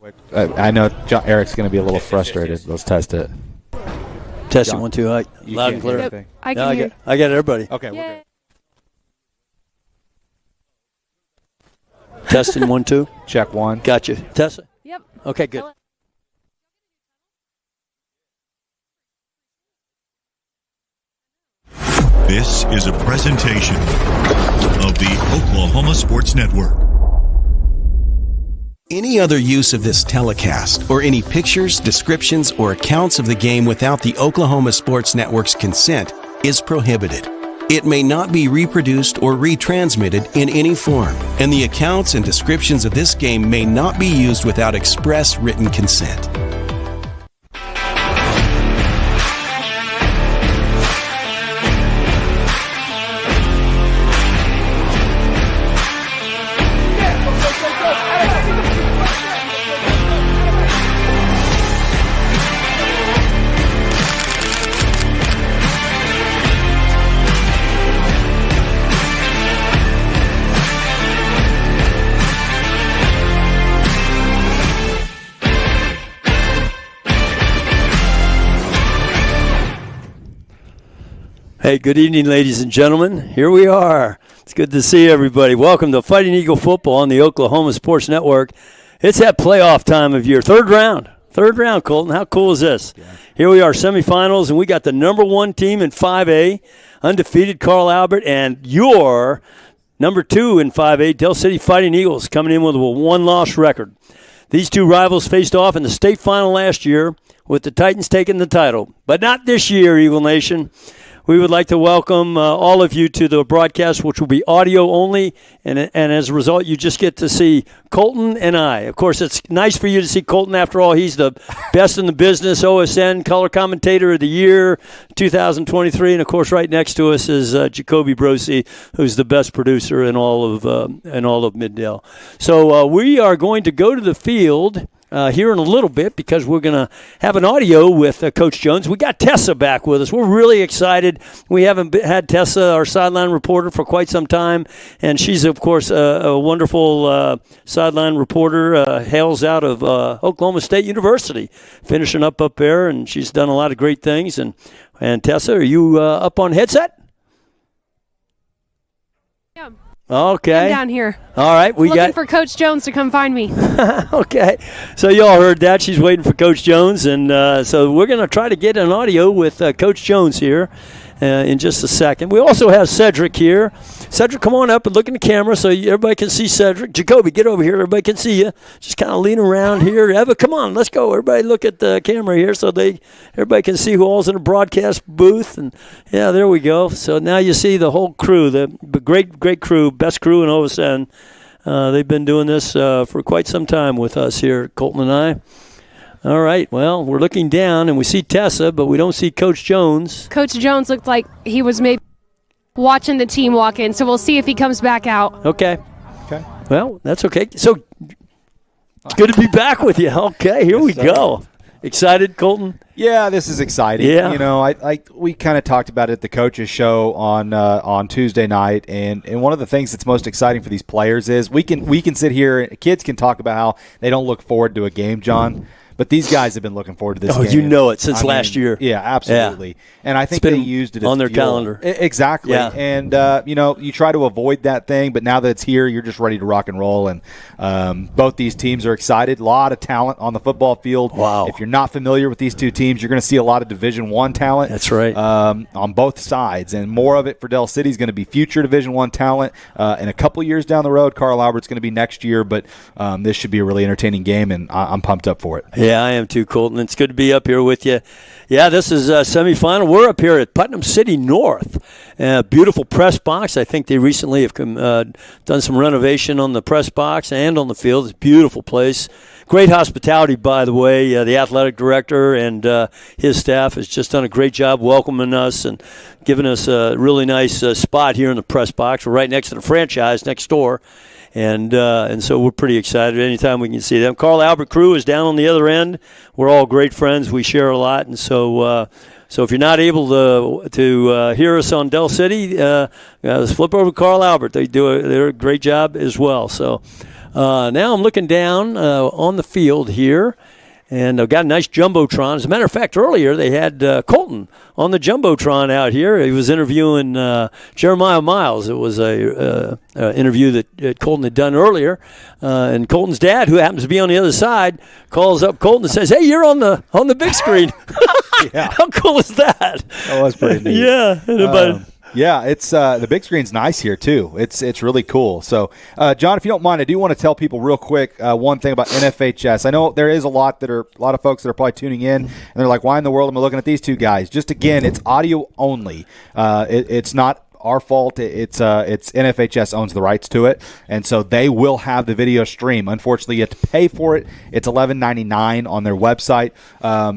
I know Eric's going to be a little frustrated. Let's test it. Testing 1 2. Loud and clear. Yep, I can hear. I got everybody. Okay, we're good. Testing 1 2. Check 1. Gotcha. Tessa. Yep. Okay, good. This is a presentation of the Oklahoma Sports Network. Any other use of this telecast or any pictures, descriptions, or accounts of the game without the Oklahoma Sports Network's consent is prohibited. It may not be reproduced or retransmitted in any form, and the accounts and descriptions of this game may not be used without express written consent. Hey, good evening, ladies and gentlemen. Here we are. It's good to see everybody. Welcome to Fighting Eagle Football on the Oklahoma Sports Network. It's that playoff time of year. Third round, Colton. How cool is this? Yeah. Here we are, semifinals, and we got the number 1 team in 5A, undefeated Carl Albert, and your number 2 in 5A, Del City Fighting Eagles, coming in with a 1-loss record. These two rivals faced off in the state final last year with the Titans taking the title. But not this year, Eagle Nation. We would like to welcome all of you to the broadcast, which will be audio only, and as a result, you just get to see Colton and I. Of course, it's nice for you to see Colton. After all, he's the best in the business, OSN Color Commentator of the Year, 2023, and of course, right next to us is Jacoby Brosi, who's the best producer in all of Middale. So we are going to go to the field here in a little bit because we're going to have an audio with Coach Jones. We got Tessa back with us. We're really excited. We haven't had Tessa, our sideline reporter, for quite some time, and she's, of course, a wonderful sideline reporter, hails out of Oklahoma State University, finishing up there, and she's done a lot of great things. And Tessa, are you up on headset? Yeah. Okay. I'm down here. All right. Looking for Coach Jones to come find me. Okay. So you all heard that. She's waiting for Coach Jones. And so we're going to try to get an audio with Coach Jones here in just a second. We also have Cedric here. Cedric, come on up and look in the camera so everybody can see Cedric. Jacoby, get over here. Everybody can see you. Just kind of lean around here. Eva, come on. Let's go. Everybody look at the camera here so everybody can see who all's in the broadcast booth. And, yeah, there we go. So now you see the whole crew, the great crew, best crew in OSN. They've been doing this for quite some time with us here, Colton and I. All right, well, we're looking down, and we see Tessa, but we don't see Coach Jones. Coach Jones looked like he was maybe watching the team walk in, so we'll see if he comes back out. Okay. Well, that's okay. So, it's good to be back with you. Okay, here we go. Excited, Colton? Yeah, this is exciting. Yeah. You know, we kind of talked about it at the coaches show on Tuesday night, and one of the things that's most exciting for these players is we can sit here, kids can talk about how they don't look forward to a game, John. But these guys have been looking forward to this game. Oh, you know it since last year. Yeah, absolutely. Yeah. And I think they used it as on their fuel. calendar. Exactly. Yeah. And, you try to avoid that thing, but now that it's here, you're just ready to rock and roll. And both these teams are excited. A lot of talent on the football field. Wow. If you're not familiar with these two teams, you're going to see a lot of Division I talent. That's right. On both sides. And more of it for Del City is going to be future Division I talent. In a couple years down the road, Carl Albert's going to be next year, but this should be a really entertaining game, and I'm pumped up for it. Yeah, I am too, Colton. It's good to be up here with you. Yeah, this is a semifinal. We're up here at Putnam City North. Beautiful press box. I think they recently have done some renovation on the press box and on the field. It's a beautiful place. Great hospitality, by the way. The athletic director and his staff has just done a great job welcoming us and giving us a really nice spot here in the press box. We're right next to the franchise next door. And so we're pretty excited anytime we can see them. Carl Albert crew is down on the other end. We're all great friends. We share a lot. And so if you're not able to hear us on Del City, let's flip over to Carl Albert. They're a great job as well. So now I'm looking down on the field here. And I've got a nice Jumbotron. As a matter of fact, earlier they had Colton on the Jumbotron out here. He was interviewing Jeremiah Miles. It was a interview that Colton had done earlier. And Colton's dad, who happens to be on the other side, calls up Colton and says, "Hey, you're on the big screen." Yeah. How cool is that? That was pretty neat. Yeah. Yeah, it's the big screen's nice here too. It's really cool. So, John, if you don't mind, I do want to tell people real quick one thing about NFHS. I know there is a lot of folks that are probably tuning in and they're like, "Why in the world am I looking at these two guys?" Just again, it's audio only. It's not our fault. It's NFHS owns the rights to it, and so they will have the video stream. Unfortunately, you have to pay for it. It's $11.99 on their website.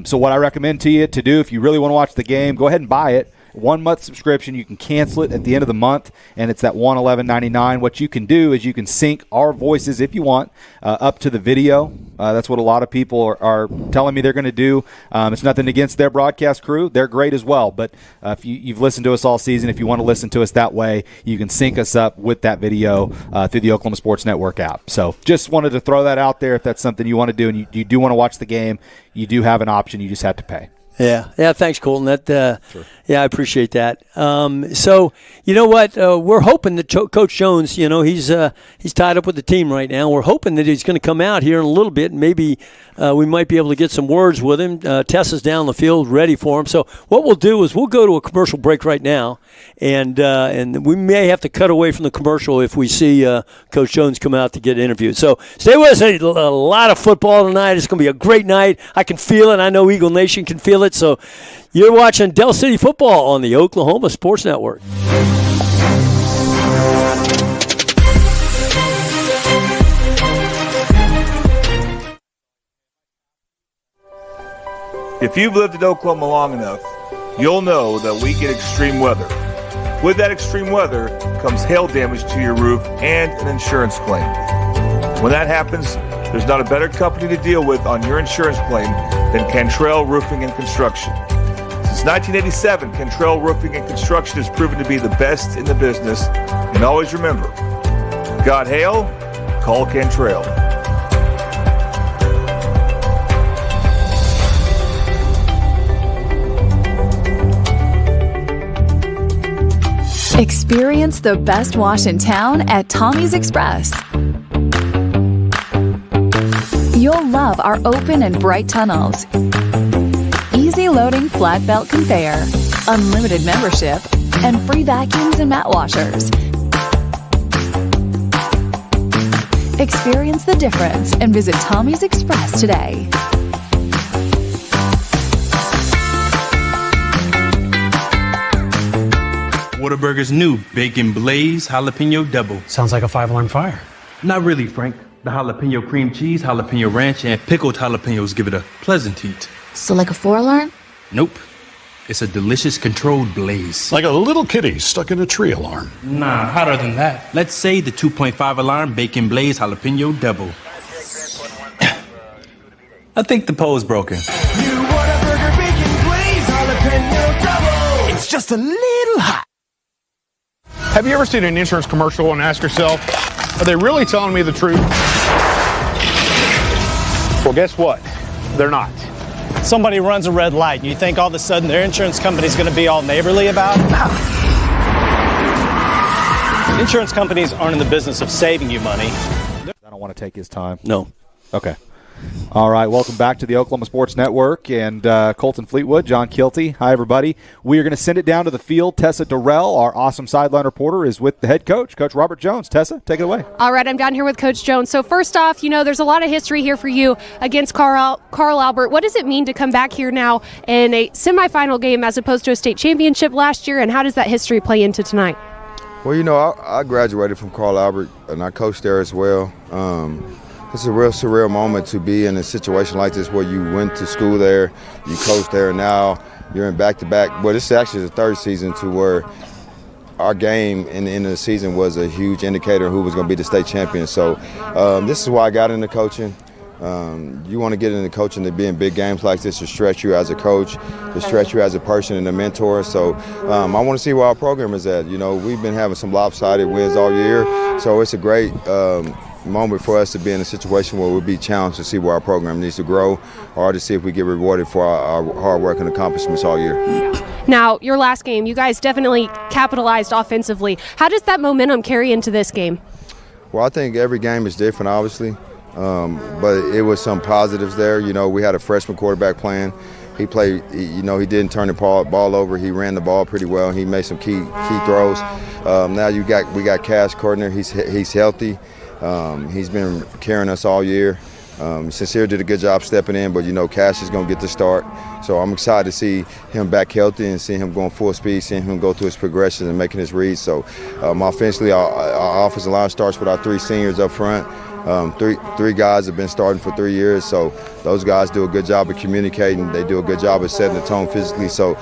So what I recommend to you to do, if you really want to watch the game, go ahead and buy it. 1 month subscription. You can cancel it at the end of the month, and it's that $11.99. What you can do is you can sync our voices, if you want, up to the video. That's what a lot of people are telling me they're going to do. It's nothing against their broadcast crew. They're great as well. But if you've listened to us all season, if you want to listen to us that way, you can sync us up with that video through the Oklahoma Sports Network app. So just wanted to throw that out there. If that's something you want to do and you do want to watch the game, you do have an option. You just have to pay. Yeah. Thanks, Colton. Sure. Yeah, I appreciate that. So you know what? We're hoping that Coach Jones, he's tied up with the team right now. We're hoping that he's going to come out here in a little bit, and maybe we might be able to get some words with him. Tessa's down the field, ready for him. So what we'll do is we'll go to a commercial break right now, and we may have to cut away from the commercial if we see Coach Jones come out to get interviewed. So stay with us. A lot of football tonight. It's going to be a great night. I can feel it. I know Eagle Nation can feel it. So you're watching Del City football on the Oklahoma Sports Network. If you've lived in Oklahoma long enough, you'll know that we get extreme weather. With that extreme weather comes hail damage to your roof and an insurance claim. When that happens, there's not a better company to deal with on your insurance claim than Cantrell Roofing and Construction. Since 1987, Cantrell Roofing and Construction has proven to be the best in the business. And always remember, got hail? Call Cantrell. Experience the best wash in town at Tommy's Express. You'll love our open and bright tunnels, easy loading flat belt conveyor, unlimited membership, and free vacuums and mat washers. Experience the difference and visit Tommy's Express today. Whataburger's new Bacon Blaze Jalapeno Double. Sounds like a 5-alarm fire. Not really, Frank. The jalapeno cream cheese, jalapeno ranch, and pickled jalapenos give it a pleasant heat. So like a 4-alarm? Nope. It's a delicious controlled blaze. Like a little kitty stuck in a tree alarm. Nah, hotter than that. Let's say the 2.5 alarm Bacon Blaze Jalapeno Double. I think the pole's broken. New Whataburger Bacon Blaze Jalapeno Double. It's just a little hot. Have you ever seen an insurance commercial and ask yourself, are they really telling me the truth? Well, guess what? They're not. Somebody runs a red light and you think all of a sudden their insurance company's going to be all neighborly about it? Insurance companies aren't in the business of saving you money. I don't want to take his time. No. Okay. All right, welcome back to the Oklahoma Sports Network, and Colton Fleetwood, John Kilty. Hi, everybody. We are going to send it down to the field. Tessa Durrell, our awesome sideline reporter, is with the head coach, Coach Robert Jones. Tessa, take it away. All right, I'm down here with Coach Jones. So first off, there's a lot of history here for you against Carl Albert. What does it mean to come back here now in a semifinal game as opposed to a state championship last year, and how does that history play into tonight? Well, I graduated from Carl Albert, and I coached there as well. It's a real surreal moment to be in a situation like this where you went to school there, you coached there, and now you're in back-to-back. Well, this is actually the third season to where our game in the end of the season was a huge indicator of who was going to be the state champion. So this is why I got into coaching. You want to get into coaching to be in big games like this to stretch you as a coach, to stretch you as a person and a mentor. So I want to see where our program is at. We've been having some lopsided wins all year, so it's a great moment for us to be in a situation where we'll be challenged to see where our program needs to grow, or to see if we get rewarded for our hard work and accomplishments all year. Now, your last game, you guys definitely capitalized offensively. How does that momentum carry into this game? Well, I think every game is different, obviously, but it was some positives there. You know, we had a freshman quarterback playing. He played, you know, he didn't turn the ball over. He ran the ball pretty well. He made some key throws. Now we got Cash Cordner. He's healthy. He's been carrying us all year. Sincere did a good job stepping in, but, you know, Cash is going to get the start. So I'm excited to see him back healthy and see him going full speed, seeing him go through his progressions and making his reads. So offensively, our offensive line starts with our 3 seniors up front. Three guys have been starting for 3 years, so those guys do a good job of communicating. They do a good job of setting the tone physically. So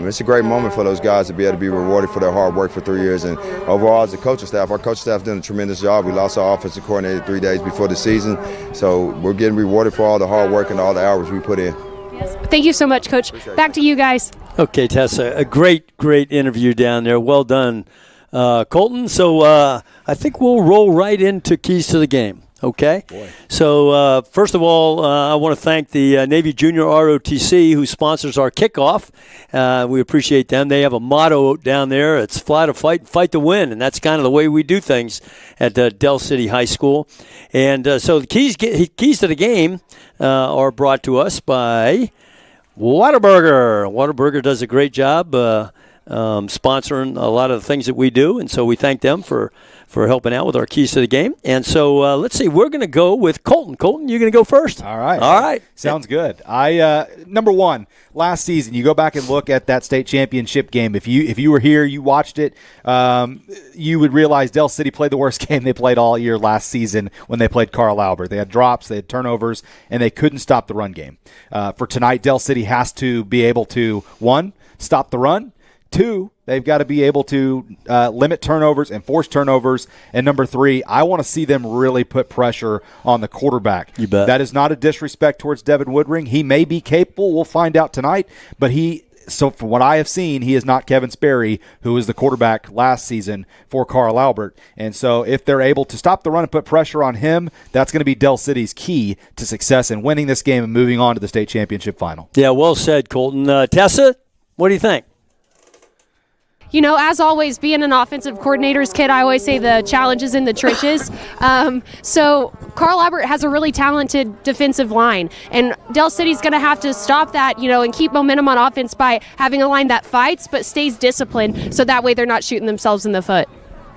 it's a great moment for those guys to be able to be rewarded for their hard work for 3 years. And overall, as a coaching staff, our coaching staff did a tremendous job. We lost our offensive coordinator 3 days before the season, so we're getting rewarded for all the hard work and all the hours we put in. Yes. Thank you so much, Coach. Back to you guys. Okay, Tessa, a great interview down there. Well done, Colton. So I think we'll roll right into keys to the game. Okay. Boy. So first of all, I want to thank the Navy Junior ROTC who sponsors our kickoff. We appreciate them. They have a motto down there. It's fly to fight, fight to win, and that's kind of the way we do things at Del City High School. And so the keys to the game are brought to us by Whataburger. Whataburger does a great job sponsoring a lot of the things that we do, and so we thank them for helping out with our keys to the game. And so let's see, we're going to go with Colton. Colton, you're going to go first. All right. Sounds good. Number one, last season, you go back and look at that state championship game. If you were here, you watched it, you would realize Del City played the worst game they played all year last season when they played Carl Albert. They had drops, they had turnovers, and they couldn't stop the run game. For tonight, Del City has to be able to, 1, stop the run. 2, they've got to be able to limit turnovers and force turnovers. And number 3, I want to see them really put pressure on the quarterback. You bet. That is not a disrespect towards Devin Woodring. He may be capable. We'll find out tonight. But so from what I have seen, he is not Kevin Sperry, who was the quarterback last season for Carl Albert. And so if they're able to stop the run and put pressure on him, that's going to be Del City's key to success in winning this game and moving on to the state championship final. Yeah, well said, Colton. Tessa, what do you think? You know, as always, being an offensive coordinator's kid, I always say the challenge is in the trenches. So Carl Albert has a really talented defensive line, and Del City's going to have to stop that, you know, and keep momentum on offense by having a line that fights but stays disciplined, so that way they're not shooting themselves in the foot.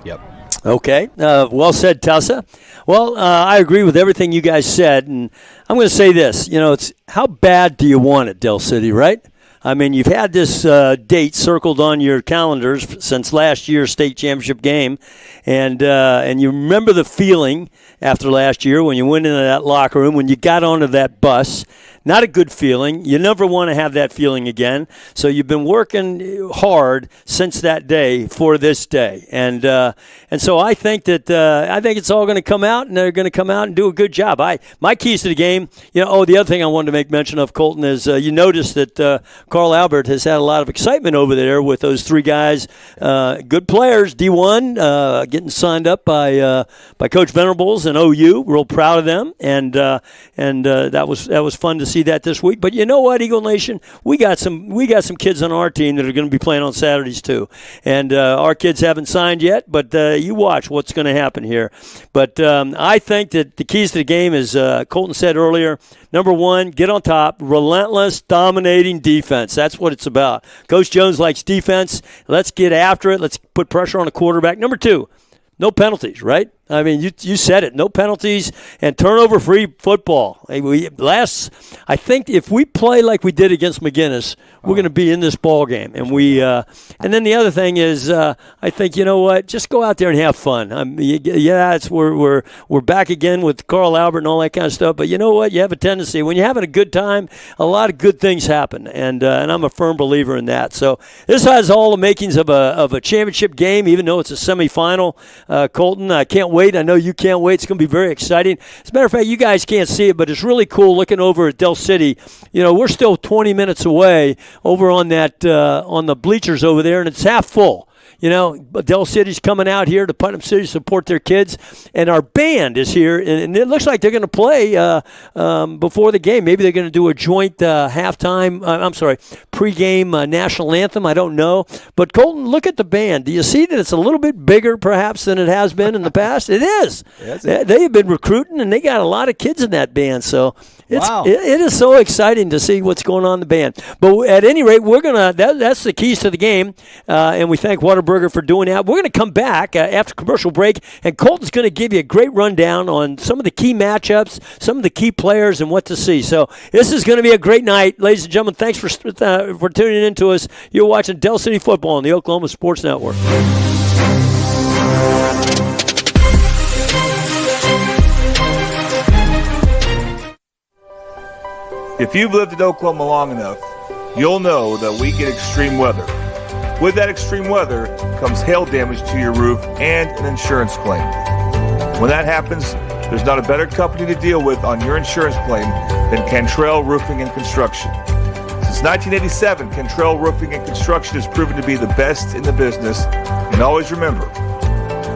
Yep. Okay. Well said, Tessa. Well, I agree with everything you guys said, and I'm going to say this. You know, it's how bad do you want it, Del City, right? I mean, you've had this date circled on your calendars since last year's state championship game, and you remember the feeling after last year when you went into that locker room, when you got onto that bus. Not a good feeling. You never want to have that feeling again. So you've been working hard since that day for this day, and so I think that it's all going to come out, and they're going to come out and do a good job. My keys to the game. You know, the other thing I wanted to make mention of, Colton, is you notice that Carl Albert has had a lot of excitement over there with those 3 guys, good players, D1, getting signed up by Coach Venerables and OU. Real proud of them, and that was fun to see that this week. But you know what, Eagle Nation, we got some kids on our team that are going to be playing on Saturdays too, and our kids haven't signed yet. But you watch what's going to happen here. But I think that the keys to the game, is Colton said earlier. Number 1, get on top, relentless, dominating defense. That's what it's about. Coach Jones likes defense. Let's get after it. Let's put pressure on the quarterback. Number 2, no penalties, right? I mean, you said it. No penalties and turnover-free football. I think if we play like we did against McGinnis, we're going to be in this ball game. And and then the other thing is, I think, you know what? Just go out there and have fun. We're back again with Carl Albert and all that kind of stuff. But you know what? You have a tendency when you're having a good time, a lot of good things happen. And I'm a firm believer in that. So this has all the makings of a championship game, even though it's a semifinal. Colton, I can't wait. I know you can't wait. It's going to be very exciting. As a matter of fact, you guys can't see it, but it's really cool looking over at Del City. You know, we're still 20 minutes away over on that on the bleachers over there, and it's half full. Del City's coming out here to Putnam City to support their kids, and our band is here, and it looks like they're going to play before the game. Maybe they're going to do a joint pregame national anthem. I don't know. But Colton, look at the band. Do you see that it's a little bit bigger perhaps than it has been in the past? It is. They have been recruiting, and they got a lot of kids in that band, so it is so exciting to see what's going on in the band. But at any rate, we're gonna that's the keys to the game, and we thank Whataburger for doing that. We're going to come back after commercial break, and Colton's going to give you a great rundown on some of the key matchups, some of the key players, and what to see. So this is going to be a great night, ladies and gentlemen. Thanks for tuning in to us. You're watching Del City Football on the Oklahoma Sports Network. If you've lived in Oklahoma long enough, you'll know that we get extreme weather. With that extreme weather comes hail damage to your roof and an insurance claim. When that happens, there's not a better company to deal with on your insurance claim than Cantrell Roofing and Construction. Since 1987, Cantrell Roofing and Construction has proven to be the best in the business. And always remember,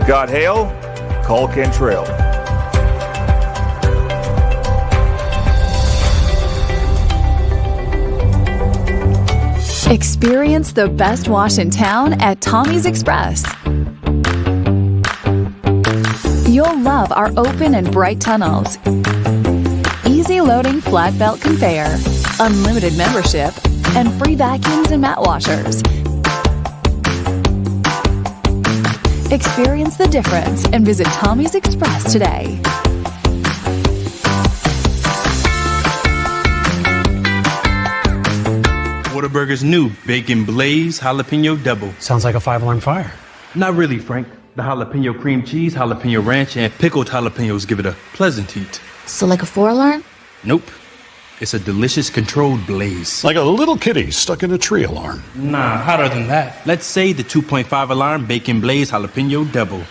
got hail? Call Cantrell. Experience the best wash in town at Tommy's Express. You'll love our open and bright tunnels, easy loading flat belt conveyor, unlimited membership, and free vacuums and mat washers. Experience the difference and visit Tommy's Express today. Whataburger's new Bacon Blaze Jalapeno Double. Sounds like a 5-alarm fire. Not really, Frank. The jalapeno cream cheese, jalapeno ranch, and pickled jalapenos give it a pleasant heat. So like a 4-alarm? Nope. It's a delicious controlled blaze. Like a little kitty stuck in a tree alarm. Nah, hotter than that. Let's say the 2.5 alarm Bacon Blaze Jalapeno Double.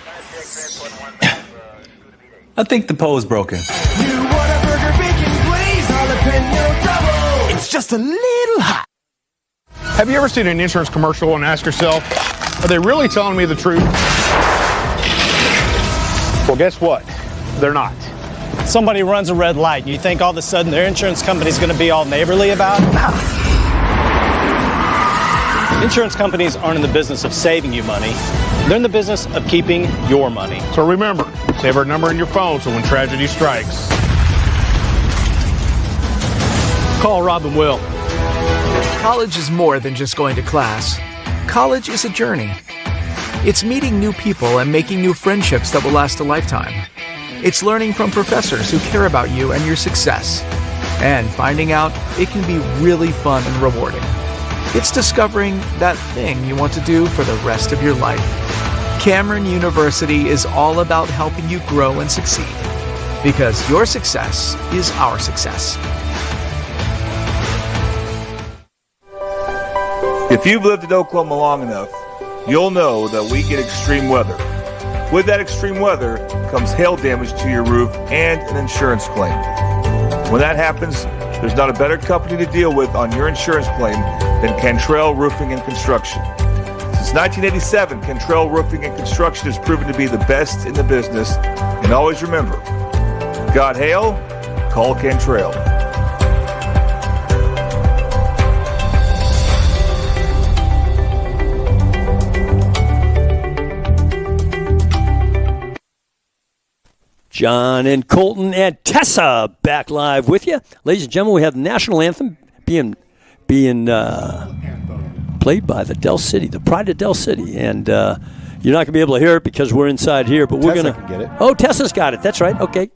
I think the pole's broken. New Whataburger Bacon Blaze Jalapeno Double. It's just a little hot. Have you ever seen an insurance commercial and ask yourself, are they really telling me the truth? Well, guess what? They're not. Somebody runs a red light, and you think all of a sudden their insurance company's going to be all neighborly about it? Insurance companies aren't in the business of saving you money. They're in the business of keeping your money. So remember, save our number in your phone so when tragedy strikes, call Rob and Will. College is more than just going to class. College is a journey. It's meeting new people and making new friendships that will last a lifetime. It's learning from professors who care about you and your success. And finding out it can be really fun and rewarding. It's discovering that thing you want to do for the rest of your life. Cameron University is all about helping you grow and succeed. Because your success is our success. If you've lived in Oklahoma long enough, you'll know that we get extreme weather. With that extreme weather comes hail damage to your roof and an insurance claim. When that happens, there's not a better company to deal with on your insurance claim than Cantrell Roofing and Construction. Since 1987, Cantrell Roofing and Construction has proven to be the best in the business. And always remember, got hail? Call Cantrell. John and Colton and Tessa back live with you. Ladies and gentlemen, we have the national anthem being played by the Del City, the pride of Del City. And you're not going to be able to hear it because we're inside here, but we're going to get it. Oh, Tessa's got it. That's right. Okay.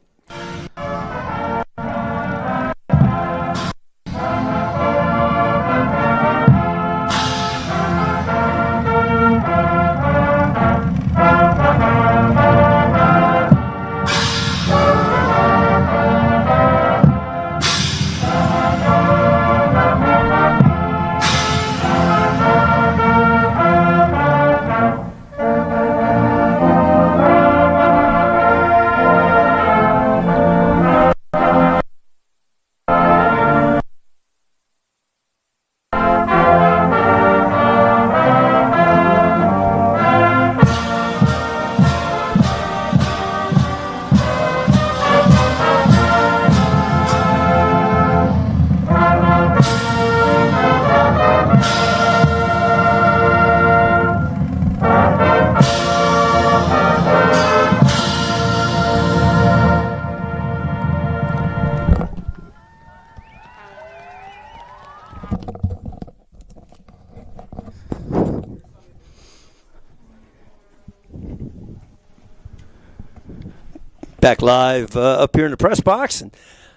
Back live up here in the press box, and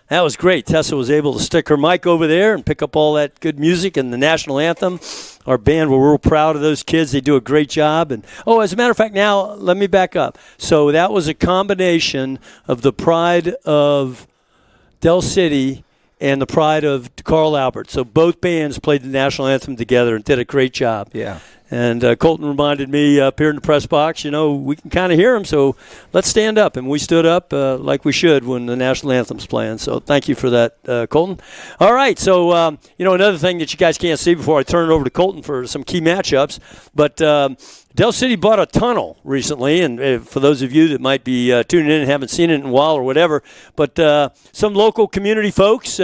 that was great. Tessa was able to stick her mic over there and pick up all that good music and the national anthem. Our band, we're real proud of those kids. They do a great job. And as a matter of fact, now let me back up. So that was a combination of the pride of Del City and the pride of Carl Albert. So both bands played the national anthem together and did a great job. Yeah. And Colton reminded me up here in the press box, we can kind of hear him, so let's stand up. And we stood up like we should when the national anthem's playing. So thank you for that, Colton. All right, so, another thing that you guys can't see before I turn it over to Colton for some key matchups, but Del City bought a tunnel recently, and for those of you that might be tuning in and haven't seen it in a while or whatever, but some local community folks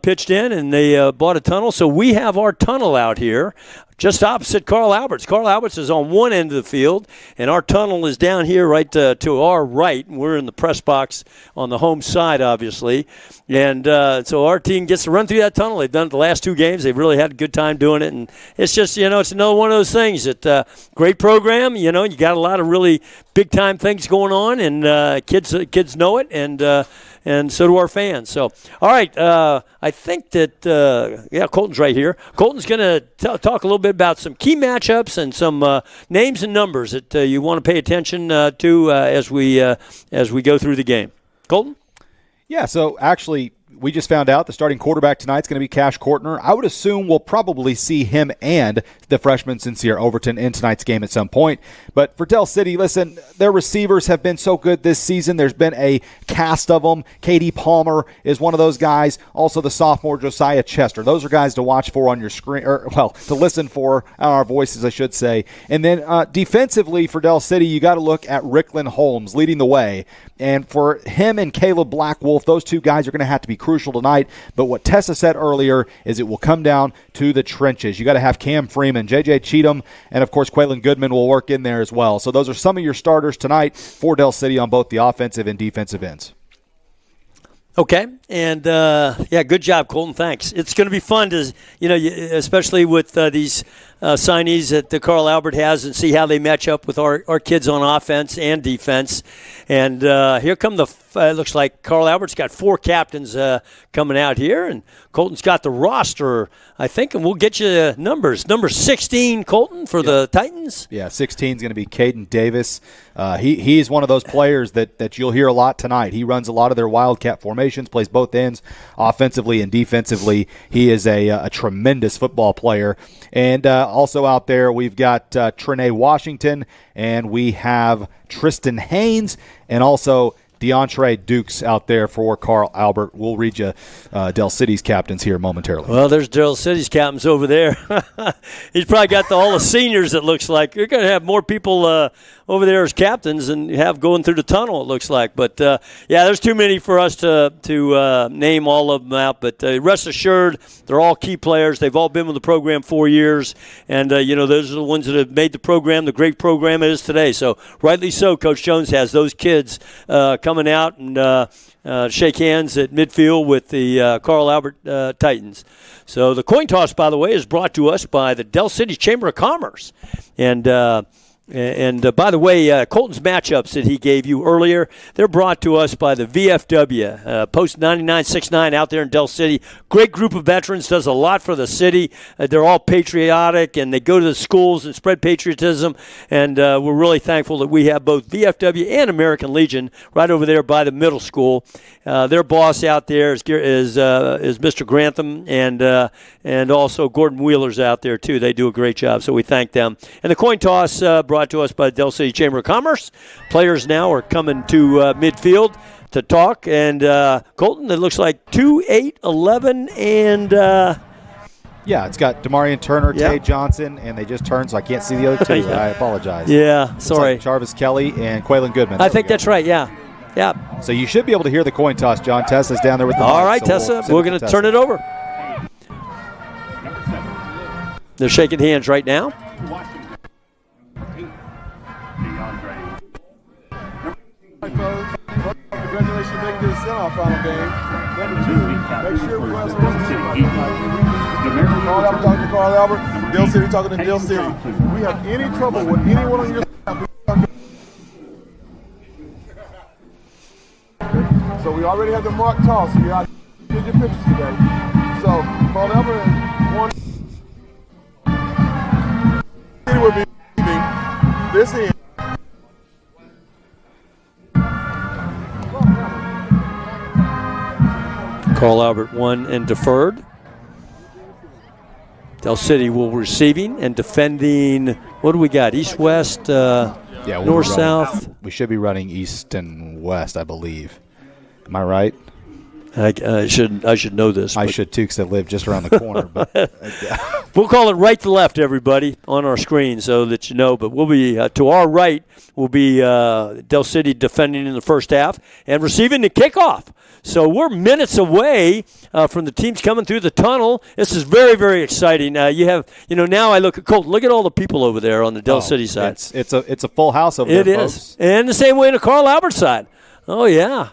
pitched in, and they bought a tunnel. So we have our tunnel out here just opposite Carl Albert's. Carl Albert's is on one end of the field, and our tunnel is down here right to our right. We're in the press box on the home side, obviously. And so our team gets to run through that tunnel. They've done it the last 2 games. They've really had a good time doing it. And it's just, it's another one of those things that great program. You got a lot of really big-time things going on, and kids know it, and so do our fans. So, all right, I think that, Colton's right here. Colton's going to talk a little bit about some key matchups and some names and numbers that you want to pay attention to as we go through the game. Colton? Yeah, so actually we just found out the starting quarterback tonight is going to be Cash Kortner. I would assume we'll probably see him and the freshman Sincere Overton in tonight's game at some point. But for Del City, listen, their receivers have been so good this season. There's been a cast of them. KD Palmer is one of those guys. Also the sophomore Josiah Chester. Those are guys to watch for on your screen, to listen for on our voices, I should say. And then defensively for Del City, you got to look at Ricklin Holmes leading the way. And for him and Caleb Blackwolf, those 2 guys are going to have to be crucial tonight. But what Tessa said earlier is it will come down to the trenches. You got to have Cam Freeman, J.J. Cheatham, and, of course, Quaylen Goodman will work in there as well. So those are some of your starters tonight for Del City on both the offensive and defensive ends. Okay, and good job, Colton. Thanks. It's going to be fun to, especially with these signees that the Carl Albert has, and see how they match up with our kids on offense and defense. And here come it looks like Carl Albert's got 4 captains coming out here, and Colton's got the roster, I think, and we'll get you numbers. Number 16, Colton, for the Titans. Yeah, 16 is going to be Caden Davis. He's one of those players that you'll hear a lot tonight. He runs a lot of their Wildcat formations, plays both ends, offensively and defensively. He is a tremendous football player. And also out there, we've got Trinae Washington, and we have Tristan Haynes, and also DeAndre Dukes out there for Carl Albert. We'll read you Del City's captains here momentarily. Well, there's Del City's captains over there. He's probably got all the seniors, it looks like. You're going to have more people over there as captains and have going through the tunnel, it looks like. But, there's too many for us to name all of them out. But rest assured, they're all key players. They've all been with the program 4 years. And, those are the ones that have made the program the great program it is today. So rightly so, Coach Jones has those kids coming out and shake hands at midfield with the Carl Albert Titans. So the coin toss, by the way, is brought to us by the Del City Chamber of Commerce. And by the way, Colton's matchups that he gave you earlier, they're brought to us by the VFW, Post 9969 out there in Del City. Great group of veterans, does a lot for the city. They're all patriotic, and they go to the schools and spread patriotism. And we're really thankful that we have both VFW and American Legion right over there by the middle school. Their boss out there is Mr. Grantham, and also Gordon Wheeler's out there, too. They do a great job, so we thank them. And the coin toss brought to us by the Del City Chamber of Commerce. Players now are coming to midfield to talk. And Colton, it looks like 2, 8, 11, and... Yeah, it's got Demarion Turner, Tay Johnson, and they just turned, so I can't see the other 2. Yeah. I apologize. Yeah, sorry. Like Jarvis Kelly and Quaylen Goodman. I think that's right, yeah. Yeah. So you should be able to hear the coin toss, John. Tessa's down there with the All mic, right, so Tessa, we're going to turn it over. They're shaking hands right now. Congratulations on making this semi-final game. Number 2, make sure we have Carl Albert talking to Carl Albert, Del City talking to Del City. We have any trouble with anyone on your staff. the mark toss. You got did your pitches today. So Carl Albert has won. He will be this end. Carl Albert won and deferred. Del City will receiving and defending. What do we got? East, west, north, south. We should be running east and west, I believe. Am I right? I should know this. I should too, because I live just around the corner. But we'll call it right to left, everybody, on our screen, so that you know. But we'll be to our right will be Del City defending in the first half and receiving the kickoff. So we're minutes away from the teams coming through the tunnel. This is very, very exciting. You have, now I look at Colton. Look at all the people over there on the Del City side. It's a full house over there, It is, folks. and the same way on the Carl Albert side. Oh yeah.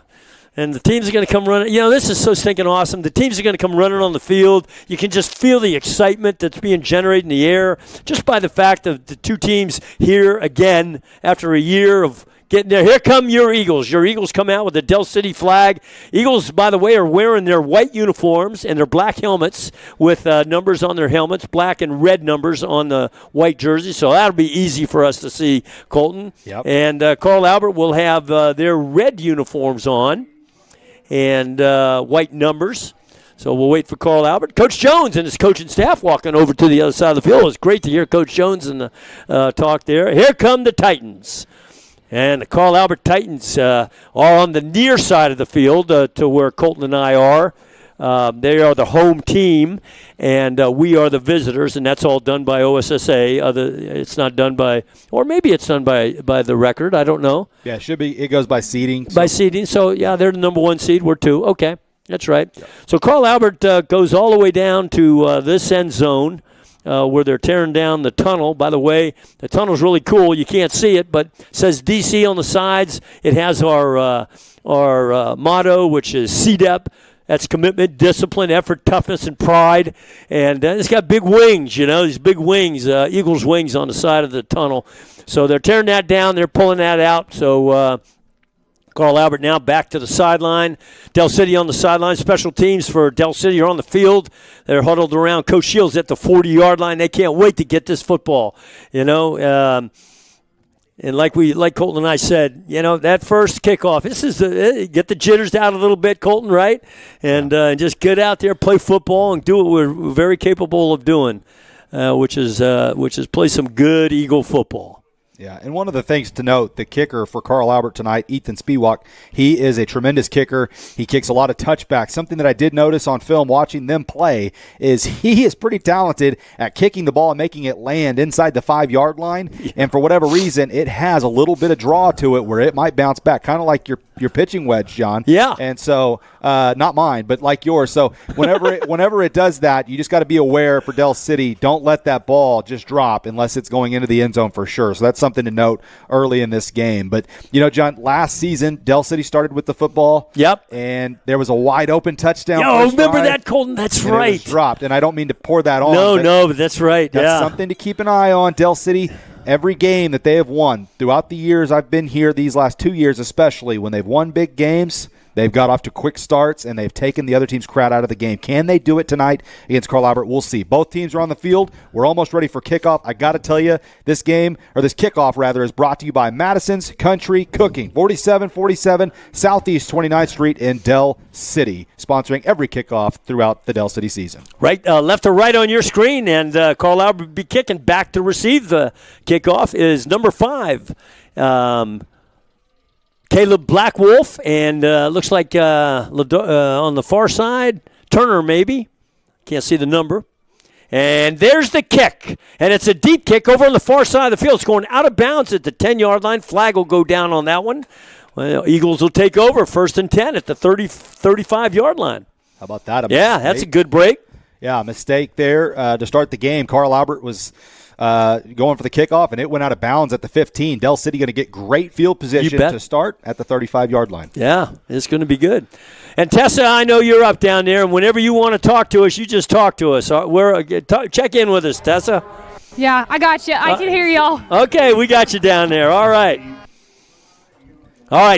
And the teams are going to come running. This is so stinking awesome. The teams are going to come running on the field. You can just feel the excitement that's being generated in the air just by the fact of the two teams here again after a year of getting there. Here come your Eagles. Your Eagles come out with the Del City flag. Eagles, by the way, are wearing their white uniforms and their black helmets with numbers on their helmets, black and red numbers on the white jersey. So that'll be easy for us to see, Colton. Yep. And Carl Albert will have their red uniforms on and white numbers. So we'll wait for Carl Albert. Coach Jones and his coaching staff walking over to the other side of the field. It's great to hear Coach Jones in the talk there. Here come the Titans. And the Carl Albert Titans are on the near side of the field to where Colton and I are. They are the home team, and we are the visitors, and that's all done by OSSA. It's not done by, or maybe it's done by the record. I don't know. Yeah, it should be. It goes by seeding. By seeding. So, yeah, they're the number one seed. We're two. Okay, that's right. Yeah. So Carl Albert goes all the way down to this end zone where they're tearing down the tunnel. By the way, the tunnel's really cool. You can't see it, but it says DC on the sides. It has our motto, which is CDEP. That's commitment, discipline, effort, toughness, and pride. And it's got big wings, these big wings, Eagles wings on the side of the tunnel. So they're tearing that down. They're pulling that out. So Carl Albert now back to the sideline. Del City on the sideline. Special teams for Del City are on the field. They're huddled around Coach Shields at the 40-yard line. They can't wait to get this football, And like Colton and I said, that first kickoff, this is get the jitters out a little bit, Colton, right? And just get out there, play football, and do what we're very capable of doing, which is play some good Eagle football. Yeah, and one of the things to note, the kicker for Carl Albert tonight, Ethan Spiewak, he is a tremendous kicker. He kicks a lot of touchbacks. Something that I did notice on film watching them play is he is pretty talented at kicking the ball and making it land inside the 5-yard line. Yeah. And for whatever reason, it has a little bit of draw to it where it might bounce back, kind of like your pitching wedge, John. Yeah. And so, not mine, but like yours. So whenever it does that, you just got to be aware for Del City, don't let that ball just drop unless it's going into the end zone for sure. So that's something to note early in this game. But, John, last season, Del City started with the football. Yep. And there was a wide open touchdown. Remember that, Colton? That's right. It was dropped, and I don't mean to pour that on. No, but that's right. That's something to keep an eye on. Del City, every game that they have won throughout the years I've been here, these last 2 years especially, when they've won big games, they've got off to quick starts, and they've taken the other team's crowd out of the game. Can they do it tonight against Carl Albert? We'll see. Both teams are on the field. We're almost ready for kickoff. I got to tell you, this kickoff, is brought to you by Madison's Country Cooking, 4747 Southeast 29th Street in Del City, sponsoring every kickoff throughout the Del City season. Right, left to right on your screen, and Carl Albert will be kicking back to receive the kickoff is number 5. Caleb Blackwolf, and looks like on the far side, Turner maybe. Can't see the number. And there's the kick. And it's a deep kick over on the far side of the field. It's going out of bounds at the 10-yard line. Flag will go down on that one. Well, Eagles will take over 1st and 10 at the 35-yard line. How about that? That's a good break. Yeah, a mistake there to start the game. Carl Albert was going for the kickoff, and it went out of bounds at the 15. Del City going to get great field position to start at the 35-yard line. Yeah, it's going to be good. And Tessa, I know you're up down there, and whenever you want to talk to us, you just talk to us. Check in with us, Tessa. Yeah, I got you. I can hear y'all. Okay, we got you down there. All right.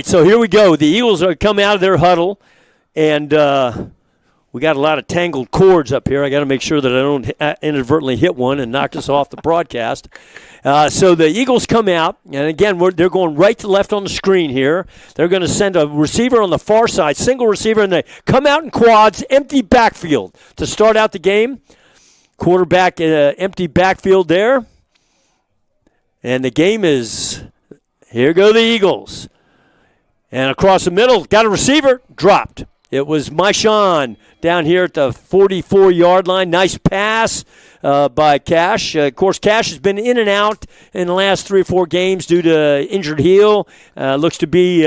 So here we go. The Eagles are coming out of their huddle. And we got a lot of tangled cords up here. I got to make sure that I don't inadvertently hit one and knock us off the broadcast. So the Eagles come out, and again, they're going right to left on the screen here. They're going to send a receiver on the far side, single receiver, and they come out in quads, empty backfield to start out the game. Quarterback, empty backfield there. And the game is, here go the Eagles. And across the middle, got a receiver, dropped. It was Maishan down here at the 44-yard line. Nice pass by Cash. Of course, Cash has been in and out in the last 3 or 4 games due to injured heel. Looks to be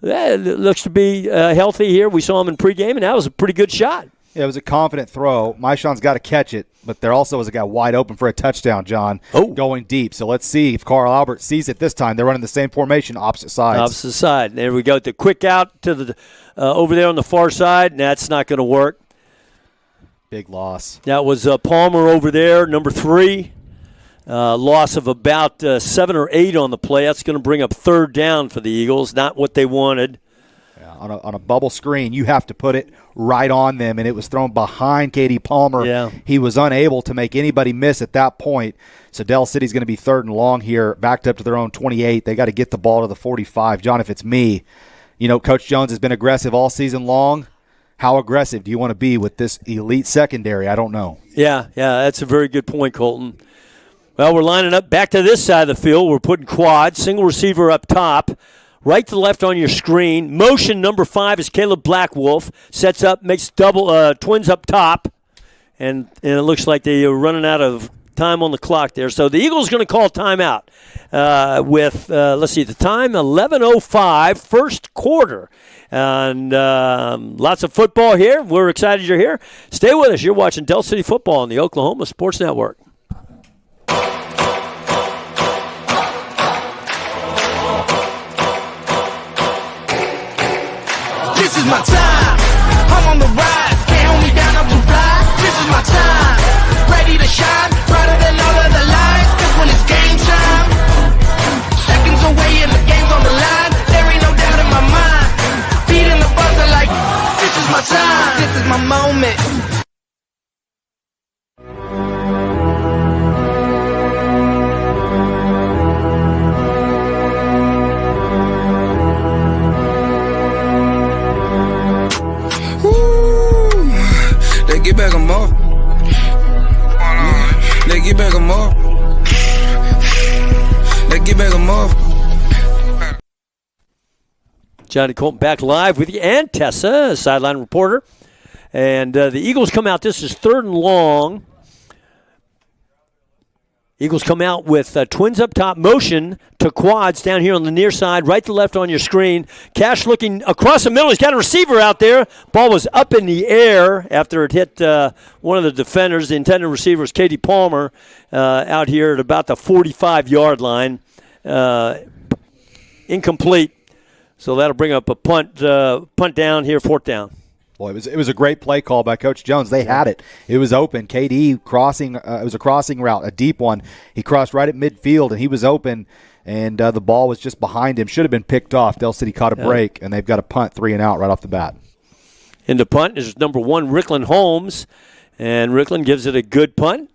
healthy here. We saw him in pregame, and that was a pretty good shot. Yeah, it was a confident throw. Maishan's got to catch it, but there also was a guy wide open for a touchdown, John, going deep. So let's see if Carl Albert sees it this time. They're running the same formation, opposite sides. Opposite side. There we go. The quick out to the over there on the far side. That's not going to work. Big loss. That was Palmer over there, number 3. Loss of about 7 or 8 on the play. That's going to bring up 3rd down for the Eagles. Not what they wanted. Yeah, on a bubble screen, you have to put it right on them, and it was thrown behind Katie Palmer. Yeah. He was unable to make anybody miss at that point. So Dell City's going to be 3rd and long here, backed up to their own 28. They got to get the ball to the 45. John, if it's me, Coach Jones has been aggressive all season long. How aggressive do you want to be with this elite secondary? I don't know. Yeah, that's a very good point, Colton. Well, we're lining up back to this side of the field. We're putting quads, single receiver up top. Right to left on your screen. Motion number 5 is Caleb Blackwolf. Sets up, makes double twins up top. And it looks like they are running out of time on the clock there. So the Eagles going to call timeout with, let's see, the time, 11:05, first quarter. And lots of football here. We're excited you're here. Stay with us. You're watching Dell City Football on the Oklahoma Sports Network. This is my time. I'm on the rise. Can't hold me down, I'm too fly. This is my time. Ready to shine. Brighter than all of the lights. This one is game time. Seconds away and the game's on the line. There ain't no doubt in my mind. Beating the buzzer like, this is my time. This is my moment. Get back them up. They get back them up. They get back them up. Johnny Colton back live with you and Tessa, sideline reporter. And the Eagles come out. This is 3rd and long. Eagles come out with twins up top, motion to quads down here on the near side, right to left on your screen. Cash looking across the middle. He's got a receiver out there. Ball was up in the air after it hit one of the defenders. The intended receiver is Katie Palmer out here at about the 45-yard line. Incomplete. So that'll bring up a punt down here, 4th down. Boy, it was a great play call by Coach Jones. They had it. It was open. KD crossing. It was a crossing route, a deep one. He crossed right at midfield, and he was open, and the ball was just behind him. Should have been picked off. Dell City caught a break, and they've got a punt 3 and out right off the bat. In the punt is number 1, Ricklin Holmes, and Ricklin gives it a good punt.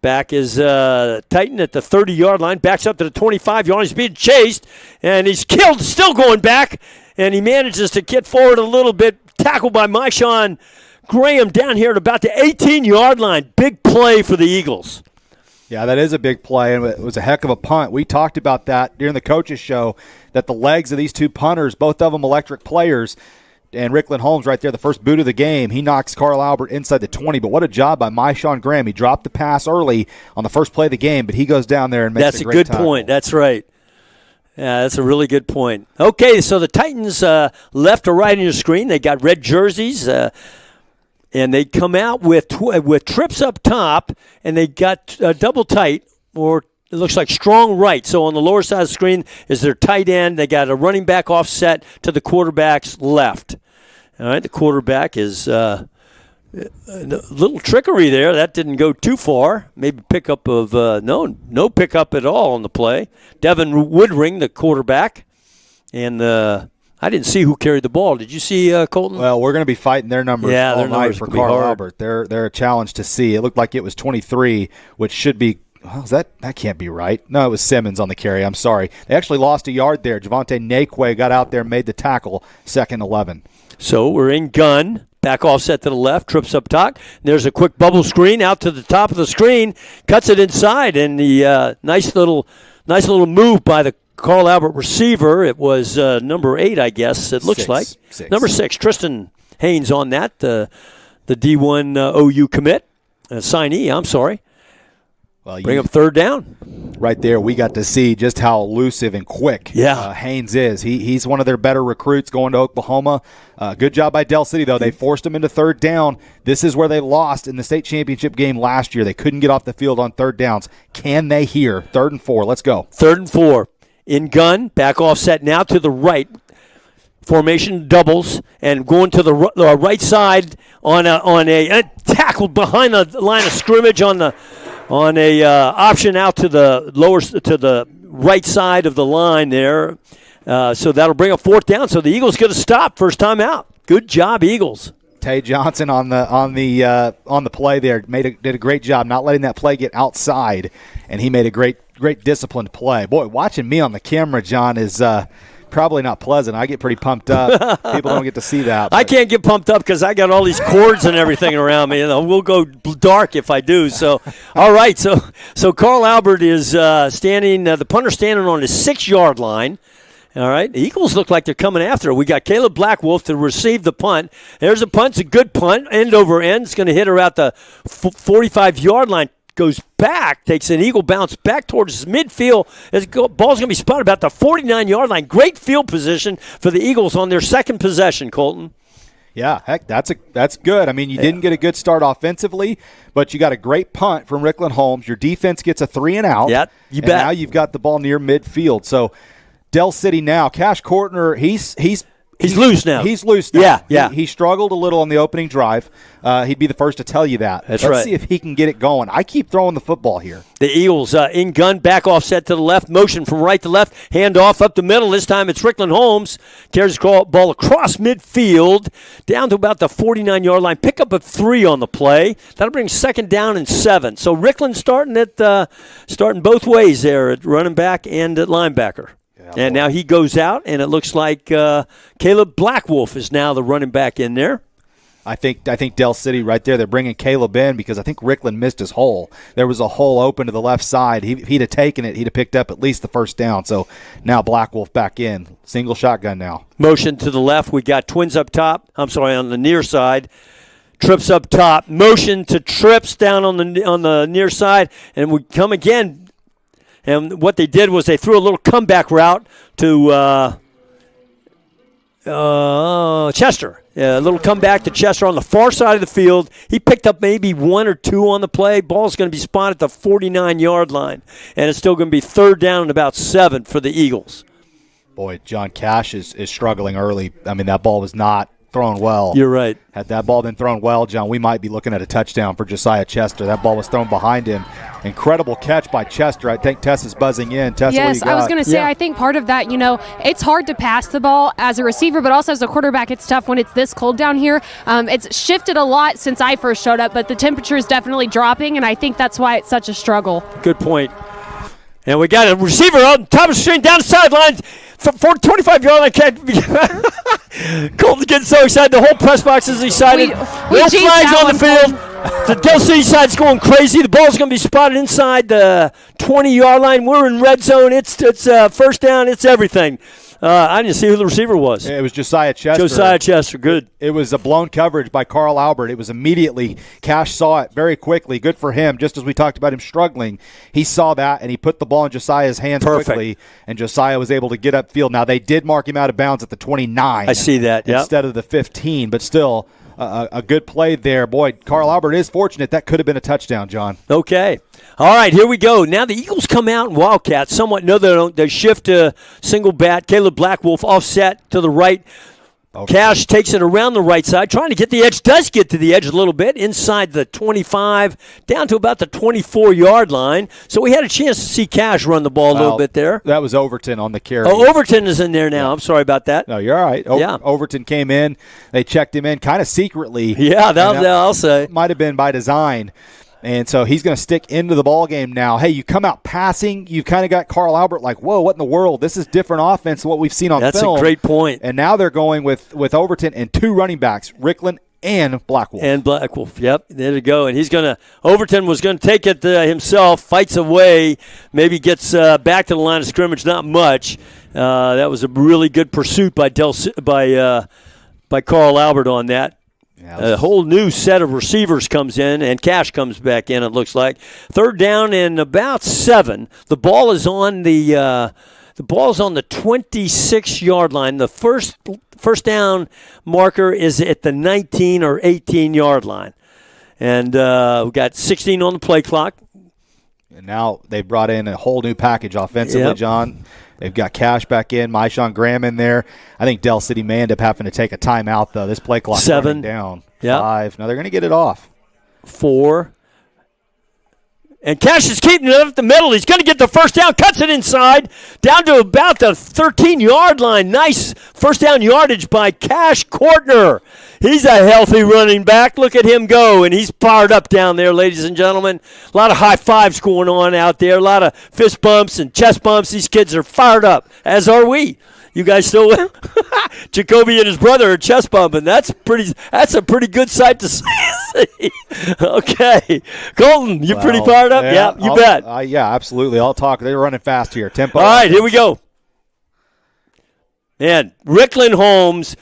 Back is Titan at the 30-yard line. Backs up to the 25-yard. He's being chased, and he's killed, still going back, and he manages to get forward a little bit. Tackled by Maishan Graham down here at about the 18-yard line. Big play for the Eagles. Yeah, that is a big play, and it was a heck of a punt. We talked about that during the coaches' show, that the legs of these 2 punters, both of them electric players, and Ricklin Holmes right there, the first boot of the game, he knocks Carl Albert inside the 20, but what a job by Maishan Graham. He dropped the pass early on the first play of the game, but he goes down there and makes a great tackle. That's a good point. That's right. Yeah, that's a really good point. Okay, so the Titans left or right on your screen. They got red jerseys, and they come out with trips up top, and they got double tight, or it looks like strong right. So on the lower side of the screen is their tight end. They got a running back offset to the quarterback's left. All right, the quarterback is a little trickery there. That didn't go too far. Maybe pickup of no pickup at all on the play. Devin Woodring, the quarterback, and I I didn't see who carried the ball. Did you see Colton? Well, we're going to be fighting their numbers all their night numbers for could be Carl hard. Albert. They're a challenge to see. It looked like it was 23, which should be that can't be right. No, it was Simmons on the carry. I'm sorry. They actually lost a yard there. Javante Nakwe got out there, made the tackle, 2nd 11. So we're in gun. Back offset to the left, trips up top. There's a quick bubble screen out to the top of the screen, cuts it inside, and the nice little move by the Carl Albert receiver. It was number 8, I guess. It looks like number 6. Tristan Haynes on that, the D1 OU commit, signee. I'm sorry. Well, bring up 3rd down. Right there, we got to see just how elusive and quick Haynes is. He's one of their better recruits going to Oklahoma. Good job by Del City, though. They forced him into 3rd down. This is where they lost in the state championship game last year. They couldn't get off the field on 3rd downs. Can they here? 3rd and 4. Let's go. 3rd and 4. In gun, back offset now to the right. Formation doubles and going to the right side on a tackle behind the line of scrimmage on a option out to the right side of the line there. So that'll bring up 4th down. So the Eagles get a stop first time out. Good job, Eagles. Tay Johnson on the play there did a great job not letting that play get outside, and he made a great disciplined play. Boy, watching me on the camera, John, is probably not pleasant. I get pretty pumped up. People don't get to see that. I can't get pumped up because I got all these cords and everything around me. We'll go dark if I do. So, all right. So Carl Albert is standing. The punter standing on his 6-yard line. All right. The Eagles look like they're coming after it. We got Caleb Blackwolf to receive the punt. There's a punt. It's a good punt. End over end. It's going to hit her at the 45-yard line. Goes back, takes an Eagle bounce back towards midfield. Ball's going to be spotted about the 49-yard line. Great field position for the Eagles on their 2nd possession, Colton. Yeah, heck, that's good. I mean, you didn't get a good start offensively, but you got a great punt from Rickland Holmes. Your defense gets a 3 and out. Yeah, you bet. Now you've got the ball near midfield. So Del City now, Cash Kortner, he's loose now. He's loose now. Yeah. He struggled a little on the opening drive. He'd be the first to tell you that. Let's see if he can get it going. I keep throwing the football here. The Eagles in gun, back offset to the left, motion from right to left, hand off up the middle. This time it's Rickland Holmes. Carries the ball across midfield, down to about the 49-yard line. Pick up a 3 on the play. That'll bring 2nd down and 7. So Rickland starting both ways there at running back and at linebacker. And now he goes out, and it looks like Caleb Blackwolf is now the running back in there. I think Del City right there, they're bringing Caleb in because I think Rickland missed his hole. There was a hole open to the left side. He'd have taken it. He'd have picked up at least the 1st down. So now Blackwolf back in. Single shotgun now. Motion to the left. We got twins up top. On the near side. Trips up top. Motion to trips down on the near side. And we come again. And what they did was they threw a little comeback route to Chester. A little comeback to Chester on the far side of the field. He picked up maybe 1 or 2 on the play. Ball's going to be spotted at the 49-yard line. And it's still going to be 3rd down and about 7 for the Eagles. Boy, John Cash is struggling early. I mean, that ball was not thrown well. You're right. Had that ball been thrown well, John, we might be looking at a touchdown for Josiah Chester. That ball was thrown behind him. Incredible catch by Chester. I think Tess is buzzing in. Tess, yes, what do you got? I was going to say, I think part of that, it's hard to pass the ball as a receiver, but also as a quarterback, it's tough when it's this cold down here. It's shifted a lot since I first showed up, but the temperature is definitely dropping, and I think that's why it's such a struggle. Good point. And we got a receiver on top of the string down the sideline. 25-yard line catch. Colton getting so excited. The whole press box is excited. No flags on the field. The Del City side's going crazy. The ball's going to be spotted inside the 20-yard line. We're in red zone. It's 1st down. It's everything. I didn't see who the receiver was. It was Josiah Chester. Josiah Chester, good. It was a blown coverage by Carl Albert. It was immediately, Cash saw it very quickly. Good for him, just as we talked about him struggling. He saw that, and he put the ball in Josiah's hands quickly, and Josiah was able to get upfield. Now, they did mark him out of bounds at the 29. I see that, yeah. Instead of the 15, but still a good play there. Boy, Carl Albert is fortunate. That could have been a touchdown, John. Okay. All right, here we go. Now the Eagles come out in Wildcat. Somewhat, no, they don't. They shift to single bat. Caleb Blackwolf offset to the right. Cash takes it around the right side, trying to get the edge. Does get to the edge a little bit, inside the 25, down to about the 24-yard line. So we had a chance to see Cash run the ball a little bit there. That was Overton on the carry. Oh, Overton is in there now. Yeah. I'm sorry about that. No, you're all right. Overton came in. They checked him in kind of secretly. Yeah, I'll say. Might have been by design. And so he's going to stick into the ball game now. Hey, you come out passing. You've kind of got Carl Albert like, whoa, what in the world? This is different offense than what we've seen on film. That's a great point. And now they're going with Overton and 2 running backs, Rickland and Blackwolf. Yep, there you go. And Overton was going to take it himself, fights away, maybe gets back to the line of scrimmage, not much. That was a really good pursuit by Carl Albert on that. A whole new set of receivers comes in, and Cash comes back in, it looks like. 3rd down and about 7. The ball is on the 26-yard line. The first down marker is at the 19 or 18-yard line. And we've got 16 on the play clock. And now they brought in a whole new package offensively, John. They've got Cash back in, Maishawn Graham in there. I think Dell City may end up having to take a timeout, though. This play clock's 7 down. Yep. 5. Now they're going to get it off. 4. And Cash is keeping it up the middle. He's going to get the first down, cuts it inside, down to about the 13-yard line. Nice first down yardage by Cash Kortner. He's a healthy running back. Look at him go, and he's fired up down there, ladies and gentlemen. A lot of high fives going on out there, a lot of fist bumps and chest bumps. These kids are fired up, as are we. You guys still with? Jacoby and his brother are chest bumping. That's a pretty good sight to see. Okay. Colton, you pretty fired up? Yeah, you bet. Yeah, absolutely. I'll talk. They're running fast here. Tempo. All right, here we go. And Rickland Holmes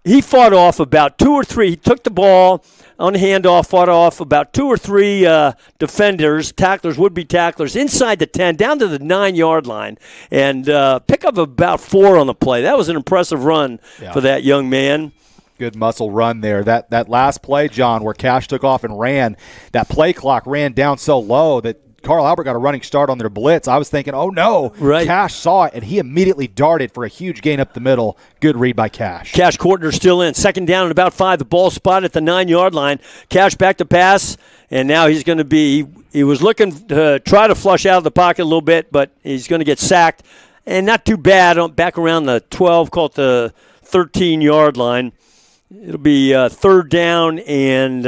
he fought off about 2 or 3. He took the ball on the handoff, fought off about 2 or 3 defenders, would-be tacklers, inside the 10, down to the 9-yard line, and pick up about 4 on the play. That was an impressive run for that young man. Good muscle run there. That last play, John, where Cash took off and ran, that play clock ran down so low that Carl Albert got a running start on their blitz. I was thinking, oh, no. Right. Cash saw it, and he immediately darted for a huge gain up the middle. Good read by Cash. Cash Kortner still in. 2nd down and about 5. The ball spot at the 9-yard line. Cash back to pass, and now he's going to be – he was looking to try to flush out of the pocket a little bit, but he's going to get sacked. And not too bad, back around the 12, call it the 13-yard line. It'll be 3rd down and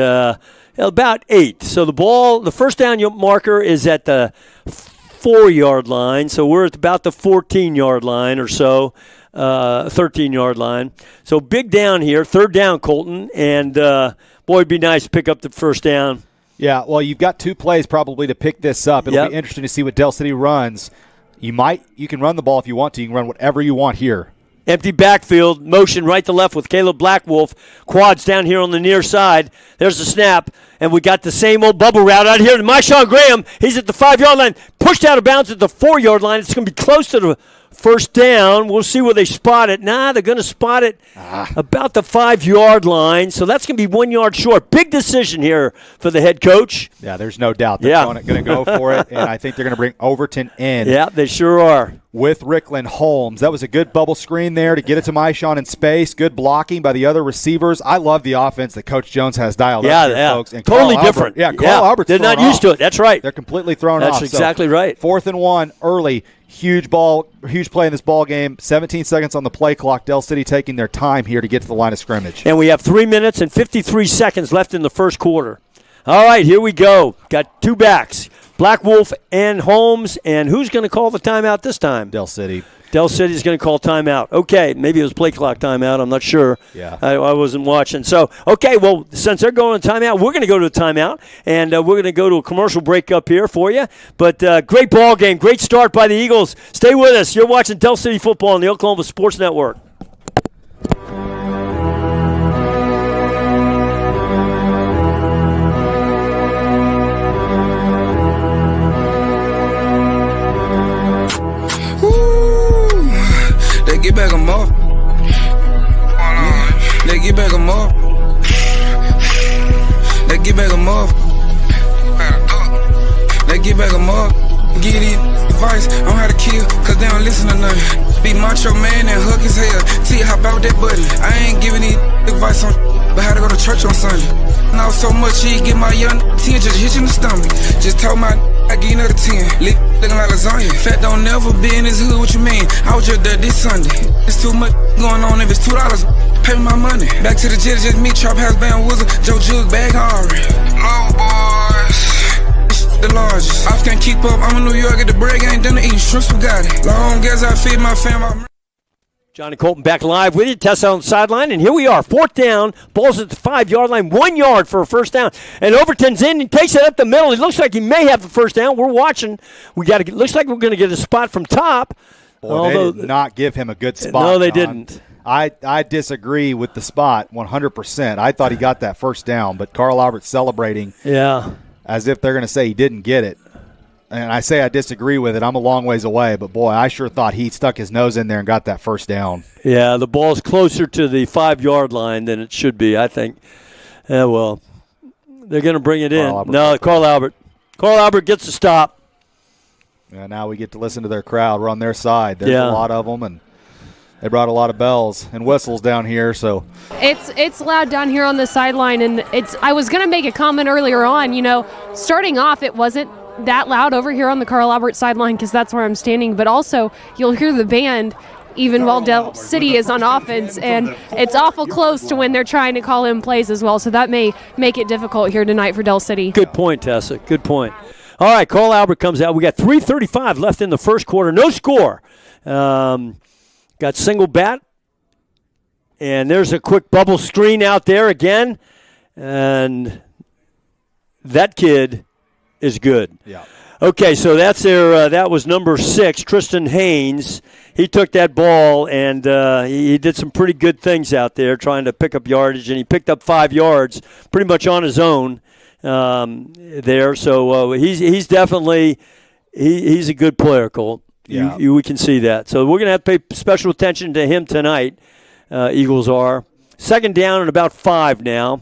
about 8. So the first down marker is at the 4-yard line. So we're at about the 14-yard line or so, 13-yard line. So big down here, 3rd down, Colton. And, boy, it'd be nice to pick up the first down. Yeah, well, you've got 2 plays probably to pick this up. It'll be interesting to see what Dell City runs. You can run the ball if you want to. You can run whatever you want here. Empty backfield, motion right to left with Caleb Blackwolf. Quads down here on the near side. There's the snap, and we got the same old bubble route out here. Maishawn Graham, he's at the 5-yard line, pushed out of bounds at the 4-yard line. It's going to be close to the first down. We'll see where they spot it. They're going to spot it about the 5-yard line, so that's going to be 1 yard short. Big decision here for the head coach. Yeah, there's no doubt they're going to go for it, and I think they're going to bring Overton in. Yeah, they sure are. With Rickland Holmes. That was a good bubble screen there to get it to Maishawn in space. Good blocking by the other receivers. I love the offense that Coach Jones has dialed up here, folks. And totally different. Carl Albert's they're not used to it. That's right. They're completely thrown off. That's exactly right. 4th and 1 early. Huge play in this ball game. 17 seconds on the play clock. Dell City taking their time here to get to the line of scrimmage. And we have 3 minutes and 53 seconds left in the first quarter. All right, here we go. Got 2 backs, Blackwolf and Holmes. And who's going to call the timeout this time? Dell City. Dell City is going to call timeout. Okay, maybe it was play clock timeout. I'm not sure. Yeah. I wasn't watching. So, okay, well, since they're going to timeout, we're going to go to a timeout, and we're going to go to a commercial break up here for you. But great ball game, great start by the Eagles. Stay with us. You're watching Dell City football on the Oklahoma Sports Network. Get back them off. They get back them off. They get back them off. They get back them off. Get it. advice on how to kill, cause they don't listen to nothing. Be macho man and hook his hell. See how about that buddy. I ain't giving any advice on but how to go to church on Sunday. Now so much he get my young 10 just hit you in the stomach. Just told my I give you another 10. Looking like lasagna. Fat don't never be in his hood, what you mean? I was just there this Sunday. It's too much going on. If it's $2, pay me my money. Back to the jet, just me, Trap House Band Wizard, Joe Jug, Bag Harry. Low boys. The largest. I can't keep up. I'm in New York at the break. I ain't done to eat shrimps, we got it. Long as I feed my family. Johnny Colton back live with you. Tessa on the sideline, and here we are. 4th down. Ball's at the 5-yard line. 1 yard for a first down. And Overton's in. He takes it up the middle. It looks like he may have the first down. We're watching. Looks like we're going to get a spot from top. Boy, they did not give him a good spot. No, they John. didn't. I disagree with the spot 100%. I thought he got that first down, but Carl Albert's celebrating as if they're going to say he didn't get it. And I say I disagree with it. I'm a long ways away, but, boy, I sure thought he stuck his nose in there and got that first down. Yeah, the ball's closer to the 5-yard line than it should be, I think. Yeah, well, they're going to bring it in. Carl Albert. Carl Albert gets the stop. Yeah, now we get to listen to their crowd. We're on their side. There's a lot of them, and they brought a lot of bells and whistles down here. So it's loud down here on the sideline, and I was going to make a comment earlier on. Starting off, it wasn't that loud over here on the Carl Albert sideline because that's where I'm standing, but also you'll hear the band even while Del City is on offense, and it's awful close to when they're trying to call in plays as well, so that may make it difficult here tonight for Del City. Good point, Tessa. Good point. All right, Carl Albert comes out. We got 3:35 left in the first quarter. No score. Got single bat, and there's a quick bubble screen out there again, and that kid is good. Yeah. Okay, so that's their. That was number 6, Tristan Haynes. He took that ball and he did some pretty good things out there, trying to pick up yardage, and he picked up 5 yards pretty much on his own there. So he's definitely he's a good player, Colt. Yeah. We can see that. So we're gonna have to pay special attention to him tonight. Eagles are 2nd down and about 5 now.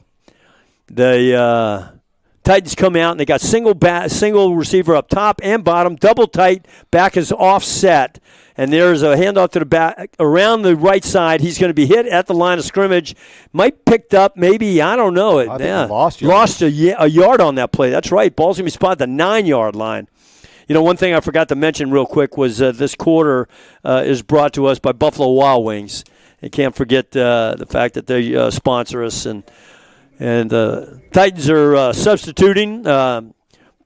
The Titans come out, and they got single receiver up top and bottom, double tight, back is offset, and there's a handoff to the back around the right side. He's going to be hit at the line of scrimmage. Might picked up, maybe, I don't know. I think he lost a yard on that play. That's right. Ball's going to be spotted at the 9-yard line. One thing I forgot to mention real quick was this quarter is brought to us by Buffalo Wild Wings. You can't forget the fact that they sponsor us, and Titans are substituting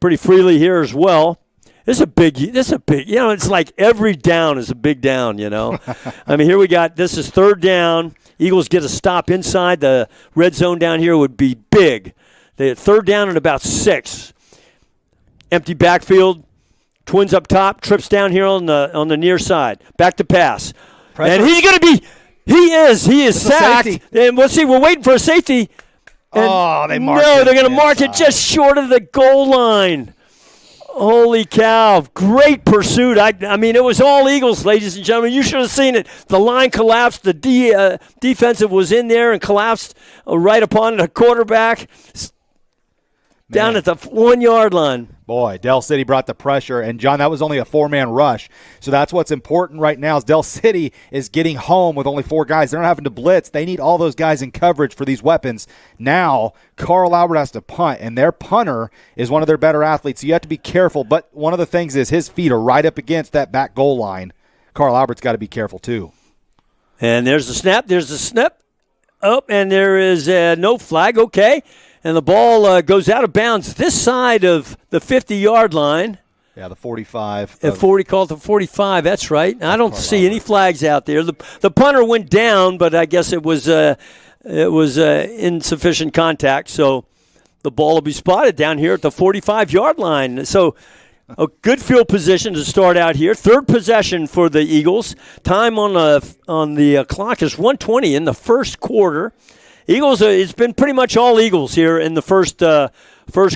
pretty freely here as well. This is a big. It's like every down is a big down. I mean, here we got. This is 3rd down. Eagles get a stop inside the red zone down here would be big. They had 3rd down and about 6. Empty backfield. Twins up top. Trips down here on the near side. Back to pass. Pressure. And he's going to be. He is sacked. And we'll see. We're waiting for a safety. And they marked they're going to mark it just short of the goal line. Holy cow. Great pursuit. I mean, it was all Eagles, ladies and gentlemen. You should have seen it. The line collapsed. The defensive was in there and collapsed right upon the quarterback down at the 1-yard line. Boy, Del City brought the pressure, and, John, that was only a 4-man rush. So that's what's important right now is Del City is getting home with only 4 guys. They're not having to blitz. They need all those guys in coverage for these weapons. Now, Carl Albert has to punt, and their punter is one of their better athletes. So you have to be careful. But one of the things is his feet are right up against that back goal line. Carl Albert's got to be careful too. And there's the snap. There's the snap. Oh, and there is no flag. Okay. And the ball goes out of bounds this side of the 50-yard line. Yeah, the 45. Called the 45. That's right. I don't see any flags out there. The punter went down, but I guess it was insufficient contact. So the ball will be spotted down here at the 45-yard line. So a good field position to start out here. 3rd possession for the Eagles. Time on the clock is 1:20 in the first quarter. Eagles, it's been pretty much all Eagles here in the first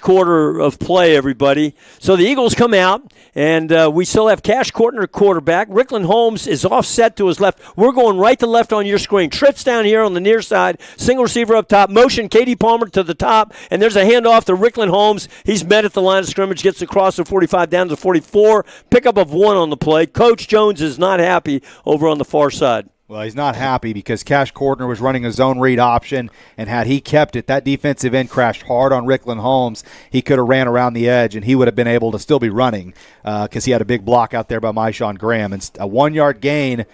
quarter of play, everybody. So the Eagles come out, and we still have Cash Courtner at quarterback. Rickland Holmes is offset to his left. We're going right to left on your screen. Trips down here on the near side. Single receiver up top. Motion Katie Palmer to the top, and there's a handoff to Rickland Holmes. He's met at the line of scrimmage, gets across the 45 down to 44. Pickup of 1 on the play. Coach Jones is not happy over on the far side. Well, he's not happy because Cash Courtner was running a zone read option, and had he kept it, that defensive end crashed hard on Rickland Holmes. He could have ran around the edge, and he would have been able to still be running because he had a big block out there by Myshawn Graham. And a 1-yard gain,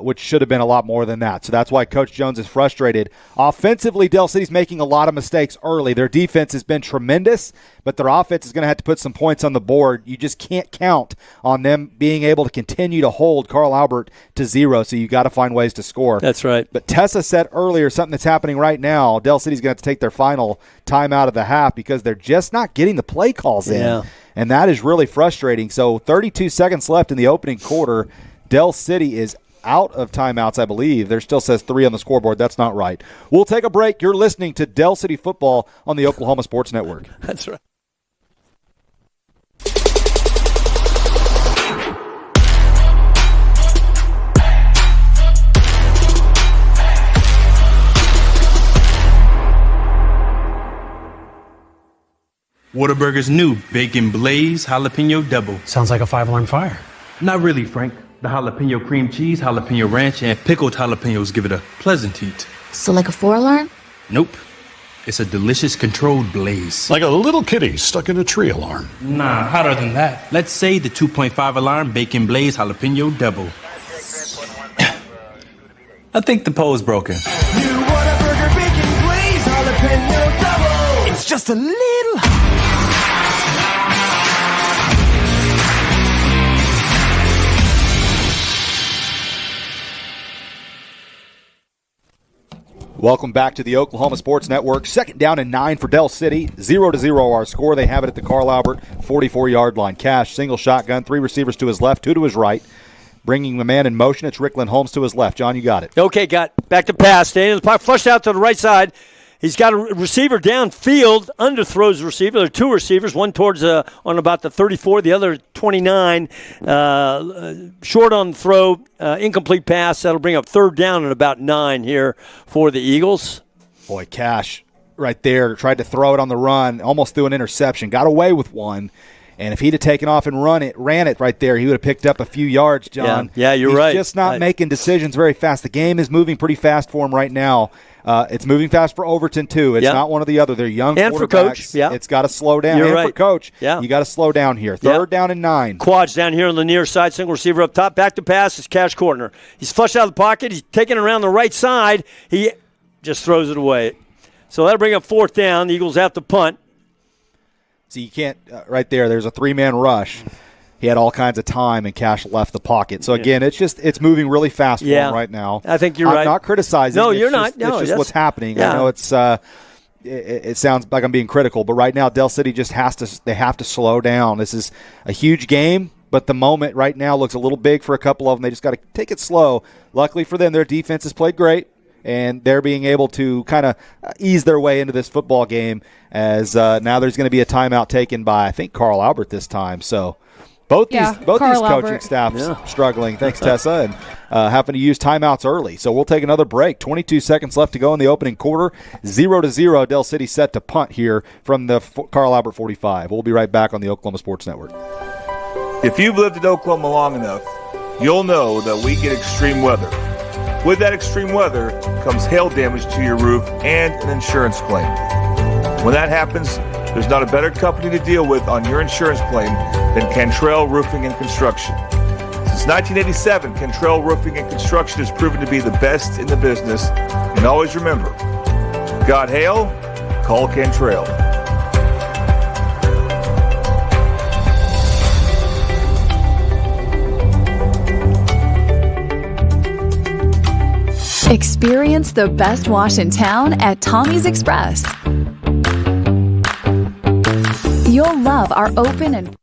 which should have been a lot more than that. So that's why Coach Jones is frustrated. Offensively, Del City's making a lot of mistakes early. Their defense has been tremendous, but their offense is going to have to put some points on the board. You just can't count on them being able to continue to hold Carl Albert to 0, so you got to find ways to score. That's right. But Tessa said earlier something that's happening right now. Del City's going to have to take their final time out of the half because they're just not getting the play calls in. Yeah. And that is really frustrating. So 32 seconds left in the opening quarter. Del City is out of timeouts, I believe. There still says 3 on the scoreboard. That's not right. We'll take a break. You're listening to Del City Football on the Oklahoma Sports Network. That's right. Whataburger's new Bacon Blaze Jalapeno Double. Sounds like a 5-alarm fire. Not really, Frank. The jalapeno cream cheese, jalapeno ranch, and pickled jalapenos give it a pleasant heat. So like a 4-alarm? Nope. It's a delicious controlled blaze. Like a little kitty stuck in a tree alarm. Nah, hotter than that. Let's say the 2.5 alarm Bacon Blaze Jalapeno Double. I think the pole's broken. New Whataburger Bacon Blaze Jalapeno Double. It's just a little. Welcome back to the Oklahoma Sports Network. 2nd down and 9 for Del City. 0-0 our score. They have it at the Carl Albert 44-yard line. Cash, single shotgun, 3 receivers to his left, 2 to his right. Bringing the man in motion, it's Rickland Holmes to his left. John, you got it. Okay, got back to pass. Staying in the pocket, flushed out to the right side. He's got a receiver downfield, underthrows the receiver. There are 2 receivers, one towards on about the 34, the other 29. Short on the throw, incomplete pass. That'll bring up 3rd down and about 9 here for the Eagles. Boy, Cash right there tried to throw it on the run, almost threw an interception, got away with one. And if he'd have taken off and ran it right there, he would have picked up a few yards, John. Yeah, you're right. He's just not making decisions very fast. The game is moving pretty fast for him right now. It's moving fast for Overton, too. It's not one or the other. They're young and quarterbacks. For Coach. Yeah. It's got to slow down. You're and right. for Coach, yeah. You got to slow down here. 3rd down and 9. Quads down here on the near side. Single receiver up top. Back to pass is Cash Courtner. He's flushed out of the pocket. He's taking it around the right side. He just throws it away. So that'll bring up 4th down. The Eagles have to punt. So you can't right there. There's a 3-man rush. He had all kinds of time, and Cash left the pocket. So, again, it's moving really fast for him right now. I think you're right. I'm not criticizing. No, it's you're just, not. No, it's just what's happening. Yeah. I know it's it sounds like I'm being critical, but right now Del City just have to slow down. This is a huge game, but the moment right now looks a little big for a couple of them. They just got to take it slow. Luckily for them, their defense has played great, and they're being able to kind of ease their way into this football game as now there's going to be a timeout taken by, I think, Carl Albert this time. So both these coaching staffs struggling, thanks, Tessa, and having to use timeouts early. So we'll take another break. 22 seconds left to go in the opening quarter. 0-0, Del City set to punt here from the Carl Albert 45. We'll be right back on the Oklahoma Sports Network. If you've lived in Oklahoma long enough, you'll know that we get extreme weather. With that extreme weather comes hail damage to your roof and an insurance claim. When that happens, there's not a better company to deal with on your insurance claim than Cantrell Roofing and Construction. Since 1987, Cantrell Roofing and Construction has proven to be the best in the business. And always remember, got hail? Call Cantrell. Experience the best wash in town at Tommy's Express. You'll love our open and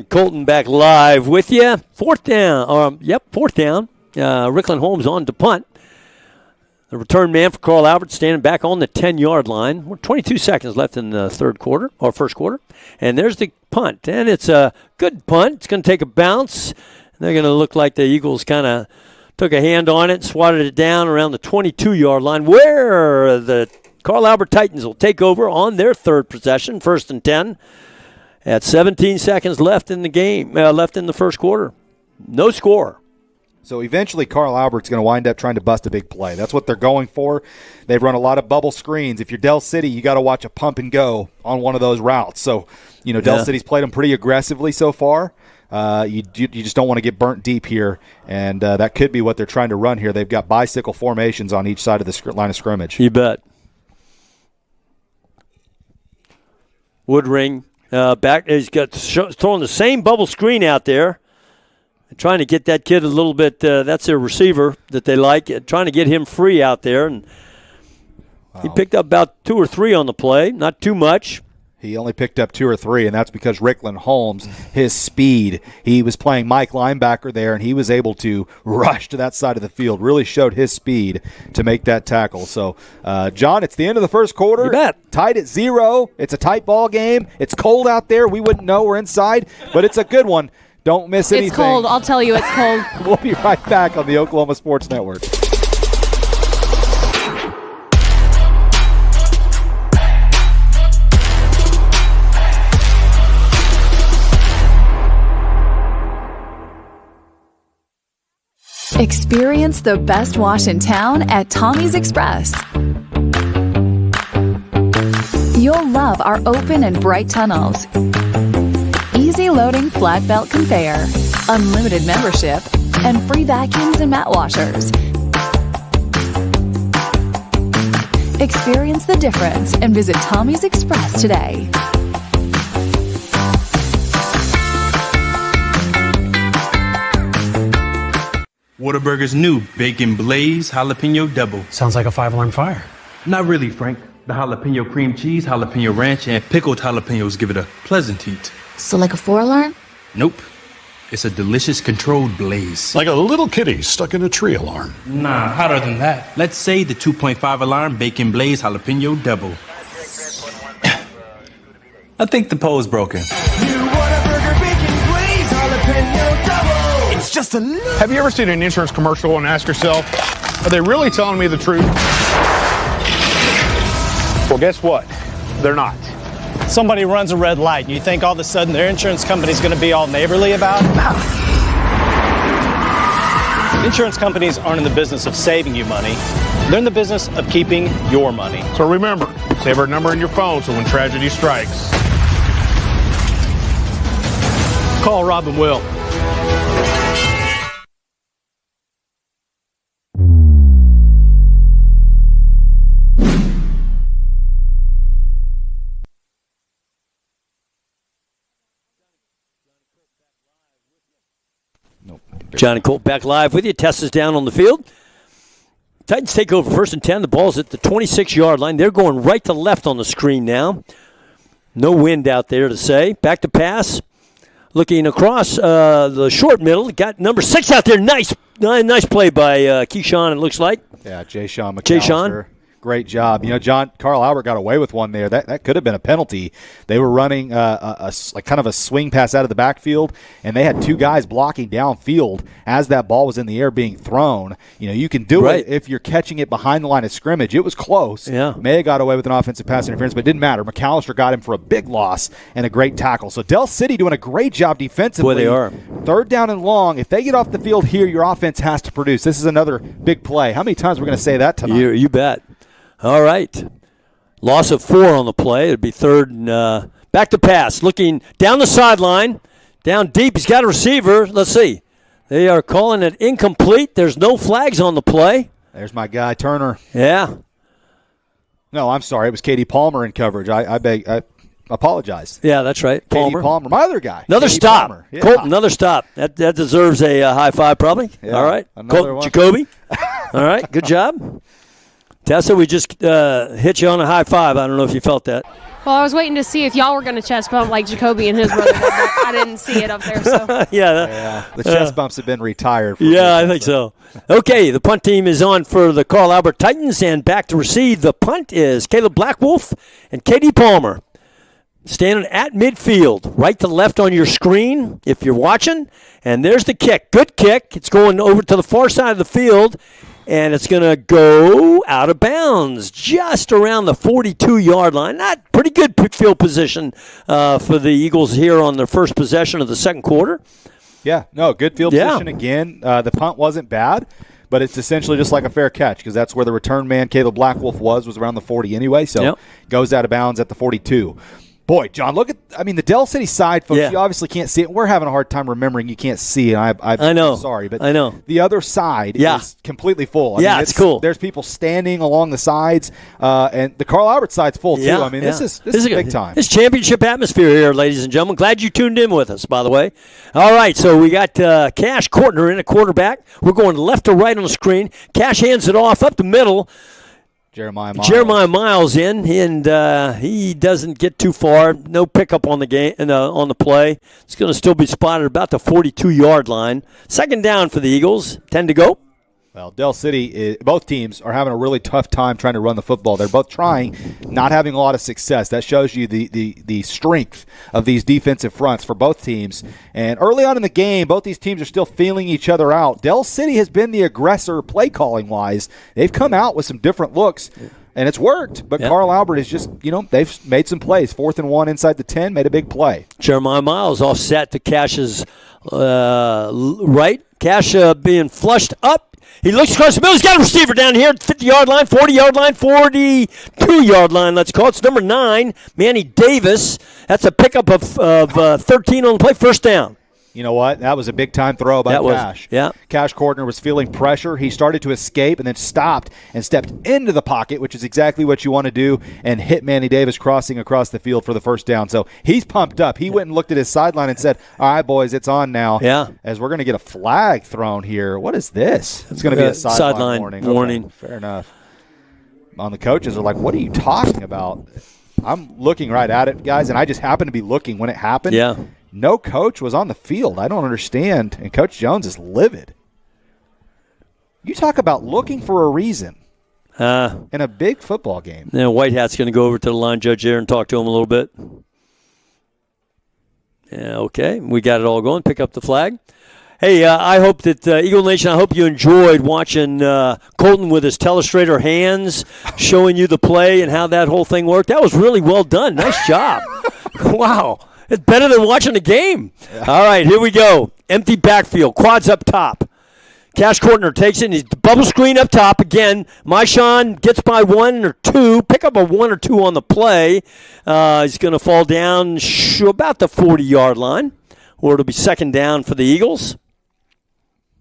Colton back live with you. 4th down. 4th down. Rickland Holmes on to punt. The return man for Carl Albert standing back on the 10-yard line. We're 22 seconds left in the first quarter. And there's the punt. And it's a good punt. It's going to take a bounce. They're going to look like the Eagles kind of took a hand on it, swatted it down around the 22-yard line, where the Carl Albert Titans will take over on their third possession, 1st and 10, at 17 seconds left in the game, left in the first quarter. No score. So eventually Carl Albert's going to wind up trying to bust a big play. That's what they're going for. They've run a lot of bubble screens. If you're Del City, you got to watch a pump and go on one of those routes. So, Del City's played them pretty aggressively so far. You just don't want to get burnt deep here, and that could be what they're trying to run here. They've got bicycle formations on each side of the line of scrimmage. You bet. Woodring back. He's got throwing the same bubble screen out there. Trying to get that kid a little bit, that's their receiver that they like, trying to get him free out there. And he picked up about 2 or 3 on the play, not too much. He only picked up 2 or 3, and that's because Rickland Holmes, his speed, he was playing Mike linebacker there, and he was able to rush to that side of the field, really showed his speed to make that tackle. So, John, it's the end of the first quarter. You bet. Tied at 0. It's a tight ball game. It's cold out there. We wouldn't know we're inside, but it's a good one. Don't miss anything. It's cold. I'll tell you it's cold. We'll be right back on the Oklahoma Sports Network. Experience the best wash in town at Tommy's Express. You'll love our open and bright tunnels, easy loading flat belt conveyor, unlimited membership, and free vacuums and mat washers. Experience the difference and visit Tommy's Express today. Whataburger's new Bacon Blaze Jalapeno Double. Sounds like a 5-alarm fire. Not really, Frank. The jalapeno cream cheese, jalapeno ranch, and pickled jalapenos give it a pleasant heat. So like a 4-alarm? Nope. It's a delicious controlled blaze. Like a little kitty stuck in a tree alarm. Nah, hotter than that. Let's say the 2.5 alarm Bacon Blaze Jalapeno Double. I think the pole's broken. It's just a little. Have you ever seen an insurance commercial and asked yourself, are they really telling me the truth? Well, guess what? They're not. Somebody runs a red light, and you think all of a sudden their insurance company's going to be all neighborly about it? Insurance companies aren't in the business of saving you money. They're in the business of keeping your money. So remember, save our number in your phone so when tragedy strikes, Call Rob and Will. Johnny Colt back live with you. Tessa's down on the field. Titans take over 1st and 10. The ball's at the 26-yard line. They're going right to left on the screen now. No wind out there to say. Back to pass. Looking across the short middle. Got number 6 out there. Nice play by Keyshawn, it looks like. Yeah, Jay-Sean McAllister. Great job. John, Carl Albert got away with one there. That could have been a penalty. They were running kind of a swing pass out of the backfield, and they had 2 guys blocking downfield as that ball was in the air being thrown. You can do it if you're catching it behind the line of scrimmage. It was close. Yeah. May have got away with an offensive pass interference, but it didn't matter. McAllister got him for a big loss and a great tackle. So Del City doing a great job defensively. Boy, they are. 3rd down and long. If they get off the field here, your offense has to produce. This is another big play. How many times are we going to say that tonight? You bet. All right. Loss of 4 on the play. It'd be 3rd and back to pass. Looking down the sideline, down deep. He's got a receiver. Let's see. They are calling it incomplete. There's no flags on the play. There's my guy, Turner. Yeah. No, I'm sorry. It was Katie Palmer in coverage. I apologize. Yeah, that's right. Katie Palmer. My other guy. Another Katie stop. Palmer. Yeah. Colton, another stop. That deserves a high five probably. Yeah, all right. Colton Jacoby. All right. Good job. Tessa, we just hit you on a high five. I don't know if you felt that. Well, I was waiting to see if y'all were going to chest bump like Jacoby and his brother did, but I didn't see it up there. So The chest bumps have been retired. I think so. Okay, the punt team is on for the Carl Albert Titans, and back to receive the punt is Caleb Blackwolf and Katie Palmer. Standing at midfield, right to left on your screen if you're watching. And there's the kick. Good kick. It's going over to the far side of the field, and it's going to go out of bounds just around the 42-yard line. Not pretty good field position for the Eagles here on their first possession of the second quarter. Yeah, no, good field position again. The punt wasn't bad, but it's essentially just like a fair catch because that's where the return man, Caleb Blackwolf, was around the 40 anyway, so goes out of bounds at the 42. Boy, John, look at the Del City side, folks. You obviously can't see it. We're having a hard time remembering you can't see it. I know. I'm sorry, but I know. The other side is completely full. It's cool. There's people standing along the sides, and the Carl Albert side's full, too. This is big time. It's championship atmosphere here, ladies and gentlemen. Glad you tuned in with us, by the way. All right, so we got Cash Kortner in a quarterback. We're going left to right on the screen. Cash hands it off up the middle. Jeremiah Miles in, and he doesn't get too far. No pickup on the game on the play. It's going to still be spotted about the 42-yard line. Second down for the Eagles. 10 to go. Well, Del City, both teams are having a really tough time trying to run the football. They're both trying, not having a lot of success. That shows you the strength of these defensive fronts for both teams. And early on in the game, both these teams are still feeling each other out. Del City has been the aggressor play calling wise. They've come out with some different looks. And it's worked, but Carl Albert is just, they've made some plays. 4th and 1 inside the 10, made a big play. Jeremiah Miles offset to Cash's right. Cash being flushed up. He looks across the middle. He's got a receiver down here at the 50-yard line, 40-yard line, 42-yard line, let's call it. It's number 9, Manny Davis. That's a pickup of 13 on the play, first down. You know what? That was a big-time throw by Cash. Cash Kortner was feeling pressure. He started to escape and then stopped and stepped into the pocket, which is exactly what you want to do, and hit Manny Davis crossing across the field for the first down. So he's pumped up. He went and looked at his sideline and said, all right, boys, it's on now. As we're going to get a flag thrown here. What is this? It's going to be a sideline warning. Okay, fair enough. On the coaches are like, what are you talking about? I'm looking right at it, guys, and I just happened to be looking when it happened. No coach was on the field. I don't understand. And Coach Jones is livid. You talk about looking for a reason in a big football game. Yeah, White Hat's going to go over to the line judge there and talk to him a little bit. Yeah, okay. We got it all going. Pick up the flag. Hey, I hope that Eagle Nation, I hope you enjoyed watching Colton with his telestrator hands showing you the play and how that whole thing worked. That was really well done. Nice job. Wow. It's better than watching a game. All right, here we go. Empty backfield, quads up top. Cash Kortner takes it. He's bubble screen up top again. Maishan gets by 1 or 2. Pick up a 1 or 2 on the play. He's going to fall down about the 40-yard line, or it'll be second down for the Eagles.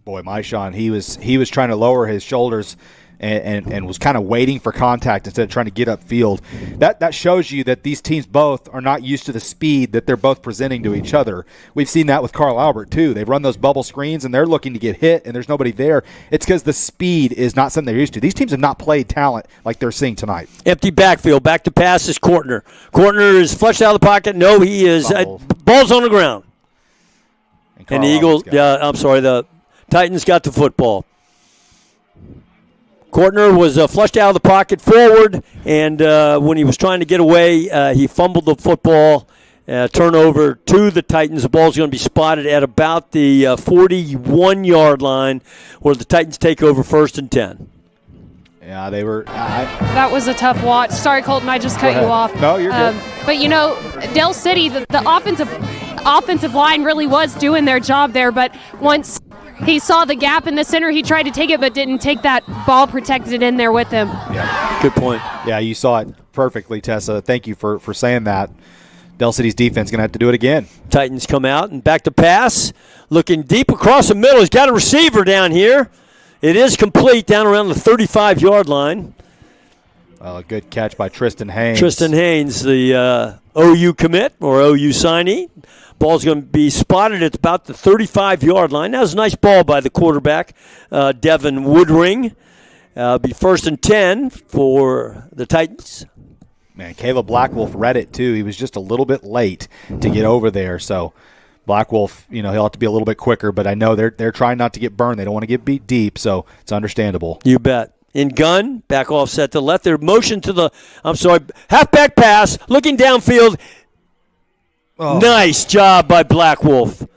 Boy, Maishan, he was trying to lower his shoulders and was kind of waiting for contact instead of trying to get upfield. That shows you that these teams both are not used to the speed that they're both presenting to each other. We've seen that with Carl Albert, too. They've run those bubble screens, and they're looking to get hit, and there's nobody there. It's because the speed is not something they're used to. These teams have not played talent like they're seeing tonight. Empty backfield. Back to pass is Kortner. Kortner is flushed out of the pocket. No, he is. Ball's on the ground. And the Eagles, the Titans got the football. Kortner was flushed out of the pocket forward, and when he was trying to get away, he fumbled the football. Turnover to the Titans. The ball's going to be spotted at about the 41-yard line where the Titans take over 1st and 10. Yeah, they were. That was a tough watch. Sorry, Colton, I just cut you off. No, you're good. But, Del City, the offensive line really was doing their job there, but once he saw the gap in the center, he tried to take it but didn't take that ball protected in there with him. Yeah, good point. Yeah, you saw it perfectly, Tessa. Thank you for saying that. Del City's defense going to have to do it again. Titans come out and back to pass. Looking deep across the middle. He's got a receiver down here. It is complete down around the 35-yard line. Well, a good catch by Tristan Haynes. Tristan Haynes, the OU commit or OU signee. Ball's going to be spotted at about the 35-yard line. That was a nice ball by the quarterback, Devin Woodring. Be 1st and 10 for the Titans. Man, Caleb Blackwolf read it too. He was just a little bit late to get over there. So Blackwolf, he'll have to be a little bit quicker, but I know they're trying not to get burned. They don't want to get beat deep, so it's understandable. You bet. In gun, back offset to left. They're motion to the, halfback pass, looking downfield. Oh. Nice job by Blackwolf.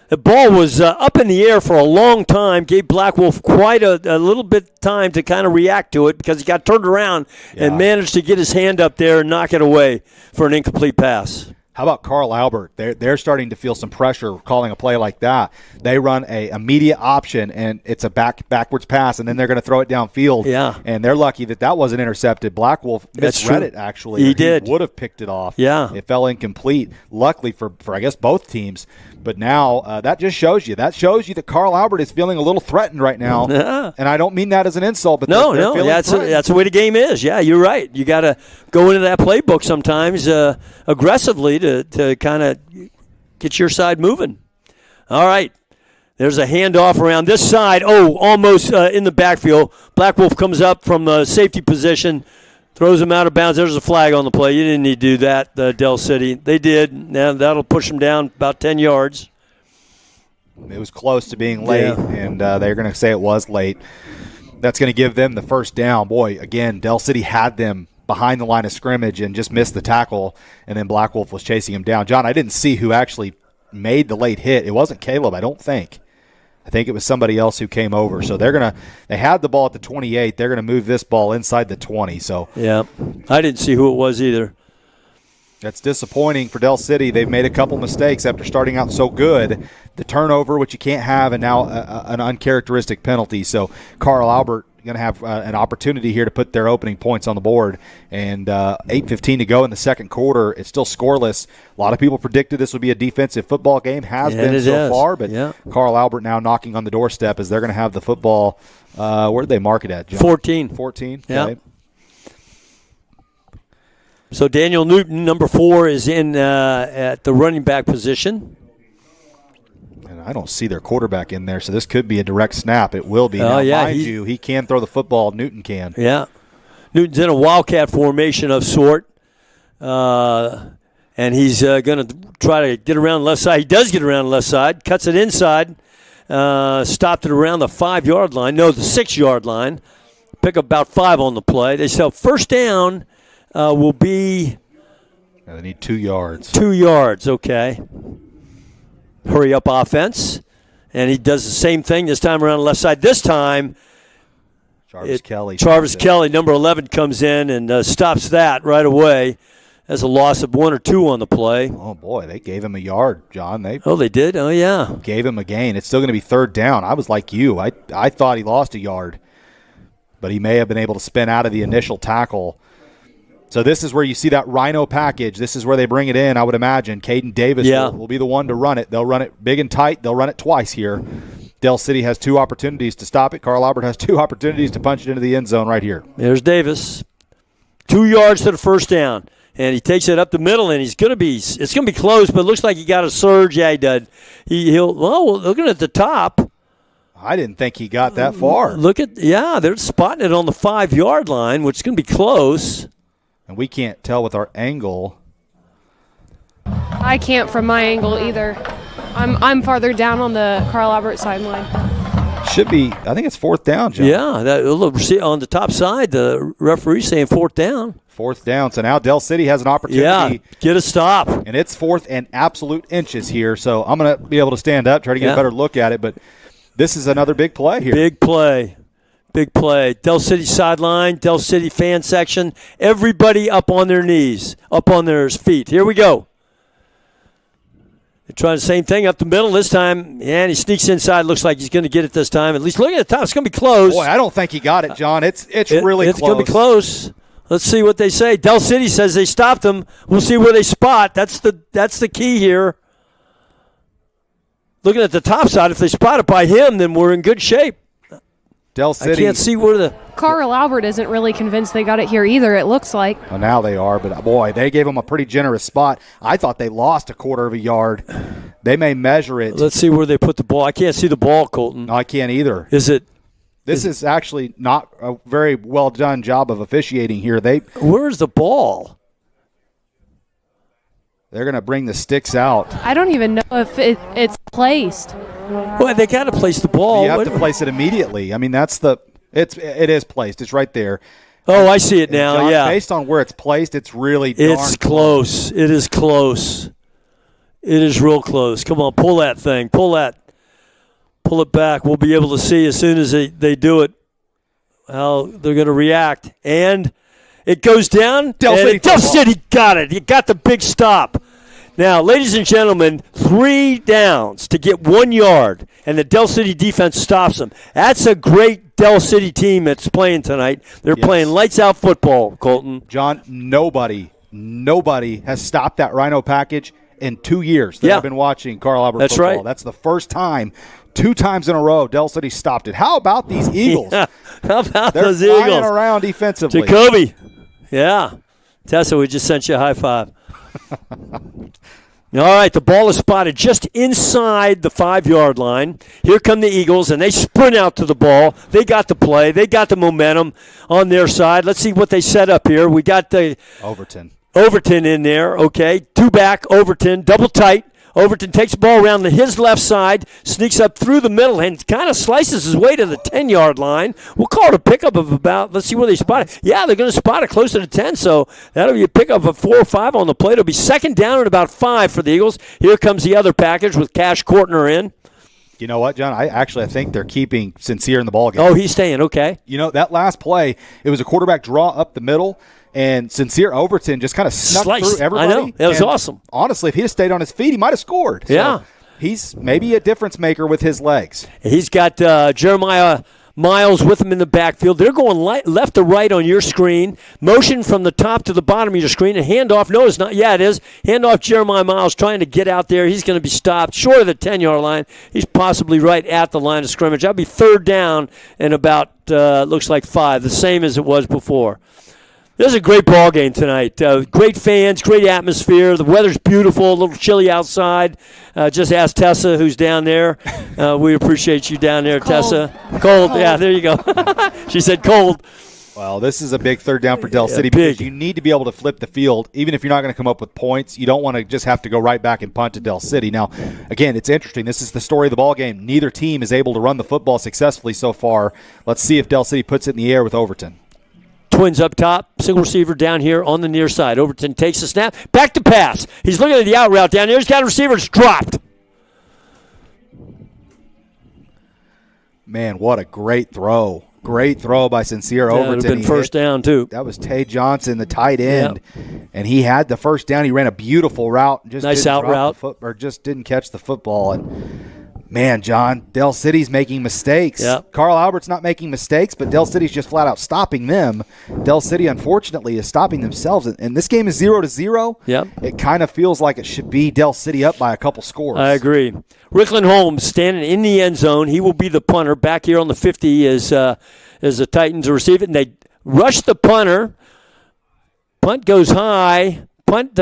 The ball was up in the air for a long time, gave Blackwolf quite a little bit time to kind of react to it because he got turned around and managed to get his hand up there and knock it away for an incomplete pass. How about Carl Albert? They're starting to feel some pressure calling a play like that. They run a immediate option, and it's a backwards pass, and then they're going to throw it downfield. Yeah. And they're lucky that wasn't intercepted. Blackwolf misread it, actually. He did. He would have picked it off. Yeah. It fell incomplete, luckily for I guess, both teams. But now that just shows you. That shows you that Carl Albert is feeling a little threatened right now. Yeah. And I don't mean that as an insult, but no, they're feeling that's threatened. the way the game is. Yeah, you're right. You got to go into that playbook sometimes aggressively to kind of get your side moving. All right. There's a handoff around this side. Oh, almost in the backfield. Blackwolf comes up from the safety position, throws him out of bounds. There's a flag on the play. You didn't need to do that, Del City. They did. Now that'll push them down about 10 yards. It was close to being late, and they're going to say it was late. That's going to give them the first down. Boy, again, Del City had them behind the line of scrimmage and just missed the tackle, and then Blackwolf was chasing him down. John, I didn't see who actually made the late hit. It wasn't Caleb, I don't think. I think it was somebody else who came over. So they had the ball at the 28. They're going to move this ball inside the 20. So yeah, I didn't see who it was either. That's disappointing for Del City. They've made a couple mistakes after starting out so good. The turnover, which you can't have, and now an uncharacteristic penalty. So Carl Albert going to have an opportunity here to put their opening points on the board. And 8:15 to go in the second quarter. It's still scoreless. A lot of people predicted this would be a defensive football game. Has been so far. But Carl Albert now knocking on the doorstep as they're going to have the football. Where did they mark it at, John? 14. 14? Yeah. Okay. So Daniel Newton, number 4, is in at the running back position. And I don't see their quarterback in there, so this could be a direct snap. It will be. Now, mind you, he can throw the football. Newton can. Yeah. Newton's in a wildcat formation of sort, and he's going to try to get around the left side. He does get around the left side, cuts it inside, stopped it around the 5-yard line. No, the 6-yard line. Pick up about 5 on the play. They sell first down. Will be. They need 2 yards. 2 yards, okay. Hurry up offense. And he does the same thing this time around the left side. This time, Jarvis Kelly, number 11, comes in and stops that right away. That's a loss of 1 or 2 on the play. Oh, boy, they gave him a yard, John. They did? Oh, yeah. Gave him a gain. It's still going to be third down. I was like you. I thought he lost a yard. But he may have been able to spin out of the initial tackle. So this is where you see that Rhino package. This is where they bring it in, I would imagine. Caden Davis will be the one to run it. They'll run it big and tight. They'll run it twice here. Del City has 2 opportunities to stop it. Carl Albert has 2 opportunities to punch it into the end zone right here. There's Davis. 2 yards to the first down. And he takes it up the middle, and it's going to be close, but it looks like he got a surge. Yeah, he did. Looking at the top. I didn't think he got that far. They're spotting it on the 5-yard line, which is going to be close. And we can't tell with our angle. I can't from my angle either. I'm farther down on the Carl Albert sideline. Should be, I think it's 4th down, John. Yeah, on the top side, the referee's saying 4th down. 4th down. So now Del City has an opportunity. Yeah, get a stop. And it's 4th and absolute inches here. So I'm going to be able to stand up, try to get a better look at it. But this is another big play here. Big play. Big play. Del City sideline, Del City fan section. Everybody up on their knees, up on their feet. Here we go. They're trying the same thing up the middle this time. And he sneaks inside. Looks like he's going to get it this time. At least look at the top. It's going to be close. Boy, I don't think he got it, John. It's really close. It's going to be close. Let's see what they say. Del City says they stopped them. We'll see where they spot. That's the key here. Looking at the top side, if they spot it by him, then we're in good shape. Del City. I can't see where the Carl Albert isn't really convinced they got it here either, it looks like. Well, now they are, but boy, they gave him a pretty generous spot. I thought they lost a quarter of a yard. They may measure it. Let's see where they put the ball. I can't see the ball, Colton. No, I can't either. This is actually not a very well done job of officiating here. Where's the ball? They're going to bring the sticks out. I don't even know if it's placed. Well, they got to place the ball. You have to place it immediately. I mean, it is placed. It's right there. Oh, I see it now. John, yeah. Based on where it's placed, it's really It's close. It is close. It is real close. Come on, pull that thing. Pull it back. We'll be able to see as soon as they do it how they're going to react. And it goes down. Del City got it. You got the big stop. Now, ladies and gentlemen, 3 downs to get 1 yard, and the Del City defense stops them. That's a great Del City team that's playing tonight. They're playing lights-out football, Colton. John, nobody has stopped that Rhino package in 2 years that I've been watching Carl Albert football. Right. That's the first time, 2 times in a row, Del City stopped it. How about these Eagles? Yeah. How about those They're flying Eagles? around defensively. Jacoby. Yeah. Tessa, we just sent you a high five. All right, the ball is spotted just inside the 5-yard line. Here come the Eagles, and they sprint out to the ball. They got the play. They got the momentum on their side. Let's see what they set up here. We got the Overton in there, okay. 2 back, Overton, double tight. Overton takes the ball around to his left side, sneaks up through the middle, and kind of slices his way to the 10-yard line. We'll call it a pickup of about, let's see where they spot it. Yeah, they're going to spot it closer to 10, so that'll be a pickup of 4 or 5 on the plate. It'll be 2nd down and about 5 for the Eagles. Here comes the other package with Cash Kortner in. You know what, John? I think they're keeping Sincere in the ballgame. Oh, he's staying, okay. You know, that last play, it was a quarterback draw up the middle, and Sincere Overton just kind of snuck through everybody. I know. That was awesome. Honestly, if he had stayed on his feet, he might have scored. Yeah. So he's maybe a difference maker with his legs. He's got Jeremiah Miles with him in the backfield. They're going left to right on your screen. Motion from the top to the bottom of your screen. And handoff. No, it's not. Yeah, it is. Handoff Jeremiah Miles trying to get out there. He's going to be stopped short of the 10-yard line. He's possibly right at the line of scrimmage. That'll be 3rd down and about, looks like 5, the same as it was before. This is a great ball game tonight. Great fans, great atmosphere. The weather's beautiful, a little chilly outside. Just ask Tessa, who's down there. We appreciate you down there, Cold. Tessa. Cold. Yeah, there you go. She said cold. Well, this is a big 3rd down for Del City because you need to be able to flip the field. Even if you're not going to come up with points, you don't want to just have to go right back and punt to Del City. Now, again, it's interesting. This is the story of the ball game. Neither team is able to run the football successfully so far. Let's see if Del City puts it in the air with Overton. Twins up top, single receiver down here on the near side. Overton takes the snap, back to pass. He's looking at the out route down there. He's got a receiver. It's dropped. Man, what a great throw. Great throw by Sincere Overton. That would have been first down, too. That was Tay Johnson, the tight end, and he had the first down. He ran a beautiful route. Nice out route. Just didn't catch the football. And man, John, Del City's making mistakes. Yep. Carl Albert's not making mistakes, but Del City's just flat out stopping them. Del City, unfortunately, is stopping themselves. And this game is 0-0. Yep. It kind of feels like it should be Del City up by a couple scores. I agree. Rickland Holmes standing in the end zone. He will be the punter. Back here on the 50 as the Titans receive it. And they rush the punter. Punt goes high. Punt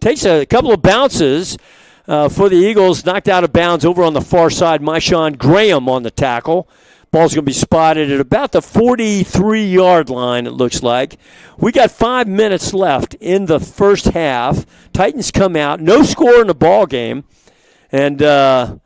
takes a couple of bounces. For the Eagles, knocked out of bounds over on the far side. Myshawn Graham on the tackle. Ball's going to be spotted at about the 43-yard line, it looks like. We got 5 minutes left in the first half. Titans come out. No score in the ball game. And the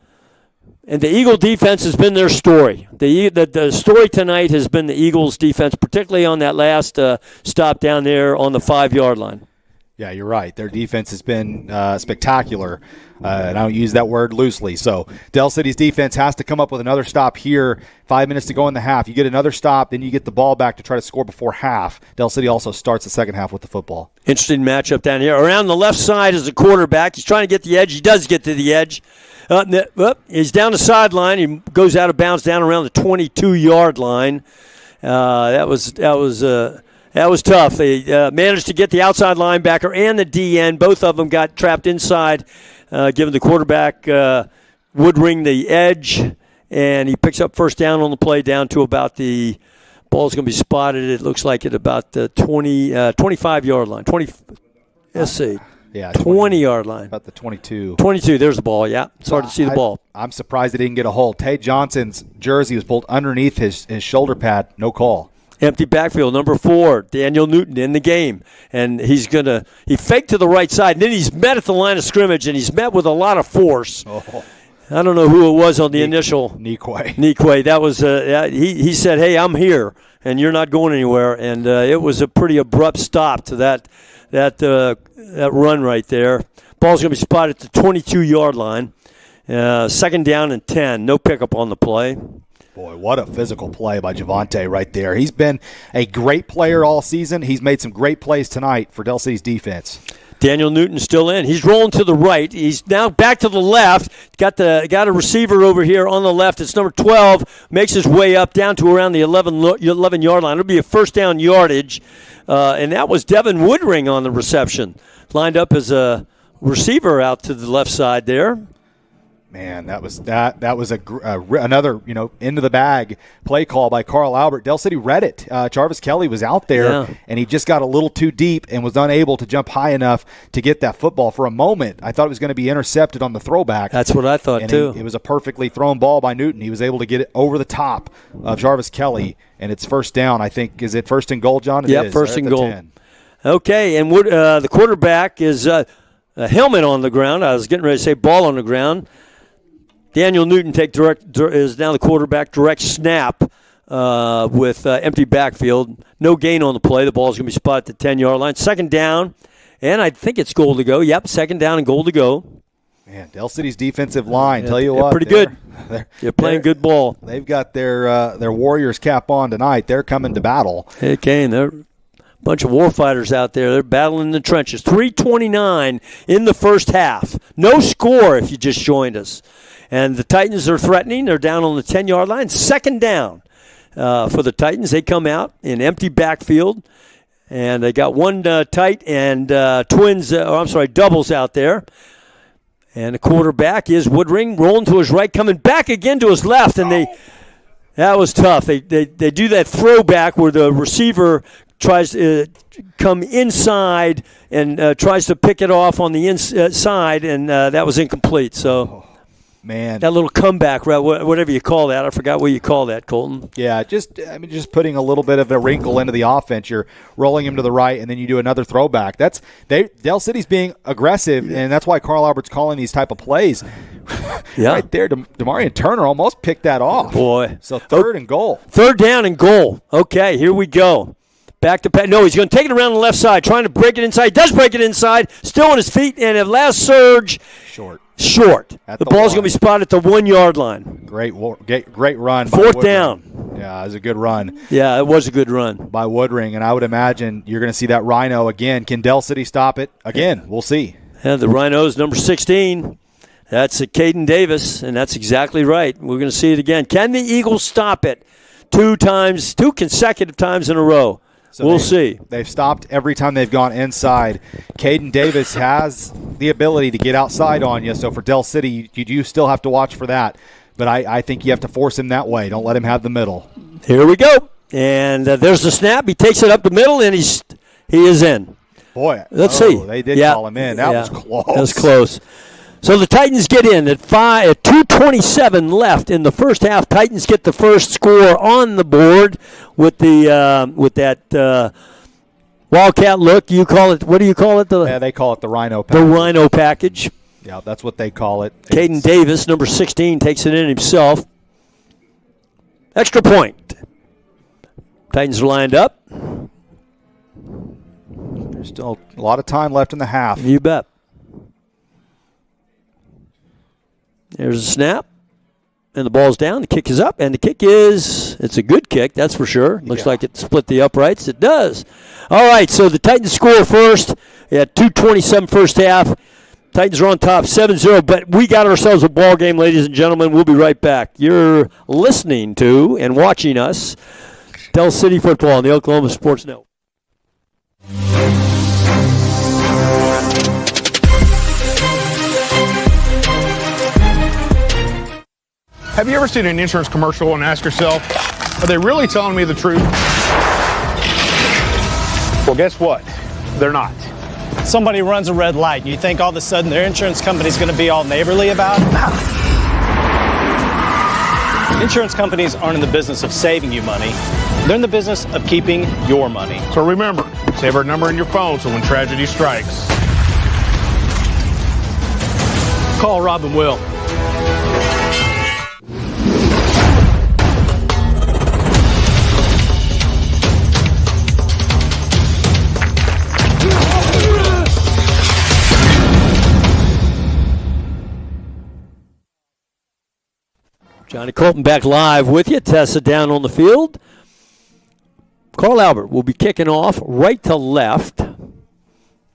Eagle defense has been their story. The story tonight has been the Eagles defense, particularly on that last stop down there on the 5-yard line. Yeah, you're right. Their defense has been spectacular, and I don't use that word loosely. So Del City's defense has to come up with another stop here. 5 minutes to go in the half. You get another stop, then you get the ball back to try to score before half. Del City also starts the second half with the football. Interesting matchup down here. Around the left side is a quarterback. He's trying to get the edge. He does get to the edge. He's down the sideline. He goes out of bounds down around the 22-yard line. That was tough. They managed to get the outside linebacker and the DN. Both of them got trapped inside, giving the quarterback Woodring the edge, and he picks up first down on the play down to about the ball's going to be spotted, it looks like, at about the 25-yard line. 20-yard line. About the 22. 22, there's the ball, yeah. It's hard to see the ball. I'm surprised they didn't get a hold. Tay Johnson's jersey was pulled underneath his shoulder pad. No call. Empty backfield, number 4, Daniel Newton in the game. And he faked to the right side, and then he's met at the line of scrimmage, and he's met with a lot of force. Oh. I don't know who it was on the initial. Nikwe. That was, he said, hey, I'm here, and you're not going anywhere. And it was a pretty abrupt stop to that run right there. Ball's going to be spotted at the 22-yard line. 2nd down and 10. No pickup on the play. Boy, what a physical play by Javonte right there. He's been a great player all season. He's made some great plays tonight for Del City's defense. Daniel Newton still in. He's rolling to the right. He's now back to the left. Got a receiver over here on the left. It's number 12. Makes his way up down to around the 11-yard line. It'll be a first down yardage. And that was Devin Woodring on the reception. Lined up as a receiver out to the left side there. Man, that was another into the bag play call by Carl Albert. Del City read it. Jarvis Kelly was out there, and he just got a little too deep and was unable to jump high enough to get that football. For a moment, I thought it was going to be intercepted on the throwback. That's what I thought too. It was a perfectly thrown ball by Newton. He was able to get it over the top of Jarvis Kelly, and it's first down. I think, is it first and goal, John? Yeah, first and goal. 10. Okay, and the quarterback is a helmet on the ground. I was getting ready to say ball on the ground. Daniel Newton is now the quarterback, direct snap with empty backfield. No gain on the play. The ball's going to be spotted at the 10-yard line. 2nd down, and I think it's goal to go. Yep, 2nd down and goal to go. Man, Del City's defensive line, tell you what. Pretty good. They're playing good ball. They've got their Warriors cap on tonight. They're coming to battle. Hey, Kane, they're a bunch of war fighters out there. They're battling in the trenches. 3:29 in the first half. No score if you just joined us. And the Titans are threatening. They're down on the 10-yard line. 2nd down for the Titans. They come out in empty backfield. And they got one tight and doubles out there. And the quarterback is Woodring, rolling to his right, coming back again to his left. And that was tough. They do that throwback where the receiver tries to come inside and tries to pick it off on the inside, and that was incomplete. So, man, that little comeback, whatever you call that, I forgot what you call that, Colton. Yeah, just putting a little bit of a wrinkle into the offense. You're rolling him to the right, and then you do another throwback. Del City's being aggressive, and that's why Carl Albert's calling these type of plays. Yeah, right there, DeMarion Turner almost picked that off. Boy, so 3rd and goal. 3rd down and goal. Okay, here we go. Back to Pat. No, he's going to take it around the left side, trying to break it inside. He does break it inside, still on his feet, and at last surge, short. The ball's going to be spotted at the 1-yard line. Great run. 4th down. Yeah, it was a good run. Yeah, it was a good run by Woodring, and I would imagine you're going to see that Rhino again. Can Del City stop it? Again, we'll see. Yeah, the Rhinos, number 16. That's Caden Davis, and that's exactly right. We're going to see it again. Can the Eagles stop it 2 consecutive times in a row? So we'll see. They've stopped every time they've gone inside. Caden Davis has the ability to get outside on you, so for Del City, you do still have to watch for that. But I think you have to force him that way. Don't let him have the middle. Here we go. And there's the snap. He takes it up the middle, and he is in. Boy, let's see. They did call him in. That was close. That was close. So the Titans get in at 2:27 left in the first half. Titans get the first score on the board with that Wildcat look. You call it? What do you call it? They call it the Rhino package. The Rhino package. Yeah, that's what they call it. Caden Davis, number 16, takes it in himself. Extra point. Titans are lined up. There's still a lot of time left in the half. You bet. There's a snap, and the ball's down. The kick is up, and the kick it's a good kick, that's for sure. Looks like it split the uprights. It does. All right, so the Titans score first at 2:27 first half. Titans are on top 7-0, but we got ourselves a ball game, ladies and gentlemen. We'll be right back. You're listening to and watching us, Del City Football on the Oklahoma Sports Network. Have you ever seen an insurance commercial and ask yourself, are they really telling me the truth? Well, guess what? They're not. Somebody runs a red light, and you think all of a sudden their insurance company's going to be all neighborly about it? Insurance companies aren't in the business of saving you money. They're in the business of keeping your money. So remember, save our number in your phone so when tragedy strikes, Call Rob and Will. Johnny Colton back live with you. Tessa down on the field. Carl Albert will be kicking off right to left.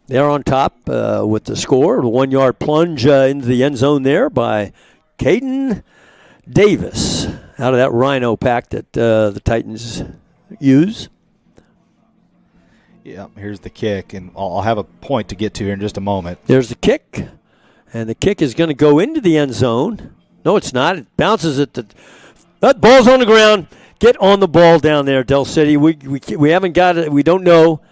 They're on top with the score. A 1-yard plunge into the end zone there by Caden Davis out of that Rhino pack that the Titans use. Yeah, here's the kick, and I'll have a point to get to here in just a moment. There's the kick, and the kick is going to go into the end zone. No, it's not. It bounces at that ball's on the ground. Get on the ball down there, Del City. We haven't got it. We don't know.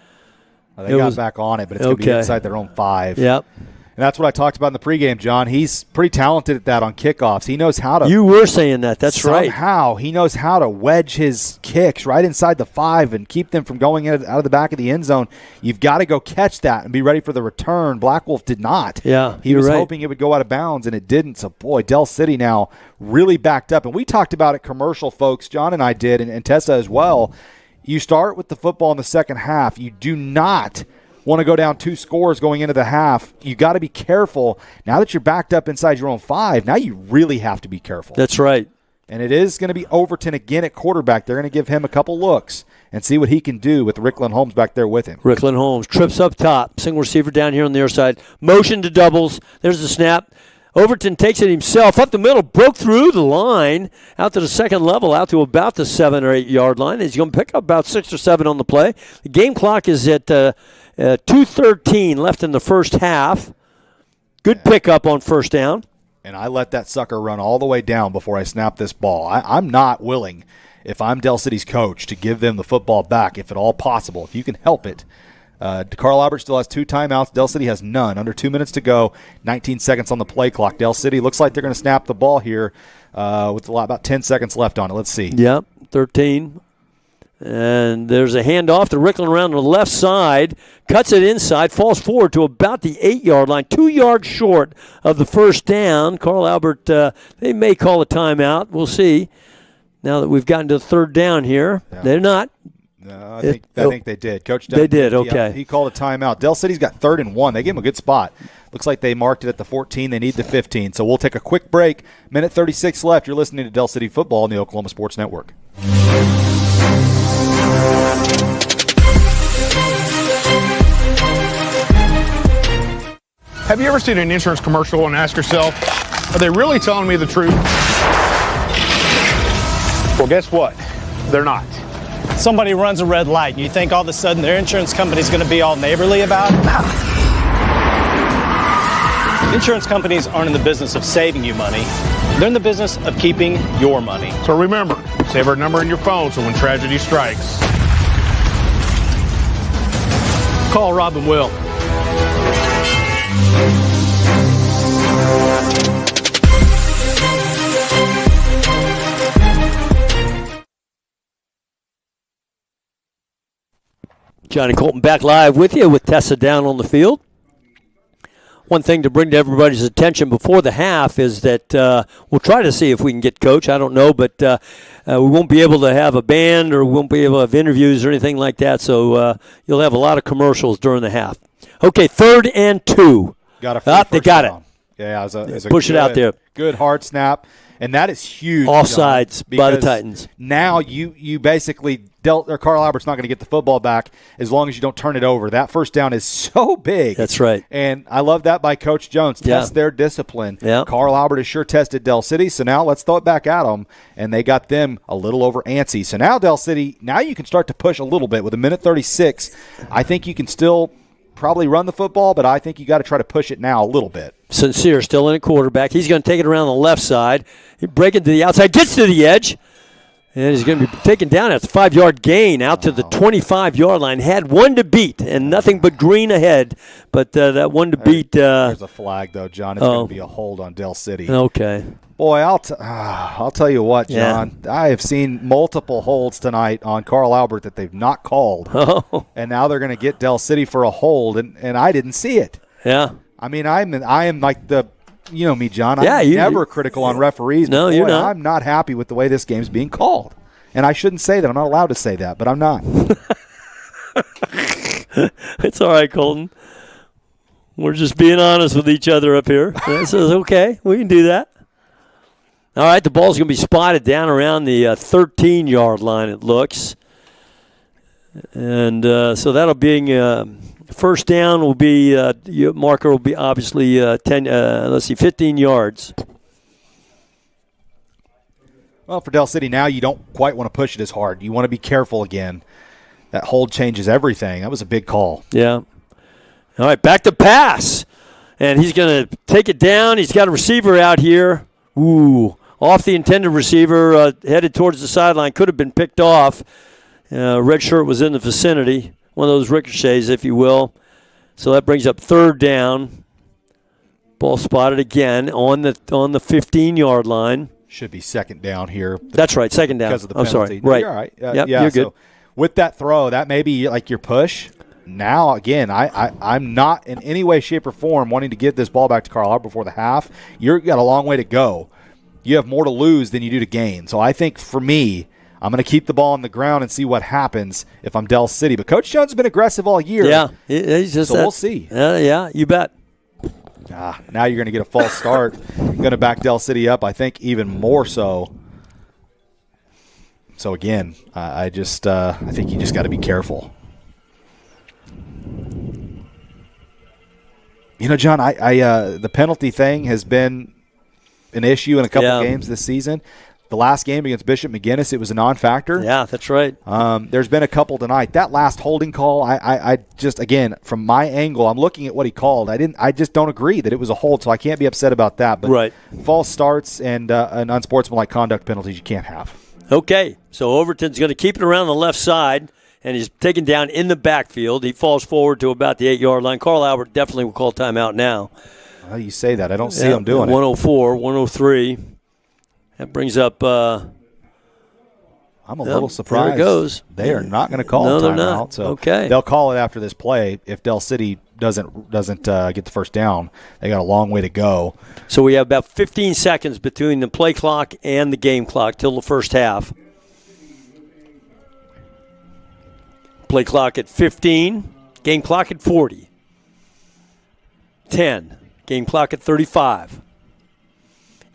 They got back on it, but it's going to be inside their own 5. Yep. And that's what I talked about in the pregame, John. He's pretty talented at that on kickoffs. He knows how to. You were saying that. That's right. Somehow he knows how to wedge his kicks right inside the 5 and keep them from going out of the back of the end zone. You've got to go catch that and be ready for the return. Black Wolf did not. Yeah, he was hoping it would go out of bounds, and it didn't. So, boy, Del City now really backed up. And we talked about it commercial, folks. John and I did, and Tessa as well. You start with the football in the second half. You do not want to go down 2 scores going into the half. You got to be careful. Now that you're backed up inside your own 5, now you really have to be careful. That's right. And it is going to be Overton again at quarterback. They're going to give him a couple looks and see what he can do with Rickland Holmes back there with him. Rickland Holmes trips up top. Single receiver down here on the other side. Motion to doubles. There's the snap. Overton takes it himself up the middle, broke through the line, out to the second level, out to about the 7 or 8 yard line. He's going to pick up about 6 or 7 on the play. The game clock is at 2:13 left in the first half. Good pickup on first down. And I let that sucker run all the way down before I snap this ball. I'm not willing, if I'm Del City's coach, to give them the football back, if at all possible, if you can help it. Carl Albert still has 2 timeouts. Del City has none. Under 2 minutes to go, 19 seconds on the play clock. Del City looks like they're going to snap the ball here with about 10 seconds left on it. Let's see. Yep, 13. And there's a handoff to Rickland around the left side. Cuts it inside, falls forward to about the 8 yard line, 2 yards short of the first down. Carl Albert, they may call a timeout. We'll see. Now that we've gotten to the third down here, they're not. No, I think they did. Coach Dunn, they did, okay. He called a timeout. Del City's got 3rd and 1. They gave him a good spot. Looks like they marked it at the 14. They need the 15. So we'll take a quick break. Minute 36 left. You're listening to Del City Football on the Oklahoma Sports Network. have you ever seen an insurance commercial and ask yourself, are they really telling me the truth? Well, guess what? They're not. Somebody runs a red light, and you think all of a sudden their insurance company's going to be all neighborly about it? Insurance companies aren't in the business of saving you money. They're in the business of keeping your money. So remember, save our number in your phone so when tragedy strikes, call Rob and Will. Johnny Colton back live with you with Tessa down on the field. One thing to bring to everybody's attention before the half is that we'll try to see if we can get Coach. I don't know, but we won't be able to have a band or we won't be able to have interviews or anything like that, so you'll have a lot of commercials during the half. Okay, 3rd and 2. Got a they got it. Yeah, it was a push it out there. Good hard snap. And that is huge. Offsides by the Titans. Now you basically Carl Albert's not going to get the football back as long as you don't turn it over. That first down is so big. That's right. And I love that by Coach Jones. Test their discipline. Yeah. Carl Albert has sure tested Del City, so now let's throw it back at them. And they got them a little over antsy. So now Del City, now you can start to push a little bit. With a minute 36, I think you can still probably run the football, but I think you got to try to push it now a little bit. Sincere still in at quarterback. He's going to take it around the left side. He break it to the outside, gets to the edge, And he's going to be taken down at the 5-yard gain out to the 25-yard line. Had one to beat and nothing but green ahead. But that one to beat. There's a flag, though, John. It's going to be a hold on Del City. Okay. Boy, I'll tell you what, John. Yeah. I have seen multiple holds tonight on Carl Albert that they've not called. Oh. And now they're going to get Del City for a hold, and I didn't see it. Yeah. I mean, I am like the – you know me, John. Yeah, I'm never critical on referees. No, boy, you're not. I'm not happy with the way this game's being called. And I shouldn't say that. I'm not allowed to say that, but I'm not. It's all right, Colton. We're just being honest with each other up here. This is okay. We can do that. All right, the ball's going to be spotted down around the 13-yard line, it looks. And so that'll be first down will be marker will be obviously 15 yards. Well, for Del City now, you don't quite want to push it as hard. You want to be careful again. That hold changes everything. That was a big call. Yeah. All right, back to pass. And he's going to take it down. He's got a receiver out here. Ooh, off the intended receiver, headed towards the sideline. Could have been picked off. Red shirt was in the vicinity. One of those ricochets, if you will. So that brings up third down. Ball spotted again on the 15-yard line. Should be second down here. That's right, second down. Because of the penalty. I'm sorry. Right. You're all right. Yep, yeah, you're good. So with that throw, that may be like your push. Now, again, I'm not in any way, shape, or form wanting to get this ball back to Carl Albert before the half. You've got a long way to go. You have more to lose than you do to gain. So I think for me, I'm going to keep the ball on the ground and see what happens if I'm Del City. But Coach Jones has been aggressive all year. Yeah. He's just we'll see. Yeah, you bet. Now you're going to get a false start. Going to back Del City up, I think, even more so. So, again, I think you just got to be careful. You know, John, the penalty thing has been an issue in a couple games this season. The last game against Bishop McGinnis, it was a non-factor. Yeah, that's right. There's been a couple tonight. That last holding call, I just, again, from my angle, I'm looking at what he called. I just don't agree that it was a hold, so I can't be upset about that. But right. False starts and unsportsmanlike conduct penalties you can't have. Okay, so Overton's going to keep it around the left side, and he's taken down in the backfield. He falls forward to about the 8-yard line. Carl Albert definitely will call timeout now. Well, you say that. I don't see him doing 104, 103. That brings up I'm a little surprised. There it goes. They are not going to call no, a timeout. They're not. So okay. They'll call it after this play if Del City doesn't get the first down. They got a long way to go. So we have about 15 seconds between the play clock and the game clock till the first half. Play clock at 15, game clock at 40. 10, game clock at 35.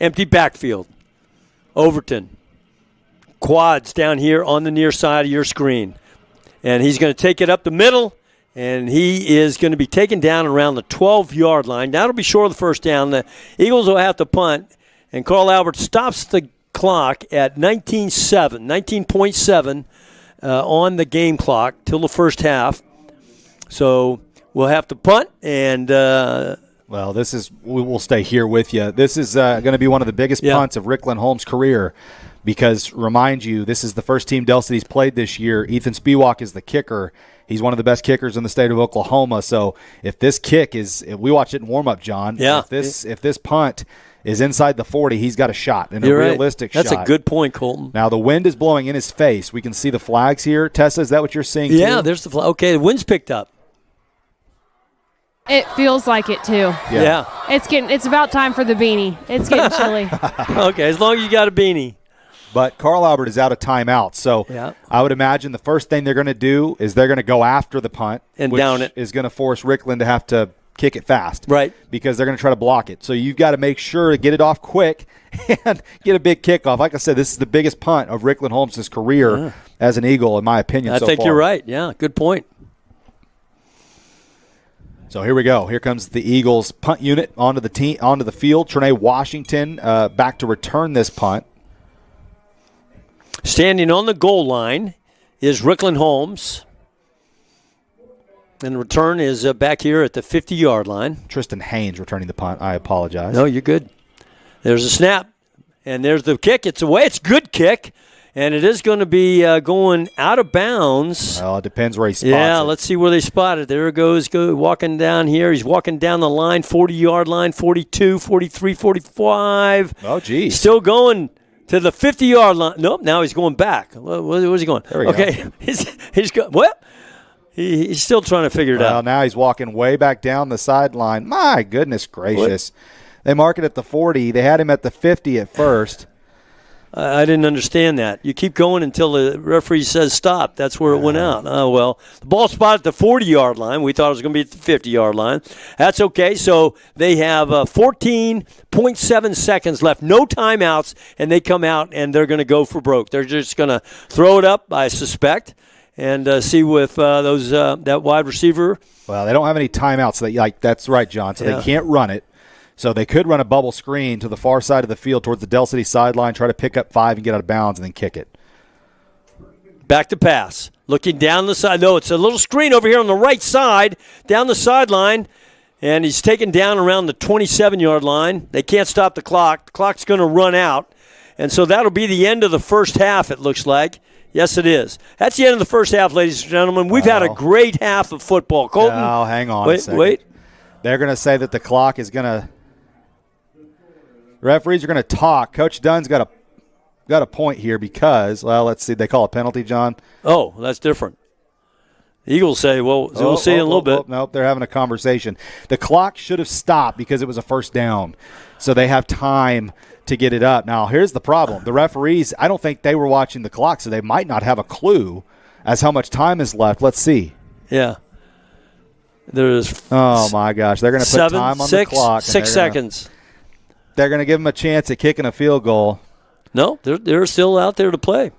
Empty backfield. Overton. Quads down here on the near side of your screen. And he's going to take it up the middle, and he is going to be taken down around the 12-yard line. That'll be short of the first down. The Eagles will have to punt, and Carl Albert stops the clock at 19.7 on the game clock till the first half. So we'll have to punt, and well, we will stay here with you. This is going to be one of the biggest punts of Rickland Holmes' career because, remind you, this is the first team Del City's played this year. Ethan Spiewak is the kicker. He's one of the best kickers in the state of Oklahoma. So if this kick we watched it in warm-up, John. Yeah. If this punt is inside the 40, he's got a shot, and You're a right. realistic shot. That's a good point, Colton. Now, the wind is blowing in his face. We can see the flags here. Tessa, is that what you're seeing Yeah, too? there's the flag. Okay, the wind's picked up. It feels like it too. Yeah. It's about time for the beanie. It's getting chilly. Okay, as long as you got a beanie. But Carl Albert is out of timeout, so I would imagine the first thing they're going to do is they're going to go after the punt and which down it. Is going to force Rickland to have to kick it fast, right? Because they're going to try to block it. So you've got to make sure to get it off quick and get a big kickoff. Like I said, this is the biggest punt of Rickland Holmes' career as an Eagle, in my opinion. I think you're right. Yeah, good point. So here we go. Here comes the Eagles punt unit onto the field. Trinae Washington back to return this punt. Standing on the goal line is Rickland Holmes. And the return is back here at the 50-yard line. Tristan Haynes returning the punt. I apologize. No, you're good. There's a snap, and there's the kick. It's away. It's a good kick. And it is going to be going out of bounds. Well, it depends where he spots Yeah, it. let's see where they spot it. There it goes, walking down here. He's walking down the line, 40-yard line, 42, 43, 45. Oh, geez. Still going to the 50-yard line. Nope, now he's going back. Where's he going? There we go. He's going. What? He's still trying to figure it out. Well, now he's walking way back down the sideline. My goodness gracious. What? They mark it at the 40. They had him at the 50 at first. I didn't understand that. You keep going until the referee says stop. That's where it went out. Oh, well. The ball spotted at the 40-yard line. We thought it was going to be at the 50-yard line. That's okay. So they have 14.7 seconds left. No timeouts, and they come out, and they're going to go for broke. They're just going to throw it up, I suspect, and see with that wide receiver. Well, they don't have any timeouts. That's right, John. So they can't run it. So they could run a bubble screen to the far side of the field towards the Del City sideline, try to pick up 5 and get out of bounds, and then kick it. Back to pass. Looking down the side. No, it's a little screen over here on the right side, down the sideline, and he's taken down around the 27-yard line. They can't stop the clock. The clock's going to run out, and so that'll be the end of the first half, it looks like. Yes, it is. That's the end of the first half, ladies and gentlemen. We've had a great half of football. Colton. Oh, hang on a second. Wait. They're going to say that the clock is going to – referees are going to talk. Coach Dunn's got a point here because, well, let's see. They call a penalty, John. Oh, that's different. The Eagles say, well, we'll see in a little bit. Nope, they're having a conversation. The clock should have stopped because it was a first down, so they have time to get it up. Now, here's the problem. The referees, I don't think they were watching the clock, so they might not have a clue as how much time is left. Let's see. Yeah. There's oh, my gosh. They're going to put time on the clock. 6 seconds. They're going to give them a chance at kicking a field goal. No, they're still out there to play.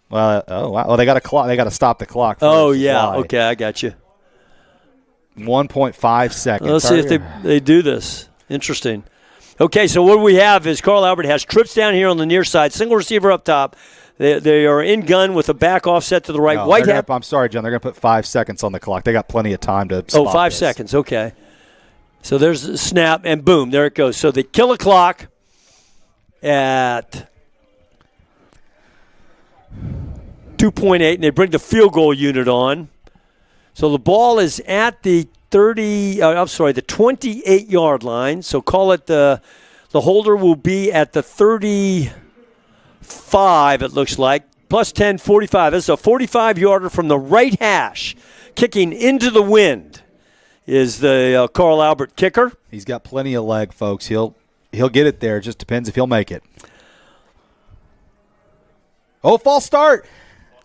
Well, well, they got a clock. They got to stop the clock. Oh yeah, okay, I got you. 1.5 seconds. Let's see if they do this. Interesting. Okay, so what we have is Carl Albert has trips down here on the near side, single receiver up top. They are in gun with a back offset to the right. No, I'm sorry, John. They're going to put 5 seconds on the clock. They got plenty of time to spot 5 this. seconds. Okay. So there's a snap, and boom, there it goes. So they kill a clock at 2.8, and they bring the field goal unit on. So the ball is at the 28-yard line. So call it the holder will be at the 35, it looks like, plus 10, 45. This is a 45-yarder from the right hash, kicking into the wind. Is the Carl Albert kicker. He's got plenty of leg, folks. He'll get it there. It just depends if he'll make it. Oh, false start.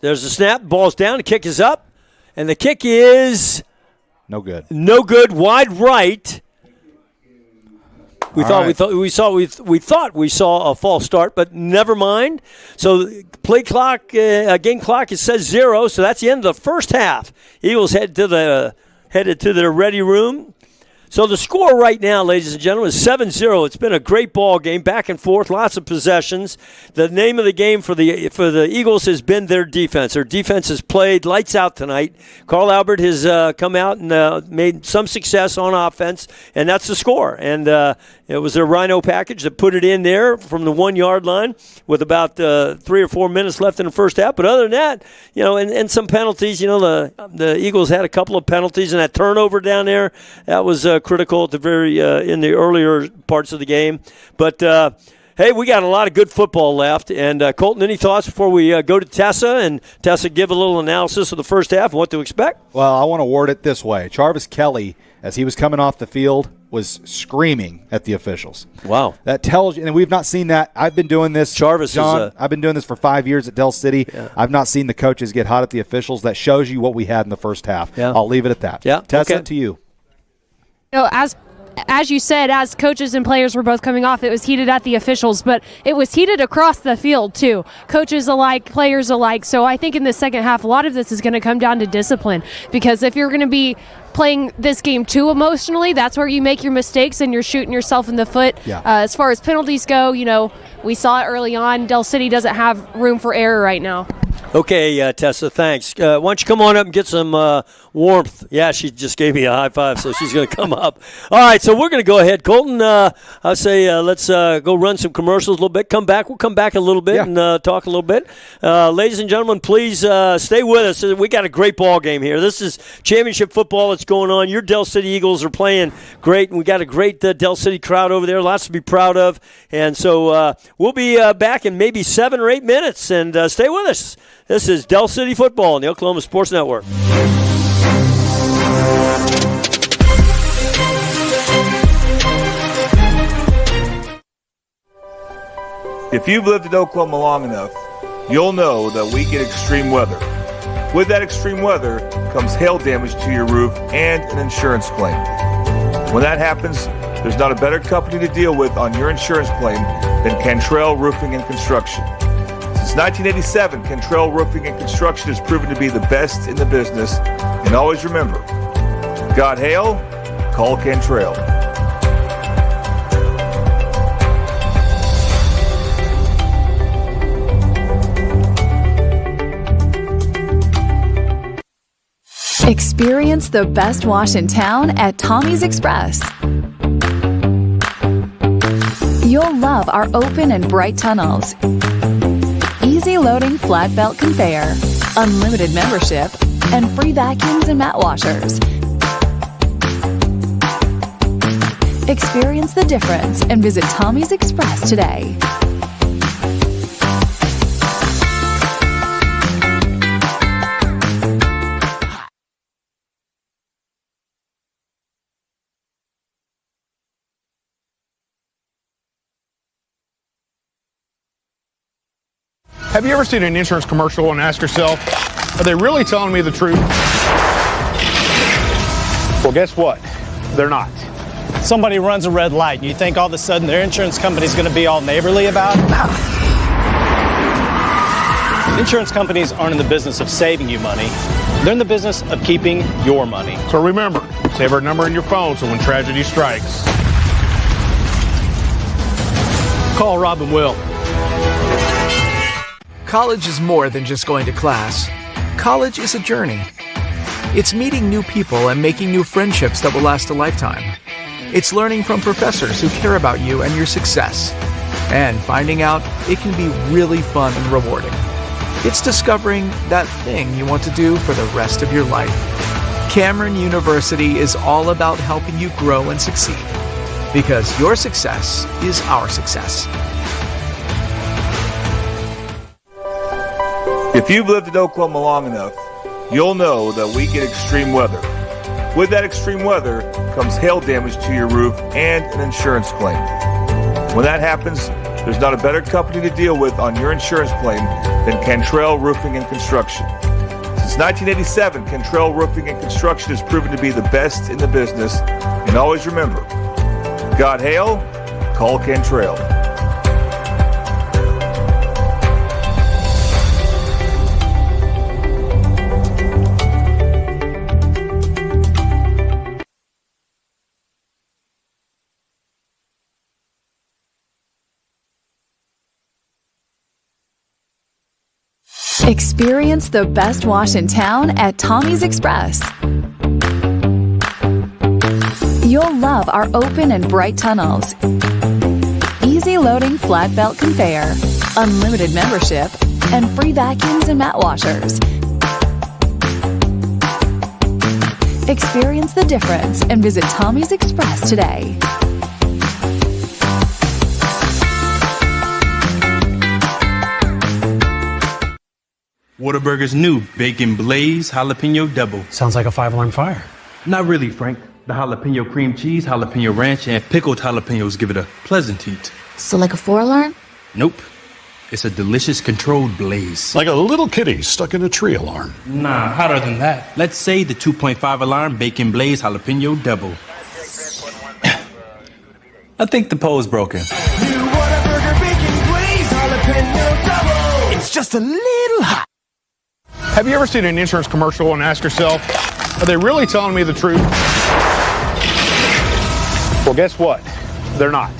There's the snap. Ball's down. The kick is up. And the kick is no good. No good. Wide right. We thought we saw a false start, but never mind. So play clock, game clock, it says 0. So that's the end of the first half. Eagles headed to their ready room. So the score right now, ladies and gentlemen, is 7-0. It's been a great ball game, back and forth, lots of possessions. The name of the game for the Eagles has been their defense. Their defense has played lights out tonight. Carl Albert has come out and made some success on offense, and that's the score. And it was their Rhino package that put it in there from the 1-yard line with about 3 or 4 minutes left in the first half. But other than that, and some penalties. The Eagles had a couple of penalties, and that turnover down there, that was critical at the in the earlier parts of the game. But hey, we got a lot of good football left. And Colton, any thoughts before we go to Tessa and Tessa give a little analysis of the first half and what to expect? Well, I want to word it this way: Jarvis Kelly, as he was coming off the field, was screaming at the officials. Wow, that tells you. And we've not seen that. I've been doing this, Jarvis. John, I've been doing this for 5 years at Del City. Yeah. I've not seen the coaches get hot at the officials. That shows you what we had in the first half. Yeah. I'll leave it at that. Yeah, Tessa, to you. As you said, as coaches and players were both coming off, it was heated at the officials, but it was heated across the field too. Coaches alike, players alike. So I think in the second half, a lot of this is going to come down to discipline, because if you're going to be playing this game too emotionally. That's where you make your mistakes and you're shooting yourself in the foot. Yeah. As far as penalties go, we saw it early on. Del City doesn't have room for error right now. Okay, Tessa, thanks. Why don't you come on up and get some warmth? Yeah, she just gave me a high five, so she's going to come up. All right, so we're going to go ahead. Colton, I say let's go run some commercials a little bit. Come back. We'll come back a little bit and talk a little bit. Ladies and gentlemen, please stay with us. We got a great ball game here. This is championship football that's going on. Your Del City Eagles are playing great, and we got a great Del City crowd over there. Lots to be proud of. And so we'll be back in maybe 7 or 8 minutes, and stay with us. This is Del City Football on the Oklahoma Sports Network. If you've lived in Oklahoma long enough, you'll know that we get extreme weather. With that extreme weather comes hail damage to your roof and an insurance claim. When that happens, there's not a better company to deal with on your insurance claim than Cantrell Roofing and Construction. Since 1987, Cantrell Roofing and Construction has proven to be the best in the business. And always remember, got hail? Call Cantrell. Experience the best wash in town at Tommy's Express. You'll love our open and bright tunnels, easy loading flat belt conveyor, unlimited membership, and free vacuums and mat washers. Experience the difference and visit Tommy's Express today. Have you ever seen an insurance commercial and ask yourself, are they really telling me the truth? Well, guess what? They're not. Somebody runs a red light and you think all of a sudden their insurance company's going to be all neighborly about it? Insurance companies aren't in the business of saving you money. They're in the business of keeping your money. So remember, save our number in your phone so when tragedy strikes, call Rob and Will. College is more than just going to class. College is a journey. It's meeting new people and making new friendships that will last a lifetime. It's learning from professors who care about you and your success. And finding out it can be really fun and rewarding. It's discovering that thing you want to do for the rest of your life. Cameron University is all about helping you grow and succeed. Because your success is our success. If you've lived in Oklahoma long enough, you'll know that we get extreme weather. With that extreme weather comes hail damage to your roof and an insurance claim. When that happens, there's not a better company to deal with on your insurance claim than Cantrell Roofing and Construction. Since 1987, Cantrell Roofing and Construction has proven to be the best in the business. And always remember, got hail? Call Cantrell. Experience the best wash in town at Tommy's Express. You'll love our open and bright tunnels, easy loading flat belt conveyor, unlimited membership, and free vacuums and mat washers. Experience the difference and visit Tommy's Express today. Whataburger's new Bacon Blaze Jalapeno Double. Sounds like a 5-alarm fire. Not really, Frank. The jalapeno cream cheese, jalapeno ranch, and pickled jalapenos give it a pleasant heat. So like a 4-alarm? Nope. It's a delicious controlled blaze. Like a little kitty stuck in a tree alarm. Nah, hotter than that. Let's say the 2.5 alarm Bacon Blaze Jalapeno Double. I think the pole's broken. New Whataburger Bacon Blaze Jalapeno Double. It's just a little hot. Have you ever seen an insurance commercial and ask yourself, Are they really telling me the truth? Well, guess what? They're not.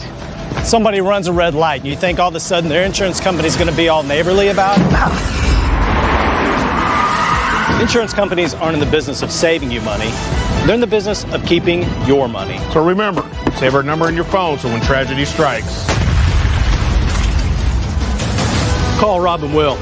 Somebody runs a red light, and you think all of a sudden their insurance company is going to be all neighborly about it? Insurance companies aren't in the business of saving you money. They're in the business of keeping your money. So remember, save our number in your phone so when tragedy strikes, Call Rob and Will.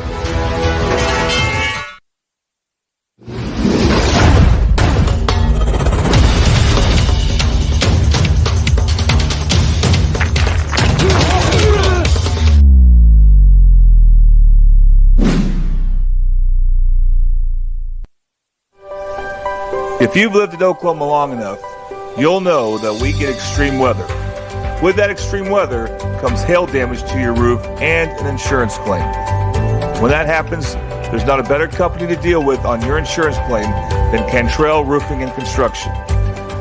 If you've lived in Oklahoma long enough, you'll know that we get extreme weather. With that extreme weather comes hail damage to your roof and an insurance claim. When that happens, there's not a better company to deal with on your insurance claim than Cantrell Roofing and Construction.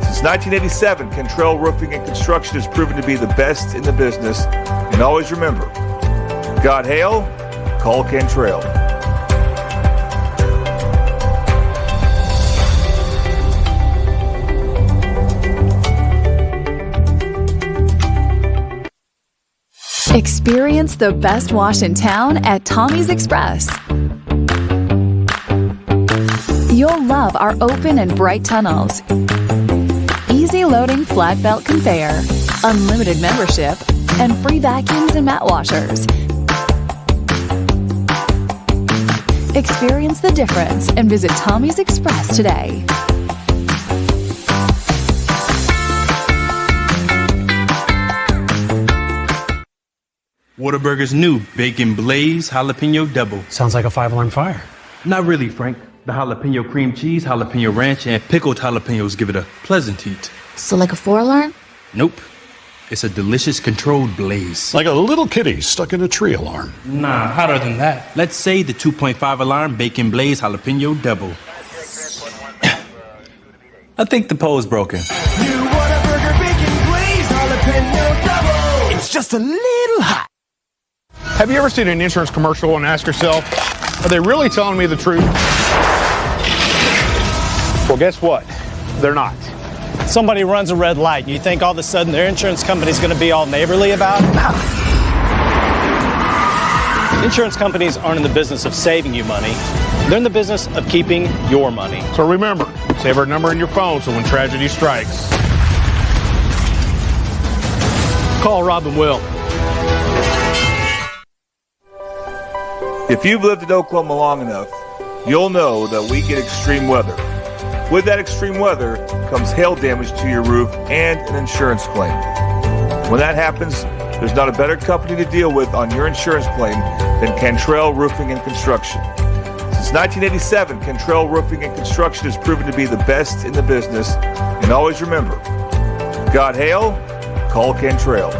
Since 1987, Cantrell Roofing and Construction has proven to be the best in the business. And always remember, got hail? Call Cantrell. Experience the best wash in town at Tommy's Express. You'll love our open and bright tunnels, easy loading flat belt conveyor, unlimited membership, and free vacuums and mat washers. Experience the difference and visit Tommy's Express today. Whataburger's new Bacon Blaze Jalapeno Double. Sounds like a 5-alarm fire. Not really, Frank. The jalapeno cream cheese, jalapeno ranch, and pickled jalapenos give it a pleasant heat. So like a 4-alarm? Nope. It's a delicious controlled blaze. Like a little kitty stuck in a tree alarm. Nah, hotter than that. Let's say the 2.5 alarm Bacon Blaze Jalapeno Double. I think the pole's broken. New Whataburger Bacon Blaze Jalapeno Double. It's just a little hot. have you ever seen an insurance commercial and ask yourself, are they really telling me the truth? Well, guess what? They're not. Somebody runs a red light, and you think all of a sudden their insurance company is going to be all neighborly about it? Insurance companies aren't in the business of saving you money. They're in the business of keeping your money. So remember, save our number in your phone so when tragedy strikes, call Rob and Will. If you've lived in Oklahoma long enough, you'll know that we get extreme weather. With that extreme weather comes hail damage to your roof and an insurance claim. When that happens, there's not a better company to deal with on your insurance claim than Cantrell Roofing and Construction. Since 1987, Cantrell Roofing and Construction has proven to be the best in the business. And always remember, got hail? Call Cantrell.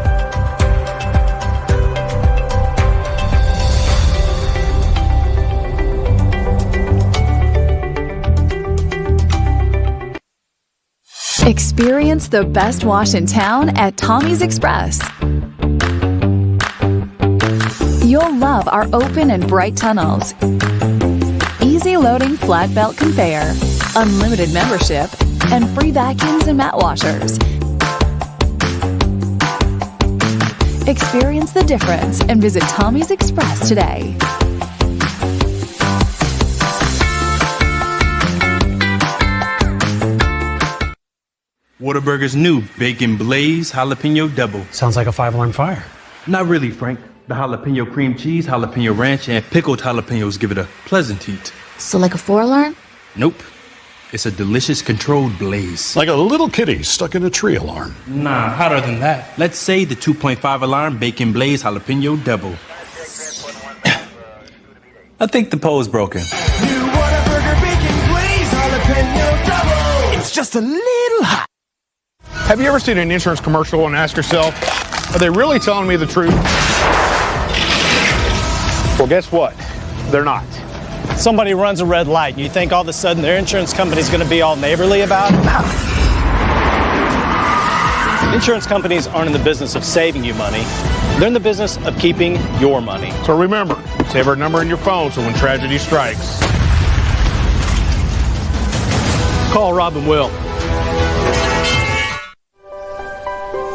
Experience the best wash in town at Tommy's Express. You'll love our open and bright tunnels, easy loading flat belt conveyor, unlimited membership, and free vacuums and mat washers. Experience the difference and visit Tommy's Express today. Whataburger's new Bacon Blaze Jalapeno Double. Sounds like a 5-alarm fire. Not really, Frank. The jalapeno cream cheese, jalapeno ranch, and pickled jalapenos give it a pleasant heat. So like a 4-alarm? Nope. It's a delicious controlled blaze. Like a little kitty stuck in a tree alarm. Nah, hotter than that. Let's say the 2.5 alarm Bacon Blaze Jalapeno Double. I think the pole's broken. New Whataburger Bacon Blaze Jalapeno Double. It's just a little hot. Have you ever seen an insurance commercial and ask yourself, are they really telling me the truth? Well, guess what? They're not. Somebody runs a red light, and you think all of a sudden their insurance company is going to be all neighborly about it? Insurance companies aren't in the business of saving you money. They're in the business of keeping your money. So remember, save our number in your phone so when tragedy strikes, Call Rob and Will.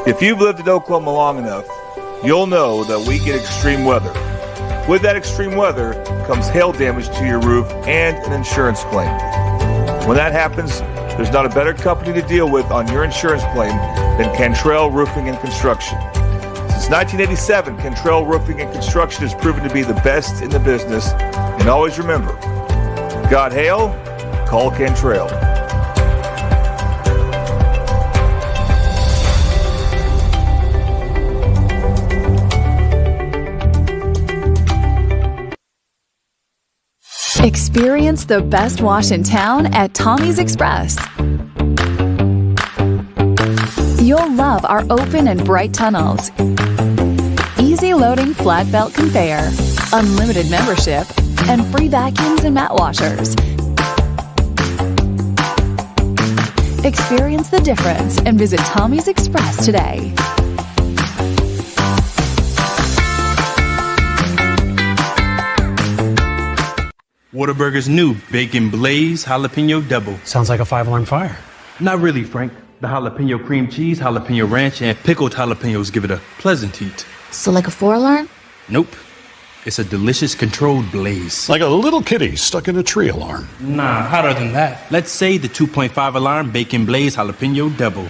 If you've lived in Oklahoma long enough, you'll know that we get extreme weather. With that extreme weather comes hail damage to your roof and an insurance claim. When that happens, there's not a better company to deal with on your insurance claim than Cantrell Roofing and Construction. Since 1987, Cantrell Roofing and Construction has proven to be the best in the business. And always remember, got hail? Call Cantrell. Experience the best wash in town at Tommy's Express. You'll love our open and bright tunnels, easy loading flat belt conveyor, unlimited membership, and free vacuums and mat washers. Experience the difference and visit Tommy's Express today. Whataburger's new Bacon Blaze Jalapeno Double. Sounds like a 5-alarm fire. Not really, Frank. The jalapeno cream cheese, jalapeno ranch, and pickled jalapenos give it a pleasant heat. So like a 4-alarm? Nope. It's a delicious controlled blaze. Like a little kitty stuck in a tree alarm. Nah, hotter than that. Let's say the 2.5 alarm Bacon Blaze Jalapeno Double.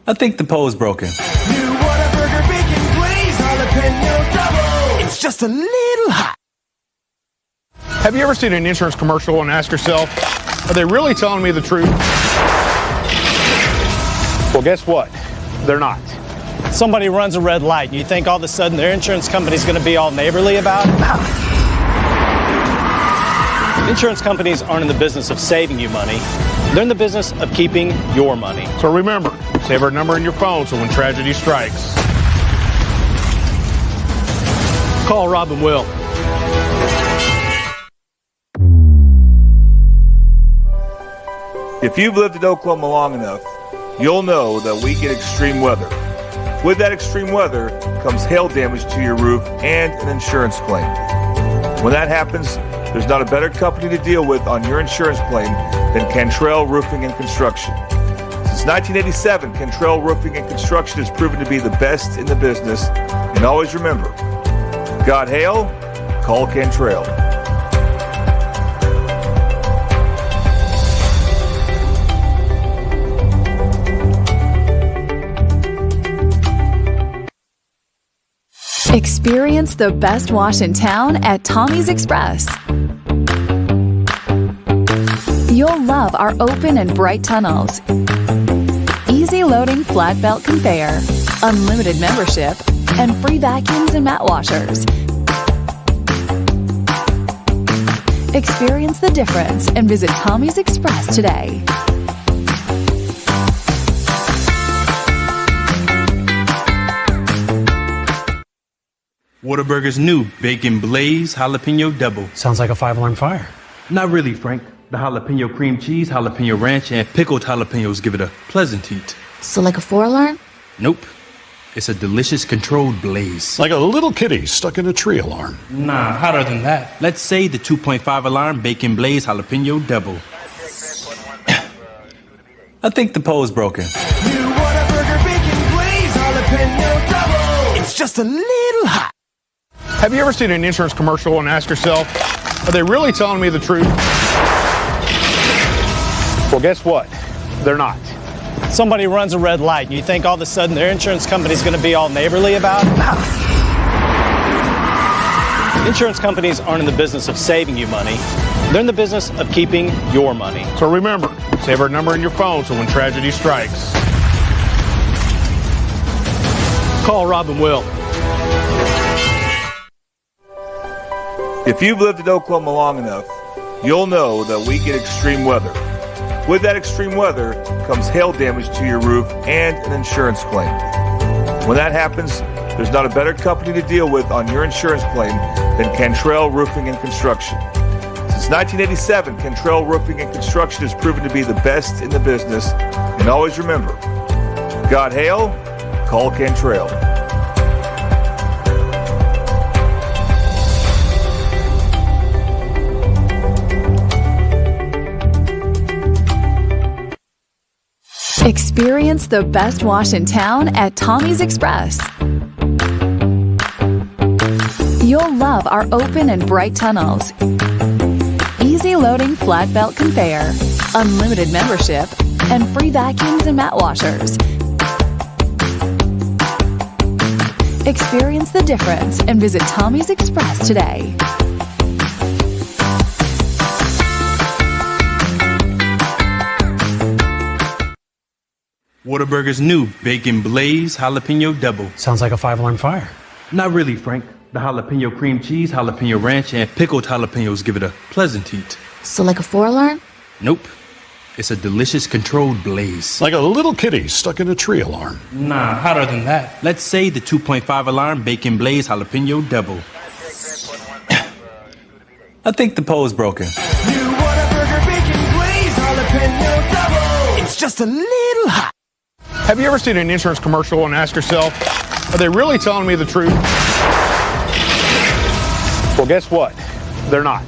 I think the pole's broken. New Whataburger Bacon Blaze Jalapeno Double. It's just a little hot. Have you ever seen an insurance commercial and asked yourself, are they really telling me the truth? Well, guess what? They're not. Somebody runs a red light and you think all of a sudden their insurance company's going to be all neighborly about it? Insurance companies aren't in the business of saving you money. They're in the business of keeping your money. So remember, save our number in your phone so when tragedy strikes. Call Rob and Will. If you've lived in Oklahoma long enough, you'll know that we get extreme weather. With that extreme weather comes hail damage to your roof and an insurance claim. When that happens, there's not a better company to deal with on your insurance claim than Cantrell Roofing and Construction. Since 1987, Cantrell Roofing and Construction has proven to be the best in the business. And always remember, got hail? Call Cantrell. Experience the best wash in town at Tommy's Express. You'll love our open and bright tunnels, easy loading flat belt conveyor, unlimited membership, and free vacuums and mat washers. Experience the difference and visit Tommy's Express today. Whataburger's new Bacon Blaze Jalapeno Double. Sounds like a 5-alarm fire. Not really, Frank. The jalapeno cream cheese, jalapeno ranch, and pickled jalapenos give it a pleasant heat. So like a 4-alarm? Nope. It's a delicious controlled blaze. Like a little kitty stuck in a tree alarm. Nah, hotter than that. Let's say the 2.5 alarm Bacon Blaze Jalapeno Double. I think the pole's broken. New Whataburger Bacon Blaze Jalapeno Double. It's just a little hot. Have you ever seen an insurance commercial and asked yourself, are they really telling me the truth? Well, guess what? They're not. Somebody runs a red light and you think all of a sudden their insurance company's going to be all neighborly about it? Insurance companies aren't in the business of saving you money. They're in the business of keeping your money. So remember, save our number in your phone so when tragedy strikes. Call Rob and Will. If you've lived in Oklahoma long enough, you'll know that we get extreme weather. With that extreme weather comes hail damage to your roof and an insurance claim. When that happens, there's not a better company to deal with on your insurance claim than Cantrell Roofing and Construction. Since 1987, Cantrell Roofing and Construction has proven to be the best in the business. And always remember, got hail? Call Cantrell. Experience the best wash in town at Tommy's Express. You'll love our open and bright tunnels, easy loading flat belt conveyor, unlimited membership, and free vacuums and mat washers. Experience the difference and visit Tommy's Express today. Whataburger's new Bacon Blaze Jalapeno Double. Sounds like a 5-alarm fire. Not really, Frank. The jalapeno cream cheese, jalapeno ranch, and pickled jalapenos give it a pleasant heat. So like a 4-alarm? Nope. It's a delicious controlled blaze. Like a little kitty stuck in a tree alarm. Nah, hotter than that. Let's say the 2.5 alarm Bacon Blaze Jalapeno Double. I think the pole's broken. New Whataburger Bacon Blaze Jalapeno Double. It's just a little hot. Have you ever seen an insurance commercial and asked yourself, are they really telling me the truth? Well, guess what? They're not.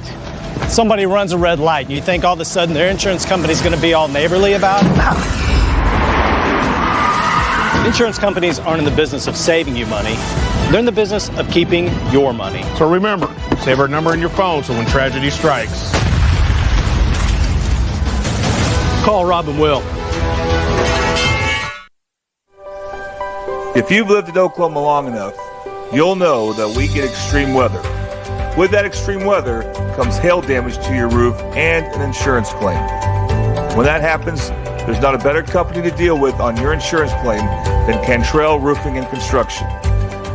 Somebody runs a red light and you think all of a sudden their insurance company's going to be all neighborly about it? Insurance companies aren't in the business of saving you money. They're in the business of keeping your money. So remember, save our number in your phone so when tragedy strikes, Call Rob and Will. If you've lived in Oklahoma long enough, you'll know that we get extreme weather. With that extreme weather comes hail damage to your roof and an insurance claim. When that happens, there's not a better company to deal with on your insurance claim than Cantrell Roofing and Construction.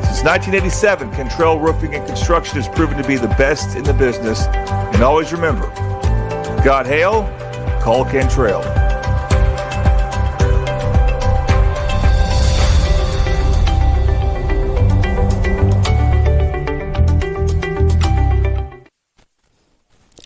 Since 1987, Cantrell Roofing and Construction has proven to be the best in the business. And always remember, got hail? Call Cantrell.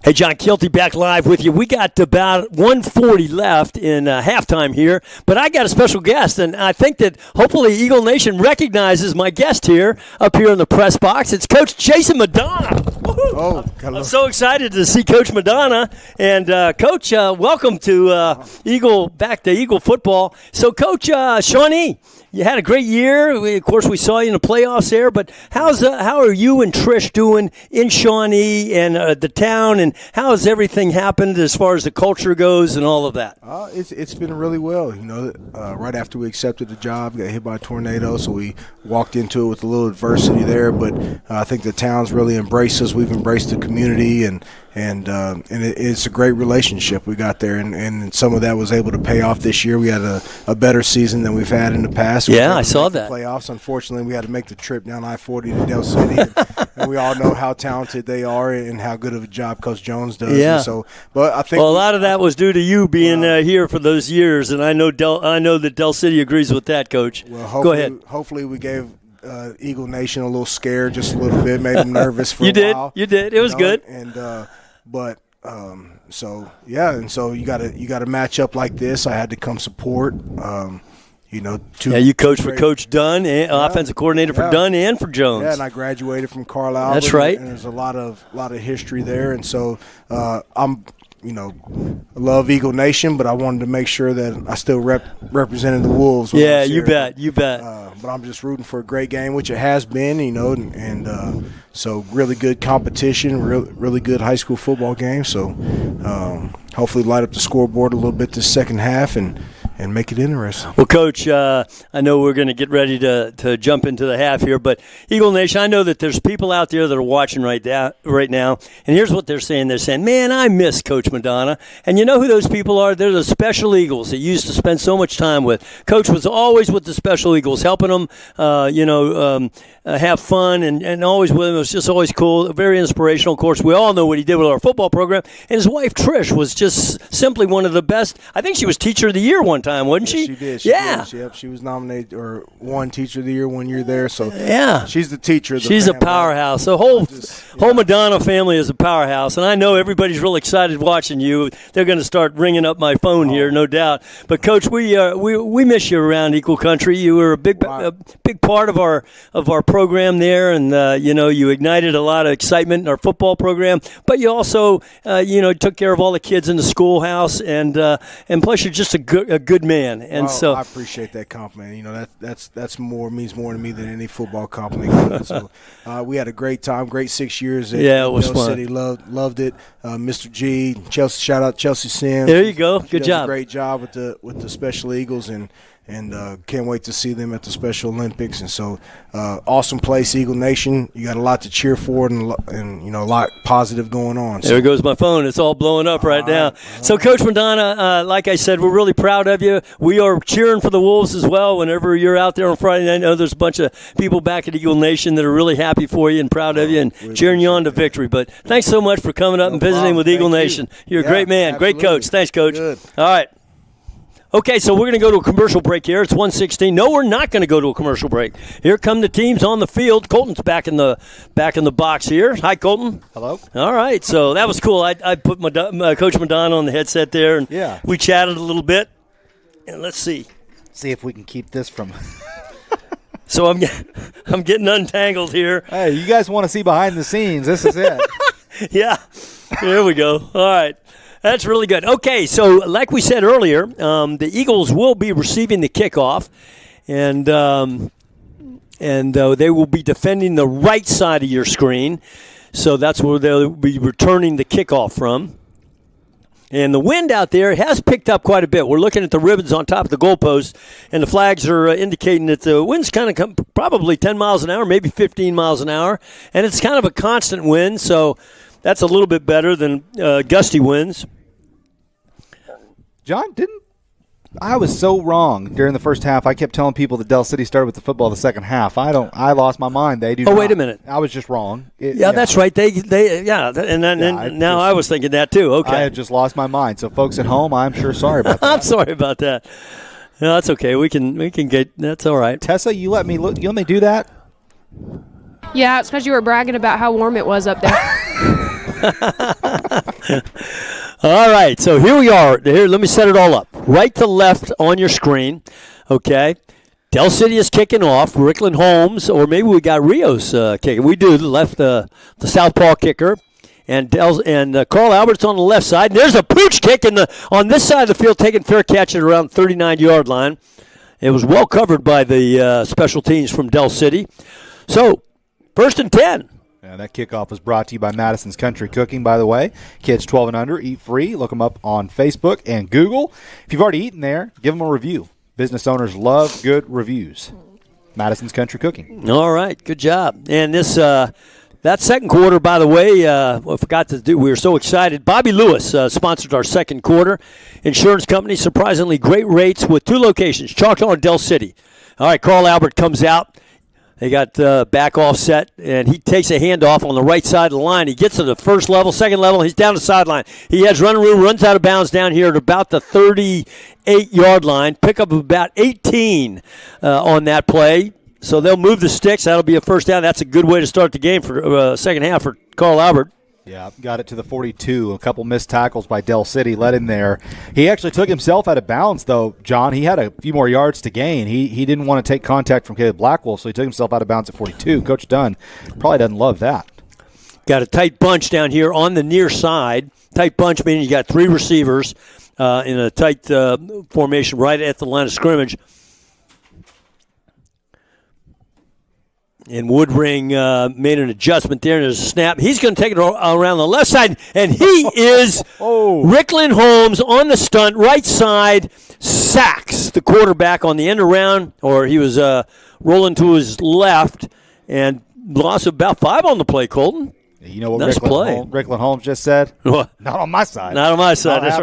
Hey, John Kilty back live with you. We got about 1:40 left in halftime here, but I got a special guest, and I think that hopefully Eagle Nation recognizes my guest here up here in the press box. It's Coach Jason Madonna. Oh, I'm so excited to see Coach Madonna. And, Coach, welcome to Eagle football. So, Coach Shawnee, you had a great year. Of course, we saw you in the playoffs there. But how are you and Trish doing in Shawnee and the town? And how has everything happened as far as the culture goes and all of that? It's been really well. You know, right after we accepted the job, got hit by a tornado, so we walked into it with a little adversity there. But I think the town's really embraced us. We've embraced the community, and it's a great relationship we got there. And some of that was able to pay off this year. We had a better season than we've had in the past. Yeah, I saw that. Playoffs. Unfortunately, we had to make the trip down I-40 to Del City, and we all know how talented they are and how good of a job Coach Jones does. Yeah. But I think a lot of that was due to you being here for those years, and I know that Del City agrees with that, Coach. Well, go ahead. Hopefully, we gave Eagle Nation a little scare, just a little bit, made them nervous for a while. You did. It was good. And so you got to match up like this. I had to come support. You coached for Coach Dunn, offensive coordinator for Dunn and for Jones. Yeah, and I graduated from Carlisle. That's right. And there's a lot of history there, and so I love Eagle Nation, but I wanted to make sure that I still represented the Wolves. Yeah, you bet. But I'm just rooting for a great game, which it has been, so really good competition, really good high school football game. So hopefully light up the scoreboard a little bit this second half and make it interesting. Well, Coach, I know we're going to get ready to jump into the half here, but Eagle Nation, I know that there's people out there that are watching right now, and here's what they're saying. They're saying, man, I miss Coach Madonna. And you know who those people are? They're the Special Eagles that you used to spend so much time with. Coach was always with the Special Eagles, helping them, have fun and always with them. It was just always cool, very inspirational. Of course, we all know what he did with our football program. And his wife, Trish, was just simply one of the best. I think she was Teacher of the Year one time, wasn't she? She did. Did. She was nominated or won Teacher of the Year 1 year there. So yeah, she's the teacher of the She's family. A powerhouse. The whole Madonna family is a powerhouse, and I know everybody's real excited watching you. They're going to start ringing up my phone here, no doubt. But Coach, we miss you around Eagle Country. You were a big part of our program there, and you ignited a lot of excitement in our football program. But you also took care of all the kids in the schoolhouse, and plus you're just a good good man. And well, I appreciate that compliment. You know, that's means more to me than any football compliment. So we had a great time, great 6 years at it was Dell fun. City. Loved it. Mr. G, Chelsea, shout out Chelsea Sims. There you go. She Good does job. A great job with the Special Eagles, and can't wait to see them at the Special Olympics. And so, awesome place, Eagle Nation. You got a lot to cheer for, and you know, a lot positive going on. There goes my phone. It's all blowing up right now. So, Coach Madonna, like I said, we're really proud of you. We are cheering for the Wolves as well. Whenever you're out there on Friday night, I know there's a bunch of people back at Eagle Nation that are really happy for you and proud of you and cheering you on to victory. But thanks so much for coming up and visiting with Eagle Nation. You're a great man. Absolutely. Great coach. Thanks, Coach. Good. All right. Okay, so we're going to go to a commercial break here. It's 1:16. No, we're not going to go to a commercial break. Here come the teams on the field. Colton's back in the box here. Hi, Colton. Hello. All right, so that was cool. I put Coach Madonna on the headset there, and we chatted a little bit. And let's see if we can keep this from. So I'm getting untangled here. Hey, you guys want to see behind the scenes? This is it. Yeah, here we go. All right. That's really good. Okay, so like we said earlier, the Eagles will be receiving the kickoff, and they will be defending the right side of your screen. So that's where they'll be returning the kickoff from. And the wind out there has picked up quite a bit. We're looking at the ribbons on top of the goalpost, and the flags are indicating that the wind's kind of probably 10 miles an hour, maybe 15 miles an hour, and it's kind of a constant wind, so that's a little bit better than gusty winds. John, I was so wrong during the first half. I kept telling people that Dell City started with the football the second half. I lost my mind. They do. Oh, wait a minute. I was just wrong. That's right. Now I was thinking that too. Okay. I had just lost my mind. So folks at home, I'm sure sorry about that. I'm sorry about that. No, that's okay. We can get. That's all right. Tessa, you let me do that. Yeah, it's because you were bragging about how warm it was up there. All right, so here we are. Here, let me set it all up. Right to left on your screen, okay? Dell City is kicking off. Rickland Holmes, or maybe we got Rios kicking. We do the southpaw kicker, and Carl Albert's on the left side. And there's a pooch kick on this side of the field, taking fair catch at around 39-yard line. It was well covered by the special teams from Dell City. So, 1st and 10. Yeah, that kickoff was brought to you by Madison's Country Cooking, by the way. Kids 12 and under, eat free. Look them up on Facebook and Google. If you've already eaten there, give them a review. Business owners love good reviews. Madison's Country Cooking. All right, good job. And this that second quarter, by the way, I forgot to do. We were so excited. Bobby Lewis sponsored our second quarter. Insurance company, surprisingly great rates with 2 locations, Choctaw and Dell City. All right, Carl Albert comes out. They got back offset, and he takes a handoff on the right side of the line. He gets to the first level, second level. He's down the sideline. He has running room, runs out of bounds down here at about the 38-yard line. Pick up about 18 on that play. So they'll move the sticks. That'll be a first down. That's a good way to start the game for second half for Carl Albert. Yeah, got it to the 42. A couple missed tackles by Dell City led in there. He actually took himself out of bounds, though, John. He had a few more yards to gain. He didn't want to take contact from Caleb Blackwell, so he took himself out of bounds at 42. Coach Dunn probably doesn't love that. Got a tight bunch down here on the near side. Tight bunch meaning you got 3 receivers in a tight formation right at the line of scrimmage. And Woodring made an adjustment there, and there's a snap. He's going to take it around the left side, and he is Rickland Holmes on the stunt, right side, sacks the quarterback on the end around, or he was rolling to his left, and lost about 5 on the play, Colton. You know what nice Rickland Holmes just said? What? Not on my side. Not on my side, that's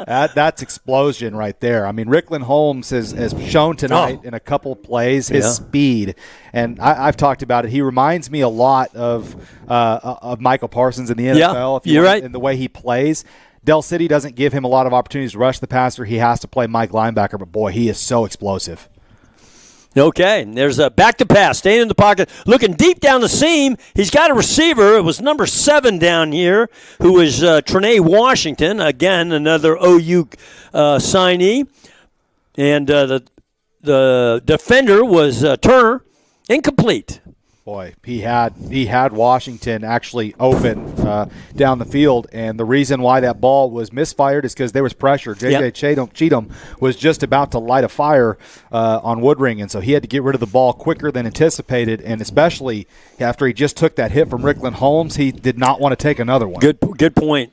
right. That's explosion right there. I mean, Rickland Holmes has shown tonight in a couple plays his speed. And I've talked about it. He reminds me a lot of Michael Parsons in the NFL. You're right. In the way he plays. Dell City doesn't give him a lot of opportunities to rush the passer. He has to play Mike linebacker, but, boy, he is so explosive. Okay, there's a back to pass, staying in the pocket, looking deep down the seam. He's got a receiver. It was number 7 down here, who is Trinae Washington, again, another OU signee. And the defender was Turner, incomplete. Boy, he had Washington actually open down the field, and the reason why that ball was misfired is because there was pressure. J.J. Cheatham was just about to light a fire on Woodring, and so he had to get rid of the ball quicker than anticipated, and especially after he just took that hit from Rickland Holmes, he did not want to take another one. Good point.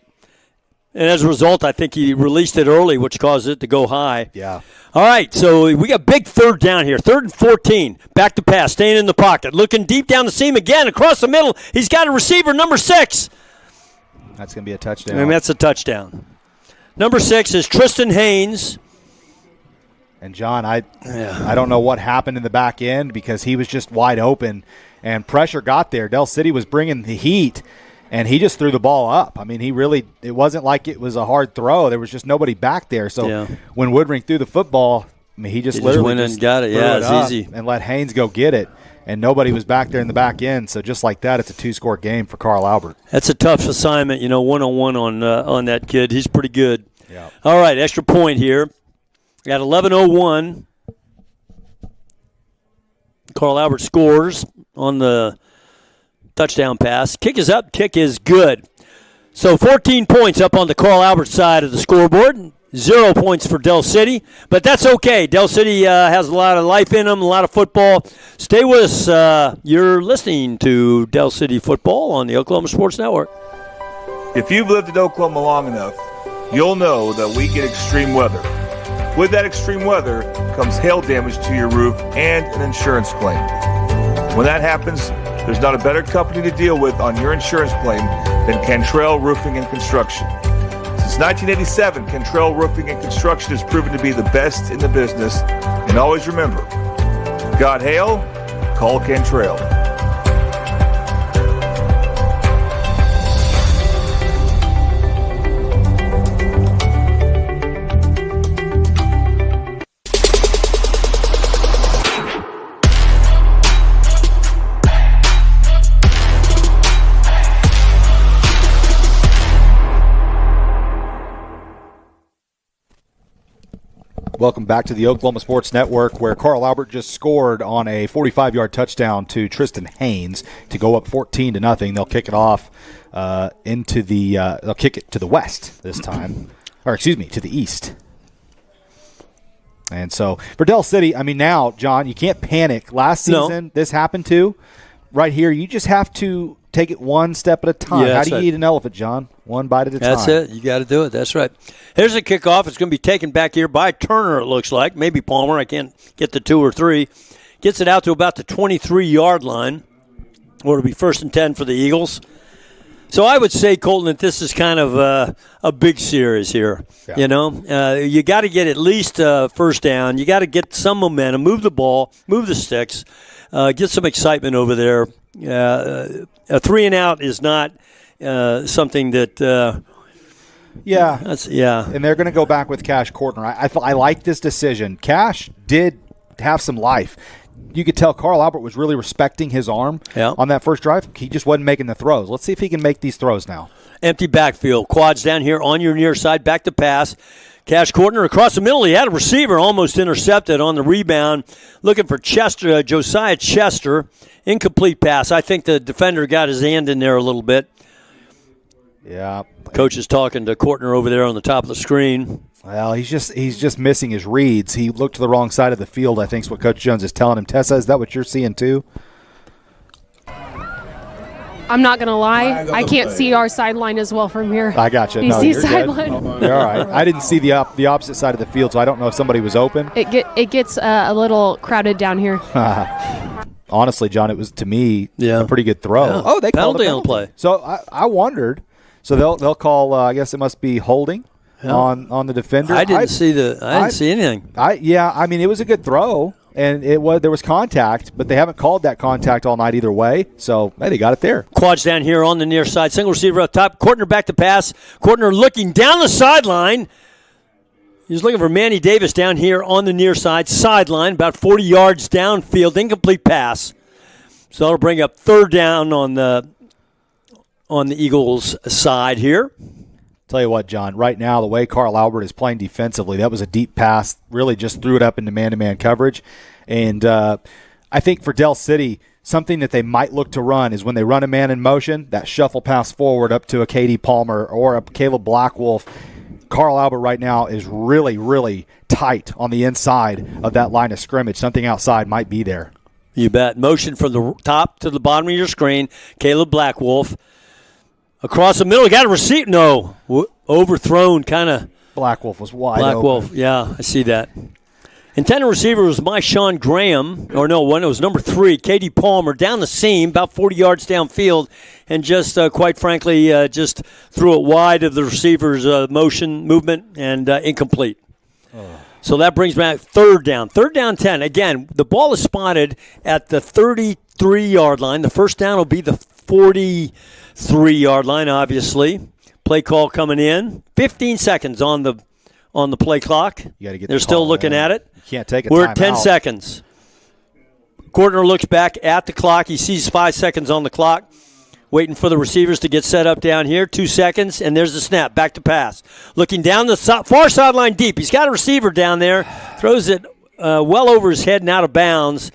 And as a result, I think he released it early, which caused it to go high. Yeah. All right, so we got big third down here. 3rd and 14. Back to pass, staying in the pocket. Looking deep down the seam again, across the middle. He's got a receiver, number 6. That's going to be a touchdown. And that's a touchdown. Number 6 is Tristan Haynes. And, John, I don't know what happened in the back end because he was just wide open, and pressure got there. Del City was bringing the heat. And he just threw the ball up. I mean, it wasn't like it was a hard throw. There was just nobody back there. So when Woodring threw the football, I mean, he just literally went and got it. Yeah, it's easy. And let Haynes go get it. And nobody was back there in the back end. So just like that, it's a 2-score game for Carl Albert. That's a tough assignment, one-on-one on that kid. He's pretty good. Yeah. All right, extra point here. Got 11:01. Carl Albert scores on the touchdown pass. Kick is up. Kick is good. So 14 points up on the Carl Albert side of the scoreboard. 0 points for Del City. But that's okay. Del City has a lot of life in them, a lot of football. Stay with us. You're listening to Del City Football on the Oklahoma Sports Network. If you've lived in Oklahoma long enough, you'll know that we get extreme weather. With that extreme weather comes hail damage to your roof and an insurance claim. When that happens, there's not a better company to deal with on your insurance claim than Cantrell Roofing and Construction. Since 1987, Cantrell Roofing and Construction has proven to be the best in the business. And always remember, got hail? Call Cantrell. Welcome back to the Oklahoma Sports Network, where Carl Albert just scored on a 45-yard touchdown to Tristan Haynes to go up 14-0. They'll kick it off they'll kick it to the west this time, to the east. And so for Del City, I mean, now, John, you can't panic. Last season, this happened too. Right here, you just have to take it one step at a time. How do you eat an elephant, John? One bite at a time. That's it. You got to do it. That's right. Here's a kickoff. It's going to be taken back here by Turner, it looks like. Maybe Palmer. I can't get the 2 or 3. Gets it out to about the 23-yard line, where it'll be 1st and 10 for the Eagles. So I would say, Colton, that this is kind of a big series here. Yeah. You got to get at least first down. You got to get some momentum, move the ball, move the sticks, get some excitement over there. A 3-and-out is not something that and they're going to go back with Cash Courtner. I like this decision. Cash did have some life. You could tell Carl Albert was really respecting his arm on that first drive. He just wasn't making the throws. Let's see if he can make these throws now. Empty backfield. Quads down here on your near side. Back to pass. Cash Courtner across the middle. He had a receiver almost intercepted on the rebound. Looking for Josiah Chester. Incomplete pass. I think the defender got his hand in there a little bit. Yeah. Coach is talking to Courtner over there on the top of the screen. Well, he's just missing his reads. He looked to the wrong side of the field, I think is what Coach Jones is telling him. Tessa, is that what you're seeing too? I'm not going to lie. I can't see our sideline as well from here. I got you. Do you see sideline? You're all right. I didn't see the opposite side of the field, so I don't know if somebody was open. It gets a little crowded down here. Honestly, John, it was, to me, a pretty good throw. Yeah. Oh, they called penalty on the play. So I wondered. So they'll call, I guess it must be holding on the defender. I didn't see anything. I mean, it was a good throw. And there was contact, but they haven't called that contact all night either way. So, they got it there. Quads down here on the near side. Single receiver up top. Courtner back to pass. Courtner looking down the sideline. He's looking for Manny Davis down here on the near side. Sideline, about 40 yards downfield. Incomplete pass. So that'll bring up 3rd down on the Eagles' side here. Tell you what, John, right now, the way Carl Albert is playing defensively, that was a deep pass, really just threw it up into man-to-man coverage. And I think for Del City, something that they might look to run is when they run a man in motion, that shuffle pass forward up to a K.D. Palmer or a Caleb Blackwolf. Carl Albert right now is really, really tight on the inside of that line of scrimmage. Something outside might be there. You bet. Motion from the top to the bottom of your screen. Caleb Blackwolf. Across the middle, got a receipt. No. Overthrown, kind of. Blackwolf was wide Blackwolf, open. yeah, I see that. Intended receiver was my Sean Graham, or no, one. It was number 3, K.D. Palmer, down the seam, about 40 yards downfield, and just, quite frankly, just threw it wide of the receiver's motion movement and incomplete. So that brings back third down 10. Again, the ball is spotted at the 33-yard line. The first down will be the 43-yard line, obviously. Play call coming in. 15 seconds on the play clock. You gotta get They're still looking at it. You can't take a We're at 10 timeout. seconds. Coordinator looks back at the clock. He sees 5 seconds on the clock. Waiting for the receivers to get set up down here. 2 seconds, and there's the snap. Back to pass. Looking down the far sideline deep. He's got a receiver down there. Throws it well over his head and out of bounds.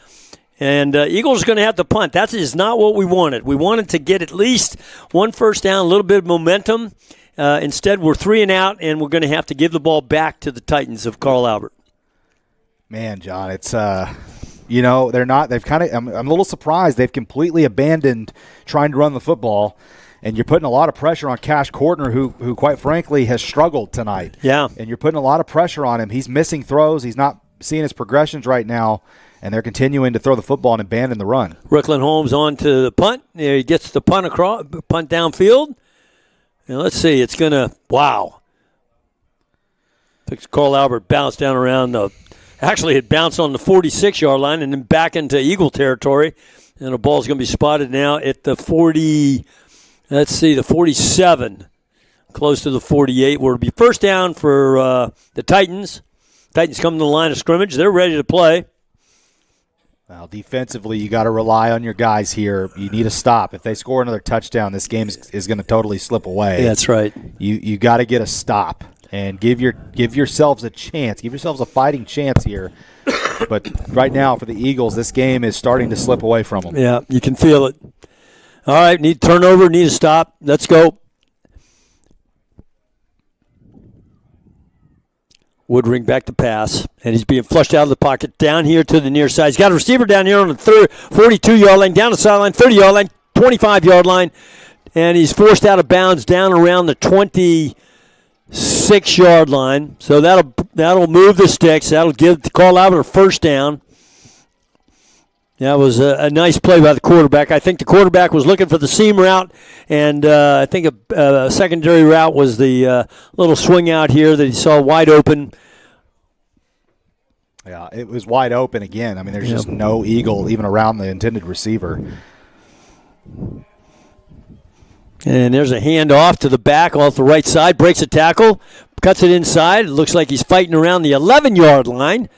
And Eagles are going to have to punt. That is not what we wanted. We wanted to get at least one first down, a little bit of momentum. Instead, we're 3 and out, and we're going to have to give the ball back to the Titans of Carl Albert. Man, John, it's they're not. They've kind of. I'm a little surprised. They've completely abandoned trying to run the football, and you're putting a lot of pressure on Cash Courtner, who quite frankly has struggled tonight. Yeah, and you're putting a lot of pressure on him. He's missing throws. He's not seeing his progressions right now. And they're continuing to throw the football and abandon the run. Rickland Holmes on to the punt. He gets the punt downfield. And let's see, it's going to, wow. Carl Albert bounced down around actually it bounced on the 46-yard line and then back into Eagle territory. And the ball's going to be spotted now at the 47, close to the 48, where it'll be first down for the Titans. Titans come to the line of scrimmage. They're ready to play. Well, defensively, you got to rely on your guys here. You need to stop. If they score another touchdown, this game is going to totally slip away. That's right. You got to get a stop and give yourselves a chance. Give yourselves a fighting chance here. But right now, for the Eagles, this game is starting to slip away from them. Yeah, you can feel it. All right, need turnover, need a stop. Let's go. Woodring back to pass, and he's being flushed out of the pocket down here to the near side. He's got a receiver down here on the 42-yard line, down the sideline, 30-yard line, 25-yard line, and he's forced out of bounds down around the 26-yard line. So that'll move the sticks. That'll give Carl Albert a first down. That was a nice play by the quarterback. I think the quarterback was looking for the seam route, and I think a secondary route was the little swing out here that he saw wide open. Yeah, it was wide open again. I mean, there's just no Eagle even around the intended receiver. And there's a handoff to the back off the right side, breaks a tackle, cuts it inside. It looks like he's fighting around the 11-yard line.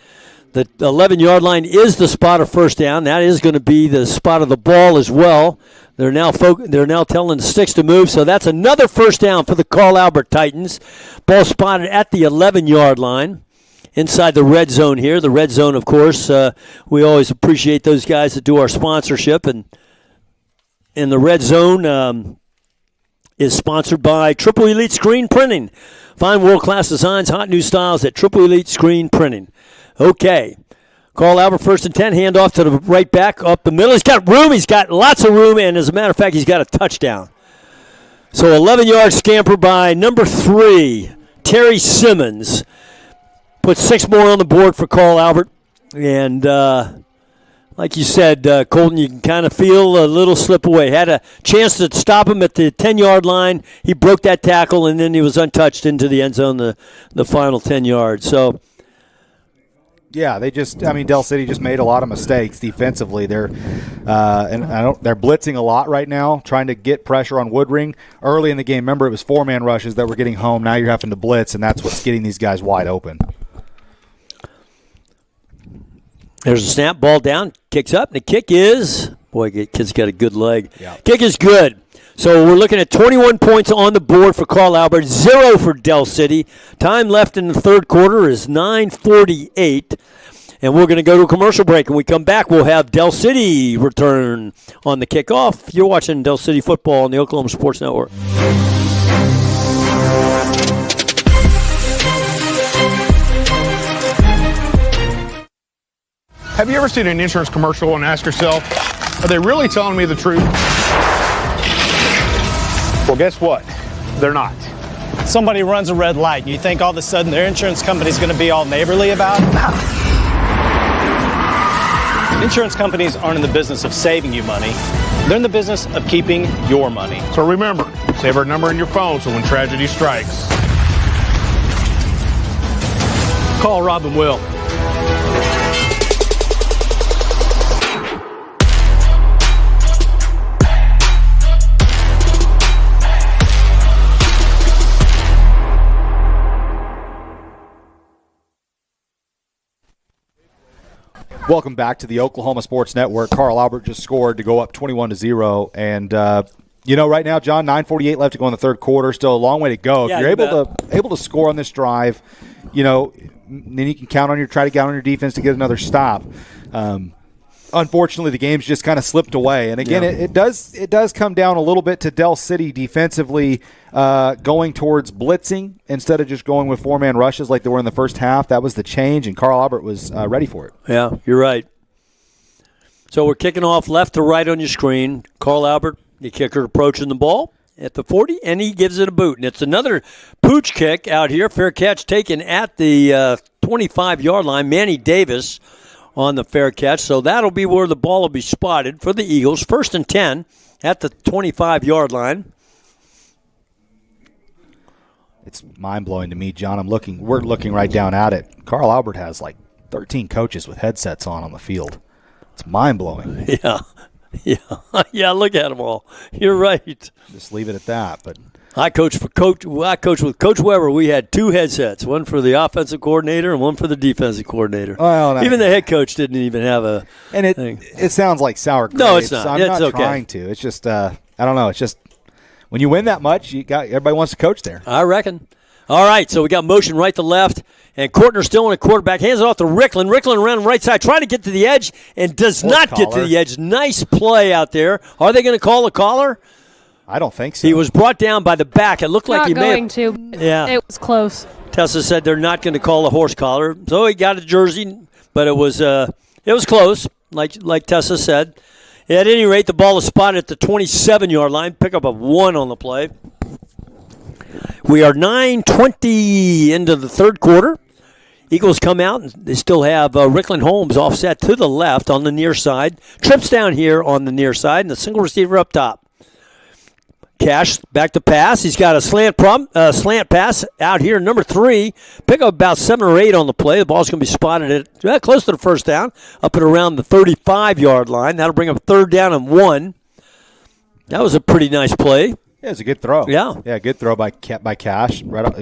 The 11-yard line is the spot of first down. That is going to be the spot of the ball as well. They're now telling the sticks to move, so that's another first down for the Carl Albert Titans. Ball spotted at the 11-yard line inside the red zone here. The red zone, of course, we always appreciate those guys that do our sponsorship. And the red zone is sponsored by Triple Elite Screen Printing. Find world-class designs, hot new styles at Triple Elite Screen Printing. Okay. Carl Albert, 1st and 10, handoff to the right back, up the middle. He's got room. He's got lots of room, and as a matter of fact, he's got a touchdown. So 11-yard scamper by number 3, Terry Simmons. Put 6 more on the board for Carl Albert. And like you said, Colton, you can kind of feel a little slip away. Had a chance to stop him at the 10-yard line. He broke that tackle, and then he was untouched into the end zone the final 10 yards. So, yeah, Del City just made a lot of mistakes defensively. They're blitzing a lot right now, trying to get pressure on Woodring. Early in the game, remember, it was 4-man rushes that were getting home. Now you're having to blitz, and that's what's getting these guys wide open. There's a snap, ball down, kicks up, and the kick is, boy, the kid's got a good leg. Yeah. Kick is good. So we're looking at 21 points on the board for Carl Albert, 0 for Del City. Time left in the third quarter is 9:48. And we're going to go to a commercial break. When we come back, we'll have Del City return on the kickoff. You're watching Del City football on the Oklahoma Sports Network. Have you ever seen an insurance commercial and asked yourself, are they really telling me the truth? Well, guess what? They're not. Somebody runs a red light, and you think all of a sudden their insurance company's going to be all neighborly about it? Insurance companies aren't in the business of saving you money. They're in the business of keeping your money. So remember, save our number in your phone so when tragedy strikes, Call Rob and Will. Welcome back to the Oklahoma Sports Network. Carl Albert just scored to go up 21-0. And, right now, John, 9:48 left to go in the third quarter. Still a long way to go. Yeah, if you're able to score on this drive, then you can try to count on your defense to get another stop. Unfortunately, the game's just kind of slipped away. And again, it does come down a little bit to Del City defensively going towards blitzing instead of just going with four-man rushes like they were in the first half. That was the change, and Carl Albert was ready for it. Yeah, you're right. So we're kicking off left to right on your screen. Carl Albert, the kicker, approaching the ball at the 40, and he gives it a boot. And it's another pooch kick out here. Fair catch taken at the 25-yard line. Manny Davis on the fair catch. So that'll be where the ball will be spotted for the Eagles. 1st and 10 at the 25-yard line. It's mind-blowing to me, John. We're looking right down at it. Carl Albert has like 13 coaches with headsets on the field. It's mind-blowing. Yeah, look at them all. You're right. Just leave it at that. But I coached with Coach Weber. We had 2 headsets, one for the offensive coordinator and one for the defensive coordinator. Well, even the head coach didn't even have a thing. It sounds like sour grapes. No, it's not. I'm it's not okay. trying to. It's just I don't know. It's just when you win that much, everybody wants to coach there. I reckon. All right, so we got motion right to left, and Kortner still in a quarterback. Hands it off to Ricklin. Ricklin around the right side, trying to get to the edge, and does not get to the edge. Nice play out there. Are they going to call a caller? I don't think so. He was brought down by the back. It looked like he may have. Yeah. It was close. Tessa said they're not going to call a horse collar, so he got a jersey, but it was close, like Tessa said. At any rate, the ball is spotted at the 27-yard line. Pickup of 1 on the play. We are 9:20 into the third quarter. Eagles come out, and they still have Ricklin Holmes offset to the left on the near side. Trips down here on the near side, and the single receiver up top. Cash back to pass. He's got a slant pass out here, number 3. Pick up about 7 or 8 on the play. The ball's going to be spotted at close to the first down, up and around the 35-yard line. That'll bring up 3rd down and 1. That was a pretty nice play. Yeah, it was a good throw. Yeah, good throw by Cash. Right up,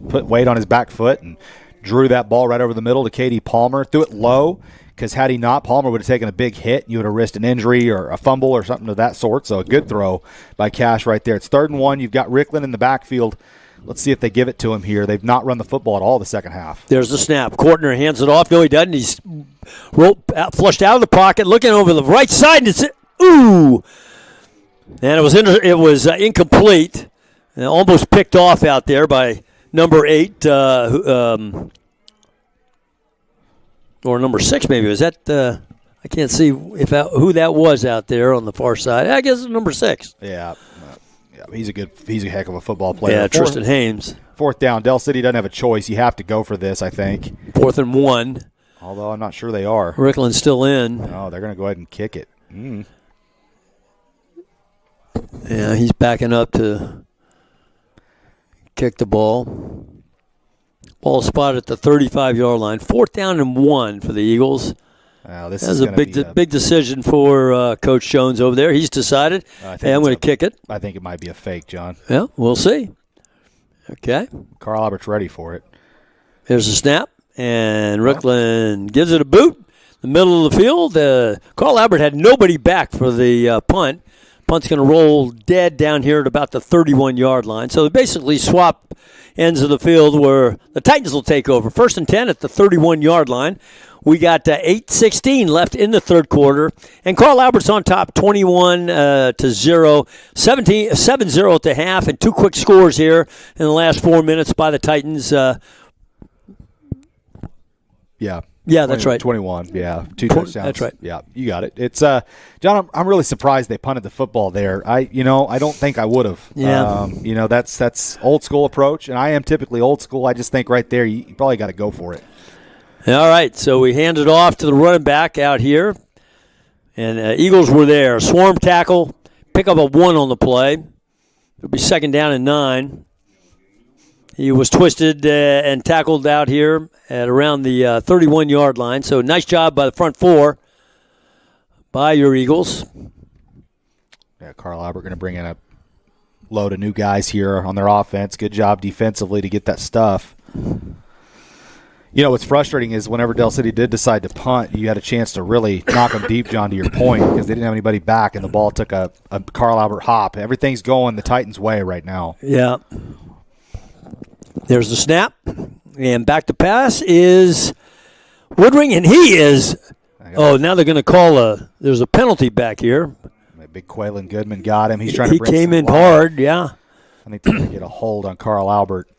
put weight on his back foot and drew that ball right over the middle to Katie Palmer. Threw it low because had he not, Palmer would have taken a big hit. You would have risked an injury or a fumble or something of that sort. So a good throw by Cash right there. It's 3rd and 1. You've got Ricklin in the backfield. Let's see if they give it to him here. They've not run the football at all the second half. There's the snap. Kortner hands it off. No, he doesn't. He's flushed out of the pocket, looking over the right side, and it's ooh. And it was incomplete, and almost picked off out there by number 8, or number 6 maybe. Was that? I can't see who that was out there on the far side. I guess it's number 6. Yeah, he's a heck of a football player. Yeah, Tristan Haynes. 4th down. Del City doesn't have a choice. You have to go for this, I think. 4th and 1. Although I'm not sure they are. Ricklin's still in. Oh, they're going to go ahead and kick it. Yeah, he's backing up to kick the ball. Ball spotted at the 35-yard line. 4th down and 1 for the Eagles. This is a big decision for Coach Jones over there. He's decided, I'm going to kick it. I think it might be a fake, John. Yeah, we'll see. Okay. Carl Albert's ready for it. There's a snap, and Ricklin gives it a boot. The middle of the field. Carl Albert had nobody back for the punt. Punt's going to roll dead down here at about the 31-yard line. So they basically swap ends of the field where the Titans will take over. 1st and 10 at the 31-yard line. We got 8:16 left in the third quarter, and Carl Albert's on top, 21-0, 7-0 at the half, and 2 quick scores here in the last 4 minutes by the Titans. Yeah, that's right. 21, yeah. 2 touchdowns. That's right. Yeah, you got it. It's John, I'm really surprised they punted the football there. I don't think I would have. Yeah. That's old school approach, and I am typically old school. I just think right there you probably got to go for it. All right, so we hand it off to the running back out here, and Eagles were there. Swarm tackle, pick up a 1 on the play. It'll be 2nd down and 9. He was twisted and tackled out here at around the 31-yard line. So nice job by the front 4 by your Eagles. Yeah, Carl Albert going to bring in a load of new guys here on their offense. Good job defensively to get that stuff. What's frustrating is whenever Del City did decide to punt, you had a chance to really knock them deep, John, to your point, because they didn't have anybody back, and the ball took a Carl Albert hop. Everything's going the Titans' way right now. Yeah. There's the snap, and back to pass is Woodring, and he is – now they're going to call there's a penalty back here. Big Quaylen Goodman got him. He's trying to bring He came in life. hard, yeah. I think they're going to get a hold on Carl Albert.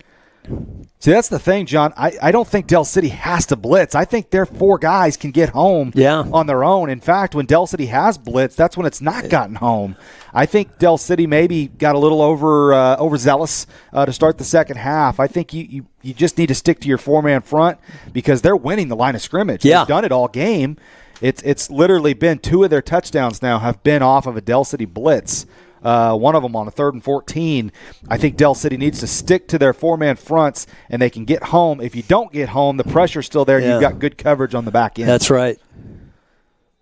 See, that's the thing, John. I don't think Del City has to blitz. I think their 4 guys can get home on their own. In fact, when Del City has blitz, that's when it's not gotten home. I think Del City maybe got a little overzealous to start the second half. I think you just need to stick to your 4-man front because they're winning the line of scrimmage. Yeah. They've done it all game. It's literally been 2 of their touchdowns now have been off of a Del City blitz. One of them on a 3rd and 14. I think Del City needs to stick to their 4-man fronts, and they can get home. If you don't get home, the pressure's still there. Yeah. You've got good coverage on the back end. That's right.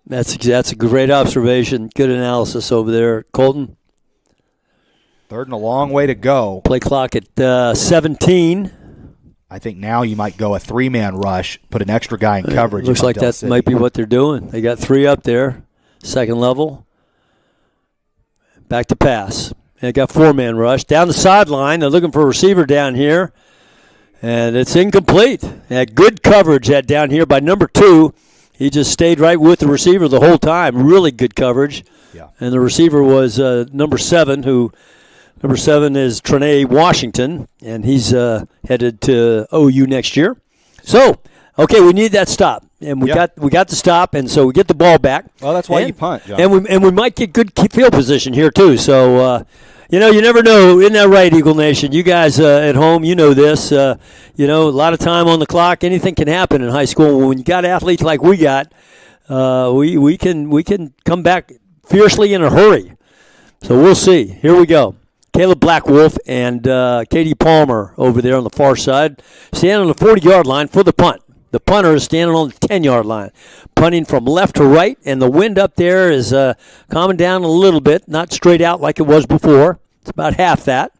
That's a great observation. Good analysis over there, Colton. 3rd and a long way to go. Play clock at 17. I think now you might go a 3-man rush, put an extra guy in coverage. Looks like that might be what they're doing. They got 3 up there, second level. Back to pass. They got 4-man rush. Down the sideline, they're looking for a receiver down here. And it's incomplete. Good coverage down here by number 2. He just stayed right with the receiver the whole time. Really good coverage. Yeah. And the receiver was number 7, number 7 is Trinae Washington, and he's headed to OU next year. So, okay, we need that stop. And we got the stop, and so we get the ball back. Well, that's why you punt, John. And we might get good field position here too. So you never know. Isn't that right, Eagle Nation? You guys at home, you know this. A lot of time on the clock. Anything can happen in high school. When you got athletes like we got, we can come back fiercely in a hurry. So we'll see. Here we go. Caleb Blackwolf and Katie Palmer over there on the far side, standing on the 40-yard line for the punt. The punter is standing on the 10-yard line, punting from left to right, and the wind up there is calming down a little bit, not straight out like it was before. It's about half that.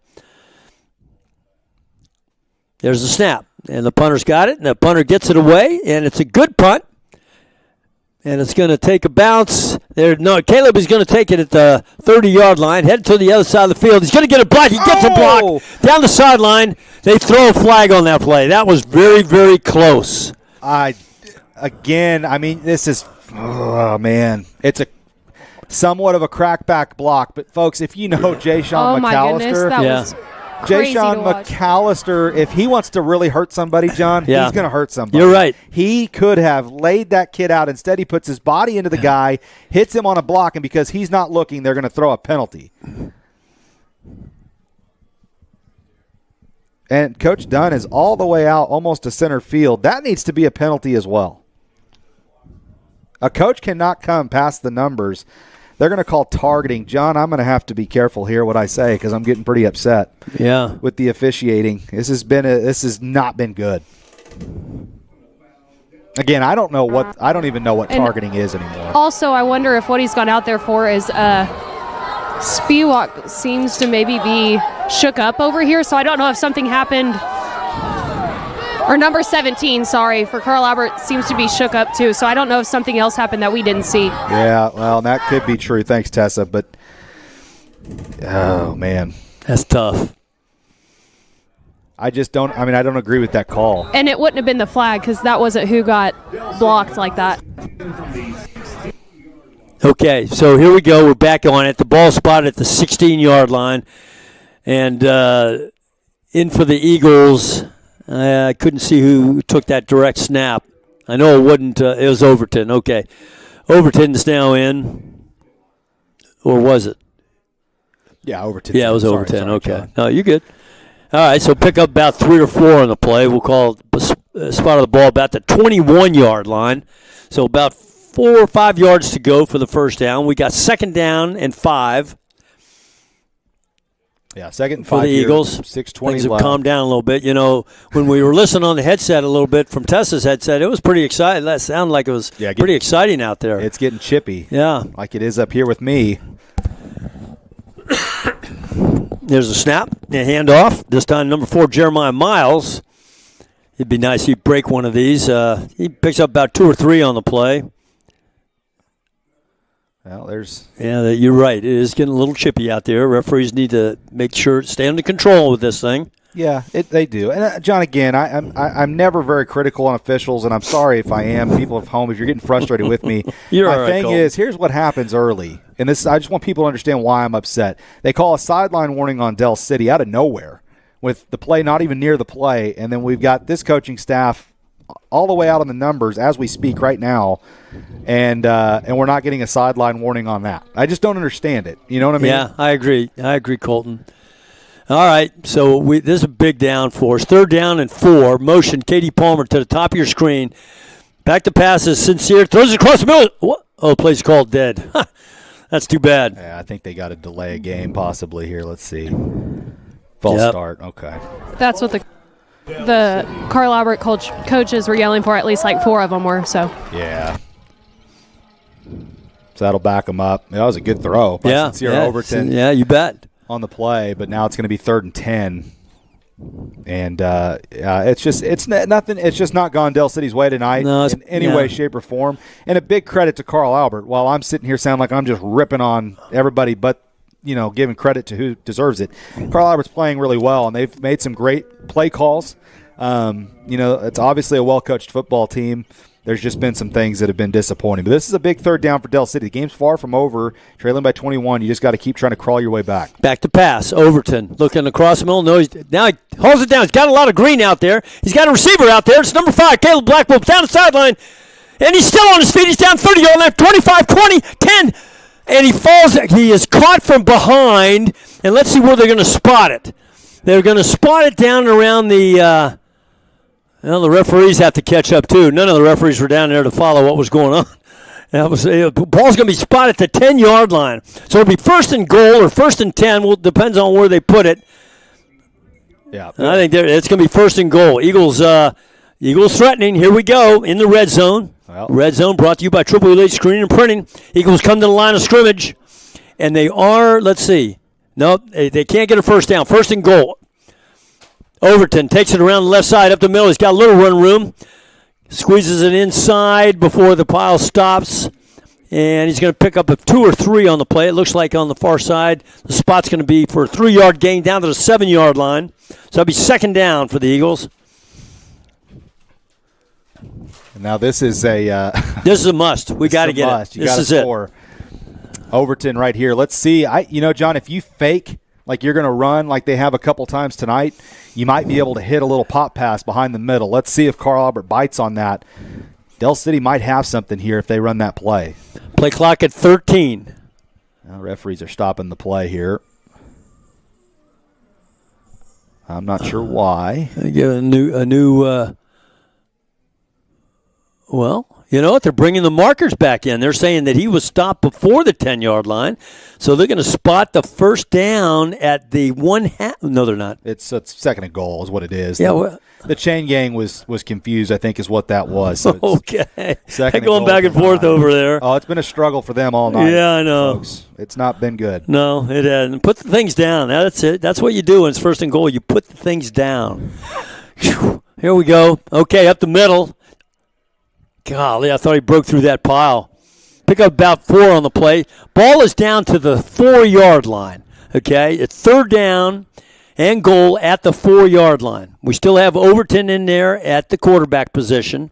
There's the snap, and the punter's got it, and the punter gets it away, and it's a good punt. And it's going to take a bounce. Caleb is going to take it at the 30-yard line, head to the other side of the field. He's going to get a block. He gets a block down the sideline. They throw a flag on that play. That was very, very close. This is, man, it's a somewhat of a crackback block. But, folks, if you know Jay-Sean McAllister. That was Jay-Sean McAllister, if he wants to really hurt somebody, John, he's going to hurt somebody. You're right. He could have laid that kid out. Instead, he puts his body into the guy, hits him on a block, and because he's not looking, they're going to throw a penalty. And Coach Dunn is all the way out almost to center field. That needs to be a penalty as well. A coach cannot come past the numbers. They're going to call targeting. John, I'm going to have to be careful here what I say because I'm getting pretty upset with the officiating. This has not been good. Again, I don't even know what targeting is anymore. Also, I wonder if what he's gone out there for is Spiewak seems to maybe be shook up over here, so I don't know if something happened. Or number 17, for Carl Albert seems to be shook up too, so I don't know if something else happened that we didn't see. Yeah, well, that could be true. Thanks, Tessa. But Oh, man. That's tough. I don't agree with that call. And it wouldn't have been the flag because that wasn't who got blocked like that. Okay, so here we go. We're back on it. The ball spotted at the 16-yard line. And in for the Eagles. I couldn't see who took that direct snap. I know it wasn't. It was Overton. Okay. Overton's now in. Or was it? Yeah, Overton. Yeah, it was Sorry, Overton. Okay. John. No, you're good. All right, so pick up about 3 or 4 on the play. We'll call spot of the ball about the 21-yard line. So about 4 or 5 yards to go for the first down. We got 2nd down and 5. Yeah, 2nd and 5 for the Eagles. 6:20 Things have left. calmed down a little bit. You know, when we were listening on the headset a little bit from Tessa's headset, it was pretty exciting. That sounded like it was pretty exciting out there. It's getting chippy. Yeah. Like it is up here with me. There's a snap, a handoff. This time, number 4, Jeremiah Miles. It'd be nice if he'd break one of these. He picks up about 2 or 3 on the play. Well, there's... Yeah, you're right. It is getting a little chippy out there. Referees need to make sure, stay under control with this thing. Yeah, they do. And, John, again, I'm never very critical on officials, and I'm sorry if I am. People at home, if you're getting frustrated with me. My thing is, here's what happens early. And this, I just want people to understand why I'm upset. They call a sideline warning on Del City out of nowhere with the play not even near the play, and then we've got this coaching staff all the way out on the numbers as we speak right now, and we're not getting a sideline warning on that. I just don't understand it. You know what I mean? Yeah, I agree, Colton. All right, so this is a big down for us. 3rd down and 4. Motion, Katie Palmer to the top of your screen. Back to passes, Sincere. Throws it across the middle. What? Oh, play's called dead. That's too bad. Yeah, I think they got to delay a game possibly here. Let's see. False start. Okay. That's what the Carl Albert coaches were yelling for. At least like 4 of them were. So. Yeah. So that'll back them up. That was a good throw by Sincere Overton. Yeah, you bet. On the play, but now it's going to be 3rd and 10. And it's just not gone Del City's way tonight in any way, shape, or form. And a big credit to Carl Albert. While I'm sitting here sounding like I'm just ripping on everybody but, giving credit to who deserves it. Carl Albert's playing really well, and they've made some great play calls. It's obviously a well-coached football team. There's just been some things that have been disappointing. But this is a big 3rd down for Del City. The game's far from over. Trailing by 21. You just got to keep trying to crawl your way back. Back to pass. Overton looking across the middle. Now he holds it down. He's got a lot of green out there. He's got a receiver out there. It's number 5, Caleb Blackwell, down the sideline. And he's still on his feet. He's down 30-yard line, 25, 20, 10. And he falls. He is caught from behind. And let's see where they're going to spot it. They're going to spot it down around the the referees have to catch up, too. None of the referees were down there to follow what was going on. The ball's going to be spotted at the 10-yard line. So it'll be 1st and goal or 1st and 10. Well, depends on where they put it. Yeah. And I think it's going to be 1st and goal. Eagles threatening. Here we go in the red zone. Well. Red zone brought to you by Triple Elite Screening and Printing. Eagles come to the line of scrimmage. And they are, let's see. No, they can't get a 1st down. 1st and goal. Overton takes it around the left side up the middle. He's got a little run room. Squeezes it inside before the pile stops. And he's going to pick up a 2 or 3 on the play. It looks like on the far side. The spot's going to be for a 3-yard gain down to the 7-yard line. So that'll be 2nd down for the Eagles. Now this is a this is a must. We got to get it. This is it. Overton right here. Let's see. John, if you fake like you're going to run like they have a couple times tonight, you might be able to hit a little pop pass behind the middle. Let's see if Carl Albert bites on that. Del City might have something here if they run that play. Play clock at 13. Now referees are stopping the play here. I'm not sure why. They give a new. Well, you know what? They're bringing the markers back in. They're saying that he was stopped before the 10-yard line, so they're going to spot the 1st down at the 1/2. No, they're not. It's 2nd and goal is what it is. Yeah, the chain gang was confused, I think, is what that was. So okay. They're going back and forth over there. Oh, it's been a struggle for them all night. Yeah, I know. Folks. It's not been good. No, it hasn't. Put the things down. That's it. That's what you do when it's 1st and goal. You put the things down. Whew. Here we go. Okay, up the middle. Golly, I thought he broke through that pile. Pick up about 4 on the play. Ball is down to the 4-yard line. Okay, it's third down and goal at the 4-yard line. We still have Overton in there at the quarterback position.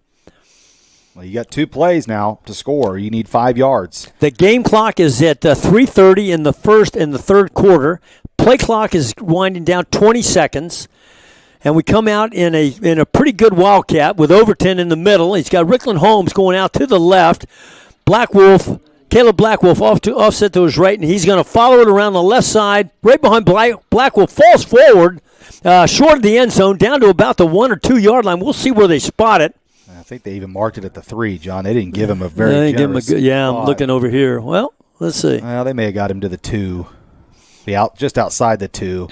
Well, you got 2 plays now to score. You need 5 yards. The game clock is at 3:30 in the first and the third quarter. Play clock is winding down 20 seconds. And we come out in a pretty good wildcat with Overton in the middle. He's got Rickland Holmes going out to the left. Caleb Blackwolf offset to his right, and he's going to follow it around the left side. Right behind Blackwolf, falls forward, short of the end zone, down to about the 1 or 2 yard line. We'll see where they spot it. I think they even marked it at the 3, John. They didn't give him a very generous spot. I'm looking over here. Well, let's see. Well, they may have got him to the 2. Just outside the 2.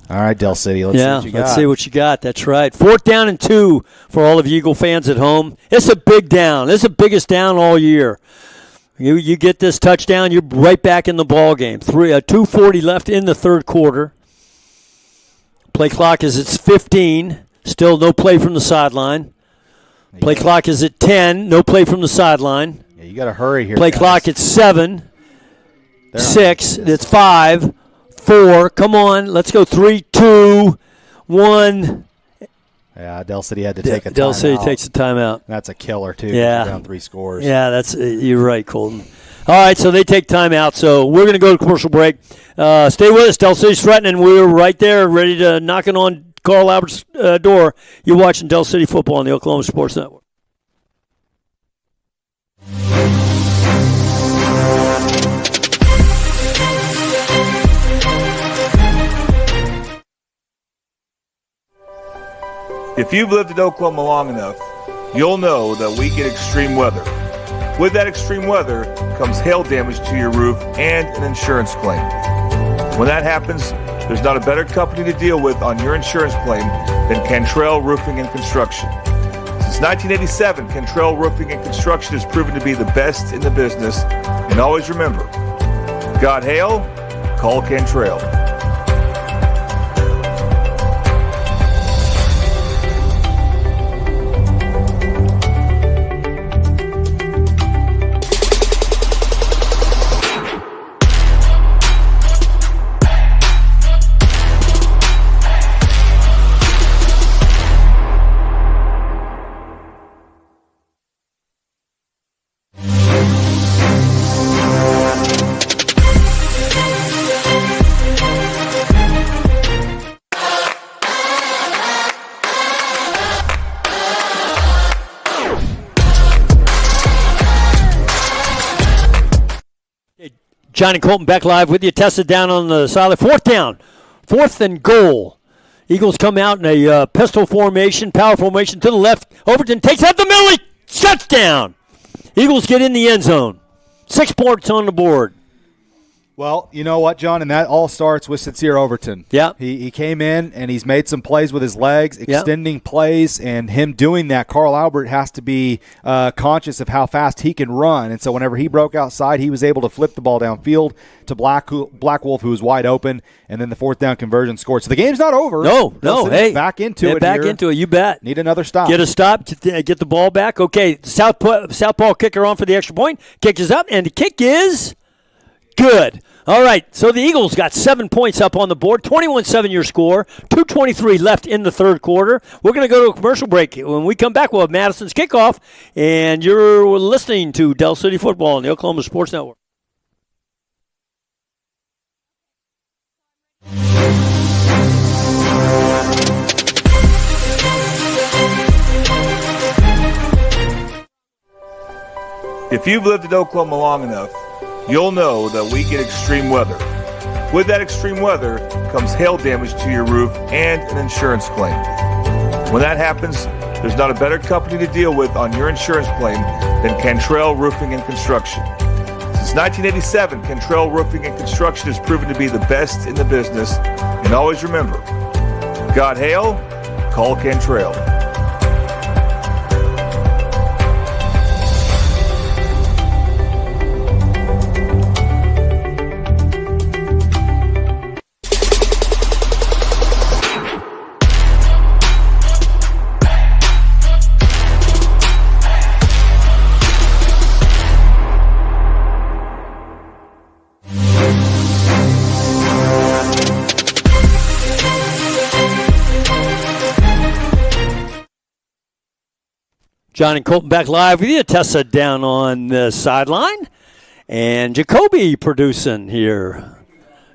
All right, Del City, let's see what you got. Let's see what you got. That's right. 4th down and 2 for all of you Eagle fans at home. It's a big down. It's the biggest down all year. You get this touchdown, you're right back in the ball game. 2:40 left in the third quarter. Play clock is at 15. Still no play from the sideline. Play clock is at 10. No play from the sideline. Yeah, you got to hurry here. Play clock at 7. 6. It's 5. 4. Come on. Let's go. 3, 2, 1. Yeah, Del City had to take a timeout. Del City takes a timeout. That's a killer, too. Yeah. Down 3 scores. Yeah, you're right, Colton. All right, so they take timeout. So we're going to go to commercial break. Stay with us. Del City's threatening. We're right there, ready to knocking on Carl Albert's door. You're watching Del City football on the Oklahoma Sports Network. If you've lived in Oklahoma long enough, you'll know that we get extreme weather. With that extreme weather comes hail damage to your roof and an insurance claim. When that happens, there's not a better company to deal with on your insurance claim than Cantrell Roofing and Construction. Since 1987, Cantrell Roofing and Construction has proven to be the best in the business. And always remember, got hail? Call Cantrell. Johnny Colton back live with you. Tested down on the solid. 4th down. 4th and goal. Eagles come out in a pistol formation, power formation to the left. Overton takes out the middle. Touchdown. Eagles get in the end zone. 6 points on the board. Well, you know what, John? And that all starts with Sincere Overton. Yeah. He came in, and he's made some plays with his legs, extending plays, and him doing that, Carl Albert has to be conscious of how fast he can run. And so whenever he broke outside, he was able to flip the ball downfield to Blackwolf, who was wide open, and then the 4th down conversion scored. So the game's not over. No. Hey, back into it. Back into it. You bet. Need another stop. Get a stop. Get the ball back. Okay, southpaw kicker on for the extra point. Kick is up, and the kick is good. All right, so the Eagles got 7 points up on the board, 21-7 your score, 2:23 left in the third quarter. We're going to go to a commercial break. When we come back, we'll have Madison's kickoff, and you're listening to Del City Football on the Oklahoma Sports Network. If you've lived in Oklahoma long enough, you'll know that we get extreme weather. With that extreme weather comes hail damage to your roof and an insurance claim. When that happens, there's not a better company to deal with on your insurance claim than Cantrell Roofing and Construction. Since 1987, Cantrell Roofing and Construction has proven to be the best in the business. And always remember, got hail? Call Cantrell. John and Colton back live with you. Tessa down on the sideline. And Jacoby producing here.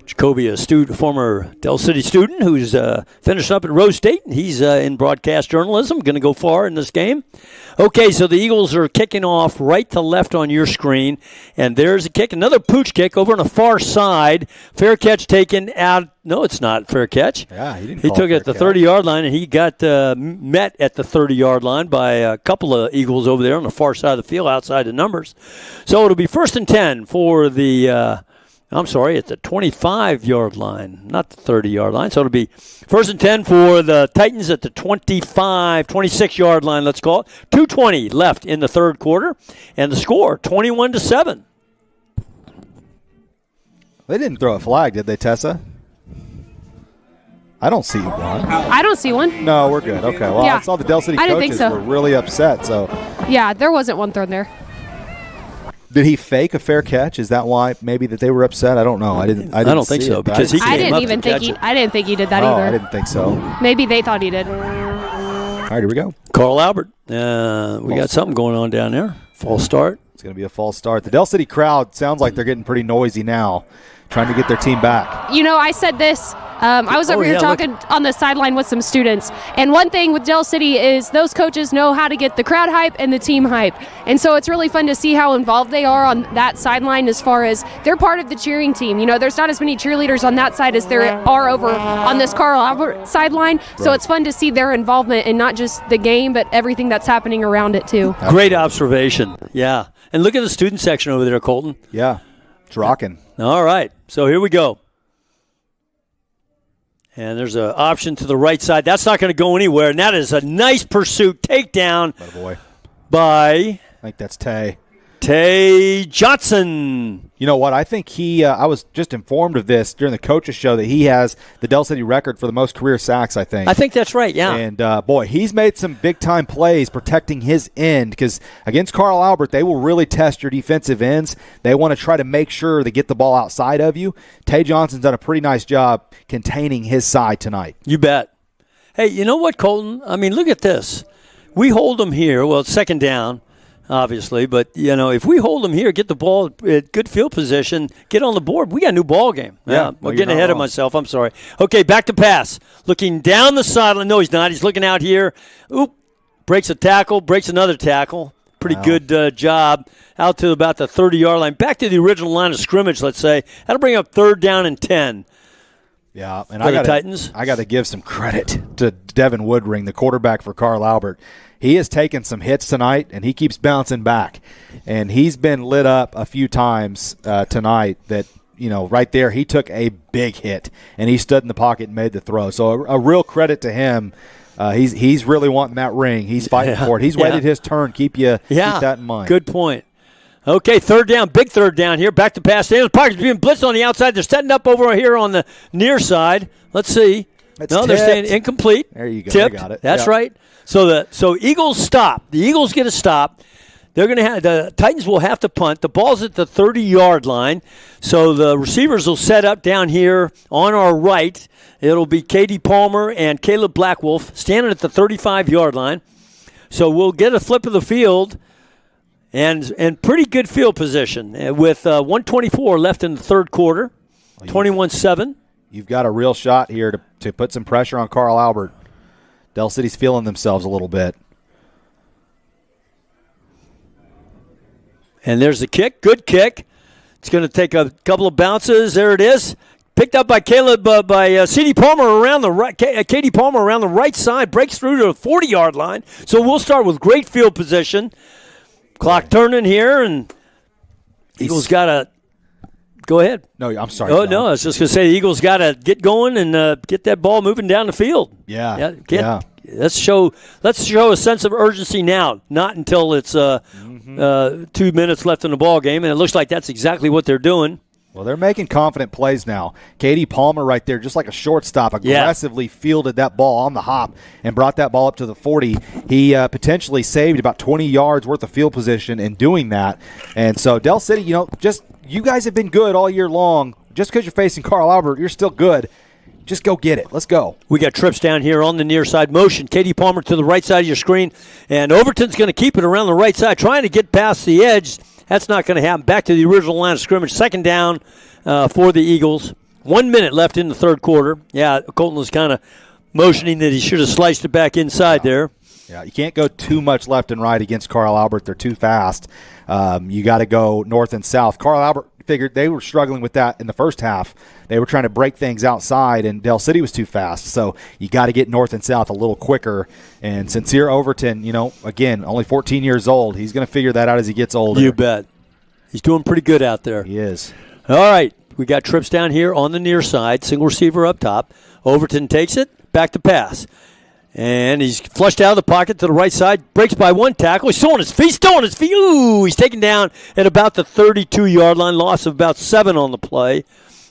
Jacoby, a former Del City student who's finished up at Rose State. He's in broadcast journalism, going to go far in this game. Okay, so the Eagles are kicking off right to left on your screen. And there's a kick, another pooch kick over on the far side. Fair catch taken out. No, it's not fair catch. Yeah, he didn't He call took it fair at the catch. 30-yard line, and he got met at the 30-yard line by a couple of Eagles over there on the far side of the field outside the numbers. So it'll be 1st and 10 for the at the 25-yard line, not the 30-yard line. So it'll be 1st and 10 for the Titans at the 26-yard line, let's call it. 2:20 left in the third quarter, and the score, 21-7. They didn't throw a flag, did they, Tessa? I don't see one. I don't see one. No, we're good. Okay, well, Yeah. I saw the Del City I didn't think coaches so. were really upset. So, Yeah, there wasn't one thrown there. did he fake a fair catch? Is that why maybe that they were upset? I don't know. I didn't don't think see so, it, but because he I came didn't up even to think catch it. I didn't think he did that Oh, either. I didn't think so. Maybe they thought he did. All right, here we go. Carl Albert, we got something going on down there. False start. It's going to be a false start. The Del City crowd sounds like they're getting pretty noisy now, trying to get their team back. You know, I said this. I was over here talking on the sideline with some students. And one thing with Del City is those coaches know how to get the crowd hype and the team hype. And so it's really fun to see how involved they are on that sideline as far as they're part of the cheering team. You know, there's not as many cheerleaders on that side as there are over on this Carl Albert sideline. So it's fun to see their involvement in not just the game, but everything that's happening around it too. Great observation. Yeah. And look at the student section over there, Colton. Yeah, it's rocking. All right. So here we go. And there's an option to the right side. That's not going to go anywhere. And that is a nice pursuit takedown by I think that's Tay. Tay Johnson. You know what? I think I was just informed of this during the coaches show that he has the Del City record for the most career sacks, I think. I think that's right, yeah. And, boy, he's made some big-time plays protecting his end because against Carl Albert, they will really test your defensive ends. They want to try to make sure they get the ball outside of you. Tay Johnson's done a pretty nice job containing his side tonight. You bet. Hey, you know what, Colton? I mean, look at this. We hold them here. Well, it's second down, obviously. But, you know, if we hold them here, get the ball at good field position, get on the board, we got a new ball game. Yeah, I'm getting ahead of myself. I'm sorry. Okay, back to pass. Looking down the sideline. No, he's not. He's looking out here. Oop. Breaks a tackle. Breaks another tackle. Pretty good job. Out to about the 30-yard line. Back to the original line of scrimmage, let's say. That'll bring up 3rd down and 10. Yeah, and For the Titans. I got to give some credit to Devin Woodring, the quarterback for Carl Albert. He has taken some hits tonight, and he keeps bouncing back. And he's been lit up a few times tonight that, you know, right there he took a big hit, and he stood in the pocket and made the throw. So a real credit to him. He's really wanting that ring. He's fighting for it. He's waited his turn. Keep that in mind. Good point. Okay, 3rd down, big 3rd down here. Back to pass. The Parker's being blitzed on the outside. They're setting up over here on the near side. Let's see. They're staying incomplete. There you go. Tipped. You got it. That's right. So Eagles stop. The Eagles get a stop. They're going to have the Titans will have to punt. The ball's at the 30-yard line. So the receivers will set up down here on our right. It'll be Katie Palmer and Caleb Blackwolf standing at the 35-yard line. So we'll get a flip of the field. And pretty good field position with 1:24 left in the third quarter, 21-7. You've got a real shot here to put some pressure on Carl Albert. Del City's feeling themselves a little bit. And there's the kick. Good kick. It's going to take a couple of bounces. There it is. Picked up by C.D. Palmer around the right. Katie Palmer around the right side. Breaks through to the 40-yard line. So we'll start with great field position. Clock turning here, and Eagles got to go ahead. No, I'm sorry. Oh, no, I was just going to say the Eagles got to get going and get that ball moving down the field. Yeah. Let's show a sense of urgency now, not until it's 2 minutes left in the ball game, and it looks like that's exactly what they're doing. Well, they're making confident plays now. Katie Palmer right there, just like a shortstop, aggressively fielded that ball on the hop and brought that ball up to the 40. He potentially saved about 20 yards worth of field position in doing that. And so Del City, you guys have been good all year long. Just because you're facing Carl Albert, you're still good. Just go get it. Let's go. We got trips down here on the near side. Motion. Katie Palmer to the right side of your screen. And Overton's going to keep it around the right side, trying to get past the edge. That's not going to happen. Back to the original line of scrimmage. Second down for the Eagles. 1 minute left in the third quarter. Yeah, Colton was kind of motioning that he should have sliced it back inside there. Yeah, you can't go too much left and right against Carl Albert. They're too fast. You got to go north and south. Carl Albert figured they were struggling with that in the first half. They were trying to break things outside, and Dell City was too fast. So you got to get north and south a little quicker. And Sincere Overton, again, only 14 years old. He's going to figure that out as he gets older. You bet. He's doing pretty good out there. He is. All right. We got trips down here on the near side. Single receiver up top. Overton takes it. Back to pass. And he's flushed out of the pocket to the right side. Breaks by one tackle. He's still on his feet. Ooh, he's taken down at about the 32-yard line. Loss of about 7 on the play.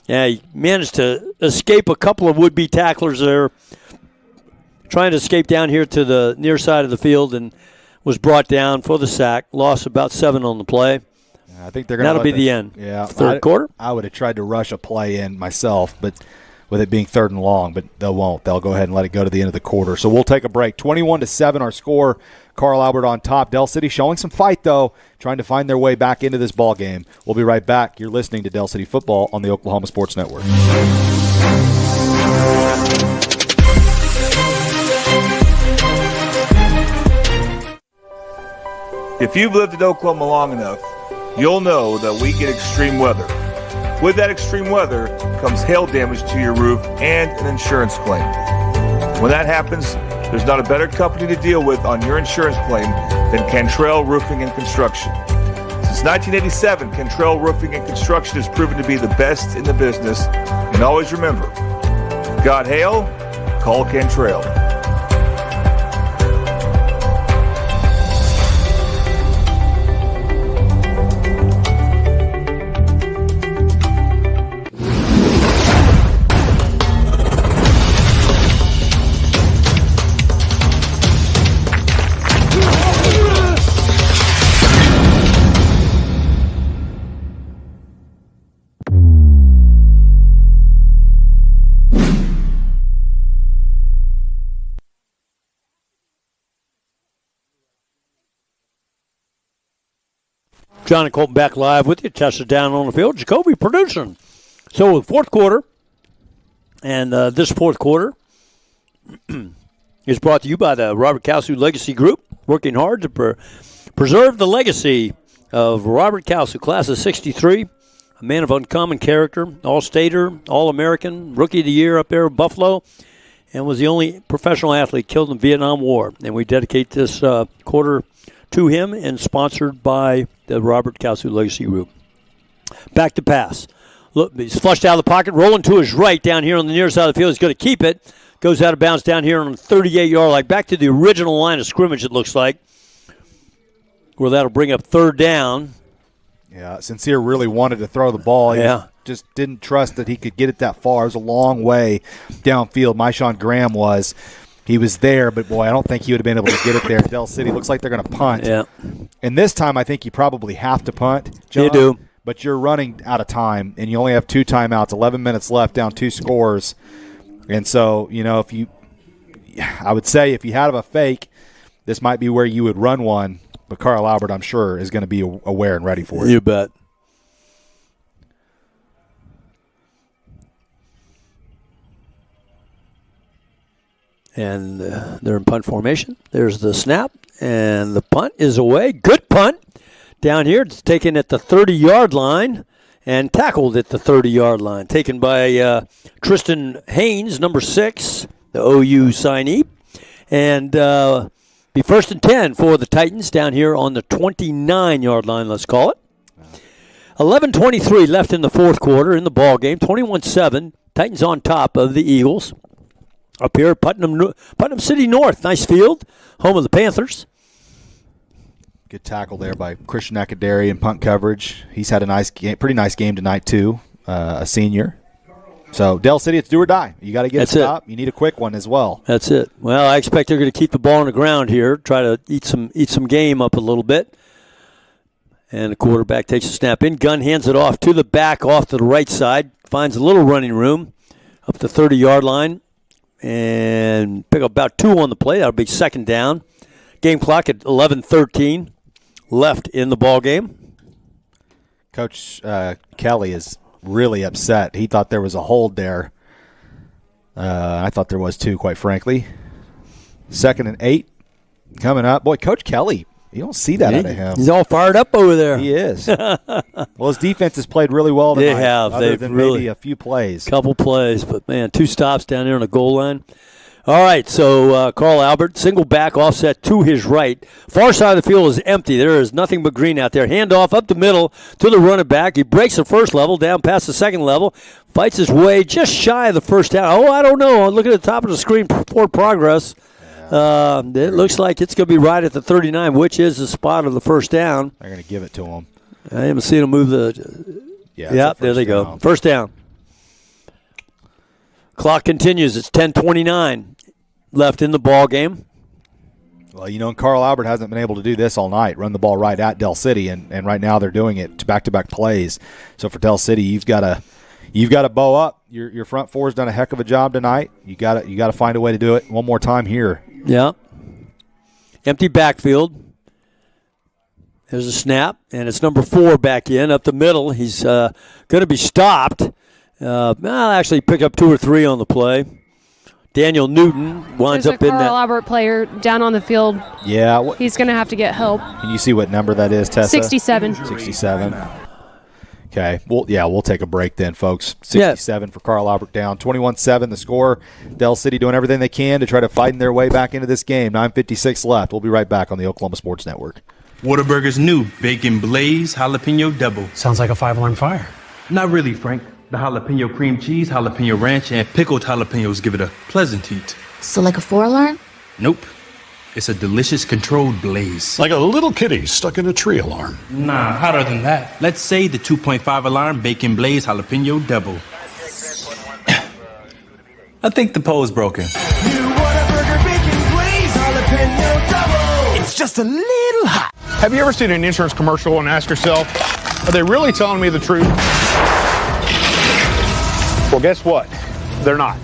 Yeah, he managed to escape a couple of would-be tacklers there. Trying to escape down here to the near side of the field and was brought down for the sack. Loss about 7 on the play. I think they're going to. That'll be the end. Yeah, third quarter. I would have tried to rush a play in myself, but with it being 3rd and long, but they won't. They'll go ahead and let it go to the end of the quarter. So we'll take a break. 21-7 our score. Carl Albert on top. Dell City showing some fight, though, trying to find their way back into this ball game. We'll be right back. You're listening to Dell City Football on the Oklahoma Sports Network. If you've lived in Oklahoma long enough, you'll know that we get extreme weather. With that extreme weather comes hail damage to your roof and an insurance claim. When that happens, there's not a better company to deal with on your insurance claim than Cantrell Roofing and Construction. Since 1987, Cantrell Roofing and Construction has proven to be the best in the business. And always remember, got hail? Call Cantrell. John and Colton back live with you. Touches down on the field. Jacoby producing. So fourth quarter, and this fourth quarter is brought to you by the Robert Kalsu Legacy Group, working hard to preserve the legacy of Robert Kalsu, class of 63, a man of uncommon character, all-stater, all-American, rookie of the year up there in Buffalo, and was the only professional athlete killed in the Vietnam War. And we dedicate this quarter to him, and sponsored by the Robert Kalsu Legacy Group. Back to pass. Look, he's flushed out of the pocket, rolling to his right down here on the near side of the field. He's going to keep it. Goes out of bounds down here on the 38-yard line. Back to the original line of scrimmage, it looks like, where that'll bring up 3rd down. Yeah, Sincere really wanted to throw the ball. He just didn't trust that he could get it that far. It was a long way downfield. Myshawn Graham was. He was there, but, boy, I don't think he would have been able to get it there. Dell City looks like they're going to punt. Yeah. And this time I think you probably have to punt, John. You do. But you're running out of time, and you only have 2 timeouts, 11 minutes left, down 2 scores. And so, I would say if you had a fake, this might be where you would run one. But Carl Albert, I'm sure, is going to be aware and ready for it. You bet. And they're in punt formation. There's the snap, and the punt is away. Good punt. Down here, it's taken at the 30-yard line and tackled at the 30-yard line. Taken by Tristan Haynes, number 6, the OU signee. And be 1st and 10 for the Titans down here on the 29-yard line, let's call it. 11:23 left in the fourth quarter in the ball game. 21-7. Titans on top of the Eagles. Up here at Putnam City North. Nice field. Home of the Panthers. Good tackle there by Christian Akadari in punt coverage. He's had a nice game, pretty nice game tonight, too, a senior. So, Dell City, it's do or die. You got to get a stop. You need a quick one as well. That's it. Well, I expect they're going to keep the ball on the ground here, try to eat some game up a little bit. And the quarterback takes a snap in. Gunn hands it off to the back, off to the right side. Finds a little running room. up the 30-yard line and pick up about 2 on the play. That'll be second down. Game clock at 11:13 left in the ball game. Coach Kelly is really upset. He thought there was a hold there. I thought there was too, quite frankly. 2nd and 8 coming up. Boy, Coach Kelly, you don't see that out of him. He's all fired up over there. He is. Well, his defense has played really well tonight. They have. Other than really maybe a few plays. Couple plays, but, man, 2 stops down there on the goal line. All right, so Carl Albert, single back offset to his right. Far side of the field is empty. There is nothing but green out there. Handoff up the middle to the running back. He breaks the first level, down past the second level, fights his way just shy of the first down. Oh, I don't know. Look at the top of the screen for progress. It looks like it's going to be right at the 39, which is the spot of the first down. They're going to give it to him. I haven't seen him move the – Yep, there they go. First down. Clock continues. It's 10:29 left in the ball game. Well, you know, and Carl Albert hasn't been able to do this all night, run the ball right at Del City, and right now they're doing it to back-to-back plays. So for Del City, you've got to bow up. Your front four's done a heck of a job tonight. You got to find a way to do it one more time here. Yeah. Empty backfield. There's a snap, and it's number 4 back in up the middle. He's going to be stopped. Actually pick up 2 or 3 on the play. Daniel Newton winds There's up in that. Carl Albert player down on the field. Yeah. He's going to have to get help. Can you see what number that is, Tessa? 67. 67. Okay. We'll take a break then, folks. 67 for Carl Albert down. 21-7 the score. Del City doing everything they can to try to fight their way back into this game. 9:56 left. We'll be right back on the Oklahoma Sports Network. Whataburger's new Bacon Blaze Jalapeno Double. Sounds like a 5-alarm fire. Not really, Frank. The jalapeno cream cheese, jalapeno ranch, and pickled jalapenos give it a pleasant heat. So like a 4-alarm? Nope. It's a delicious controlled blaze. Like a little kitty stuck in a tree alarm. Nah, hotter than that. Let's say the 2.5 alarm Bacon Blaze Jalapeno Double. I think the pole's broken. New Whataburger Bacon Blaze Jalapeno Double. It's just a little hot. Have you ever seen an insurance commercial and asked yourself, are they really telling me the truth? Well, guess what? They're not.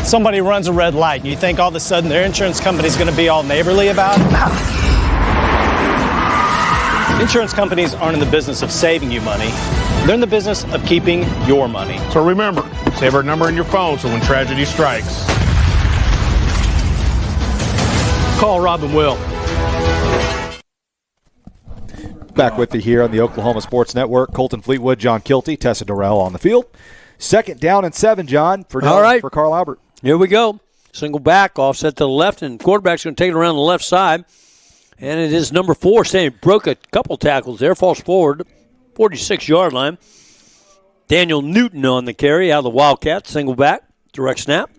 Somebody runs a red light, and you think all of a sudden their insurance company's going to be all neighborly about it? Insurance companies aren't in the business of saving you money. They're in the business of keeping your money. So remember, save our number in your phone so when tragedy strikes, call Rob and Will. Back with you here on the Oklahoma Sports Network. Colton Fleetwood, John Kilty, Tessa Durrell on the field. 2nd down and 7, John, for Carl Albert. Here we go. Single back, offset to the left, and quarterback's going to take it around the left side. And it is number 4 saying broke a couple tackles there, falls forward, 46-yard line. Daniel Newton on the carry out of the Wildcats, single back, direct snap.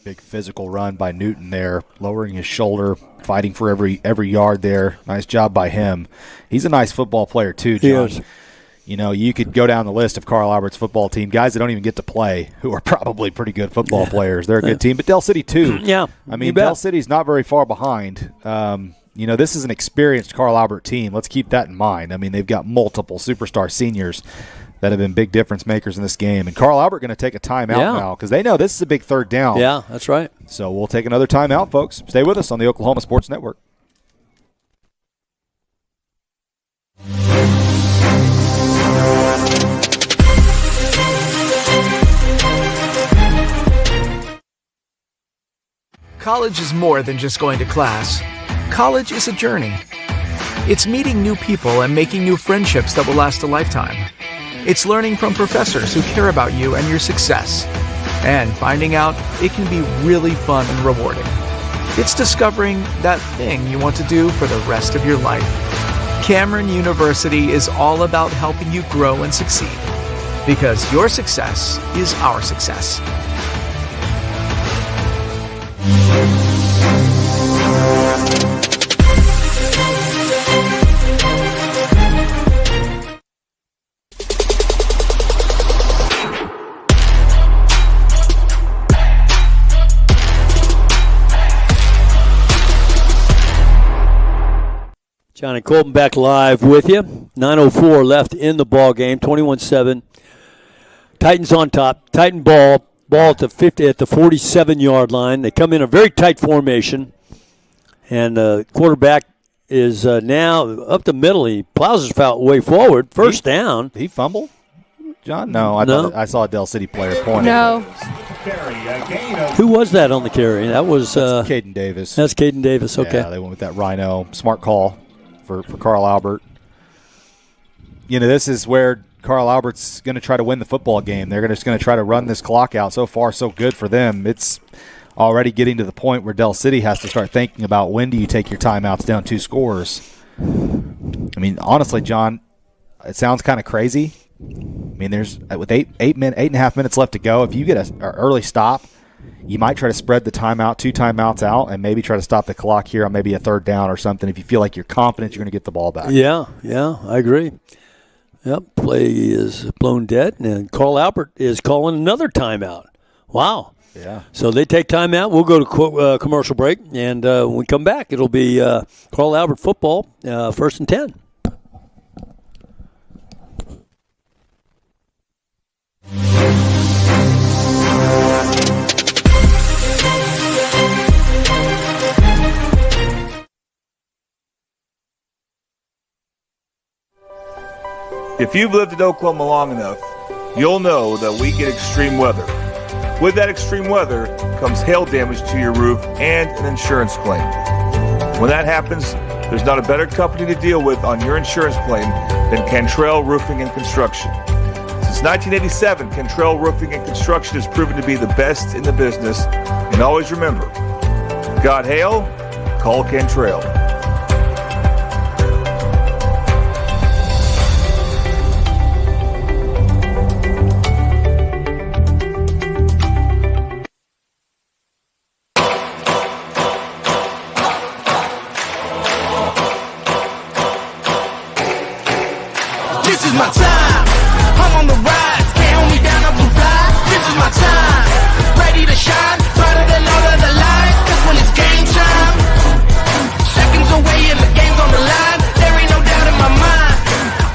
Big physical run by Newton there, lowering his shoulder, fighting for every yard there. Nice job by him. He's a nice football player too, John. He is. You know, you could go down the list of Carl Albert's football team, guys that don't even get to play, who are probably pretty good football players. They're a good team, but Del City too. Yeah, I mean, Del City's not very far behind. You know, this is an experienced Carl Albert team. Let's keep that in mind. I mean, they've got multiple superstar seniors that have been big difference makers in this game. And Carl Albert going to take a timeout now because they know this is a big 3rd down. Yeah, that's right. So we'll take another timeout, folks. Stay with us on the Oklahoma Sports Network. College is more than just going to class. College is a journey. It's meeting new people and making new friendships that will last a lifetime. It's learning from professors who care about you and your success. And finding out it can be really fun and rewarding. It's discovering that thing you want to do for the rest of your life. Cameron University is all about helping you grow and succeed. Because your success is our success. Johnny Colton back live with you. 9:04 left in the ball game. 21-7. Titans on top. Titan ball. Ball at the 47-yard line. They come in a very tight formation, and the quarterback is now up the middle. He plows his way forward. First down. Did he fumble, John? No, I saw a Del City player pointing. No. Who was that on the carry? That was Caden Davis. That's Caden Davis. Okay. Yeah, they went with that Rhino. Smart call for Carl Albert. This is where Carl Albert's going to try to win the football game. They're just going to try to run this clock out. So far, so good for them. It's already getting to the point where Del City has to start thinking about when do you take your timeouts down 2 scores. I mean, honestly, John, it sounds kind of crazy. I mean, there's with 8.5 minutes left to go. If you get an early stop, you might try to spread the timeout, 2 timeouts out, and maybe try to stop the clock here on maybe a 3rd down or something if you feel like you're confident you're going to get the ball back. Yeah, I agree. Yep, play is blown dead, and Carl Albert is calling another timeout. Wow. Yeah. So they take timeout. We'll go to commercial break, and when we come back, it'll be Carl Albert football, 1st and 10. If you've lived in Oklahoma long enough, you'll know that we get extreme weather. With that extreme weather comes hail damage to your roof and an insurance claim. When that happens, there's not a better company to deal with on your insurance claim than Cantrell Roofing and Construction. Since 1987, Cantrell Roofing and Construction has proven to be the best in the business. And always remember, got hail? Call Cantrell. This is my time. I'm on the rise. Can't hold me down, I will fly. This is my time. Ready to shine. Brighter than all of the lights. Cause when it's game time, seconds away and the game's on the line. There ain't no doubt in my mind.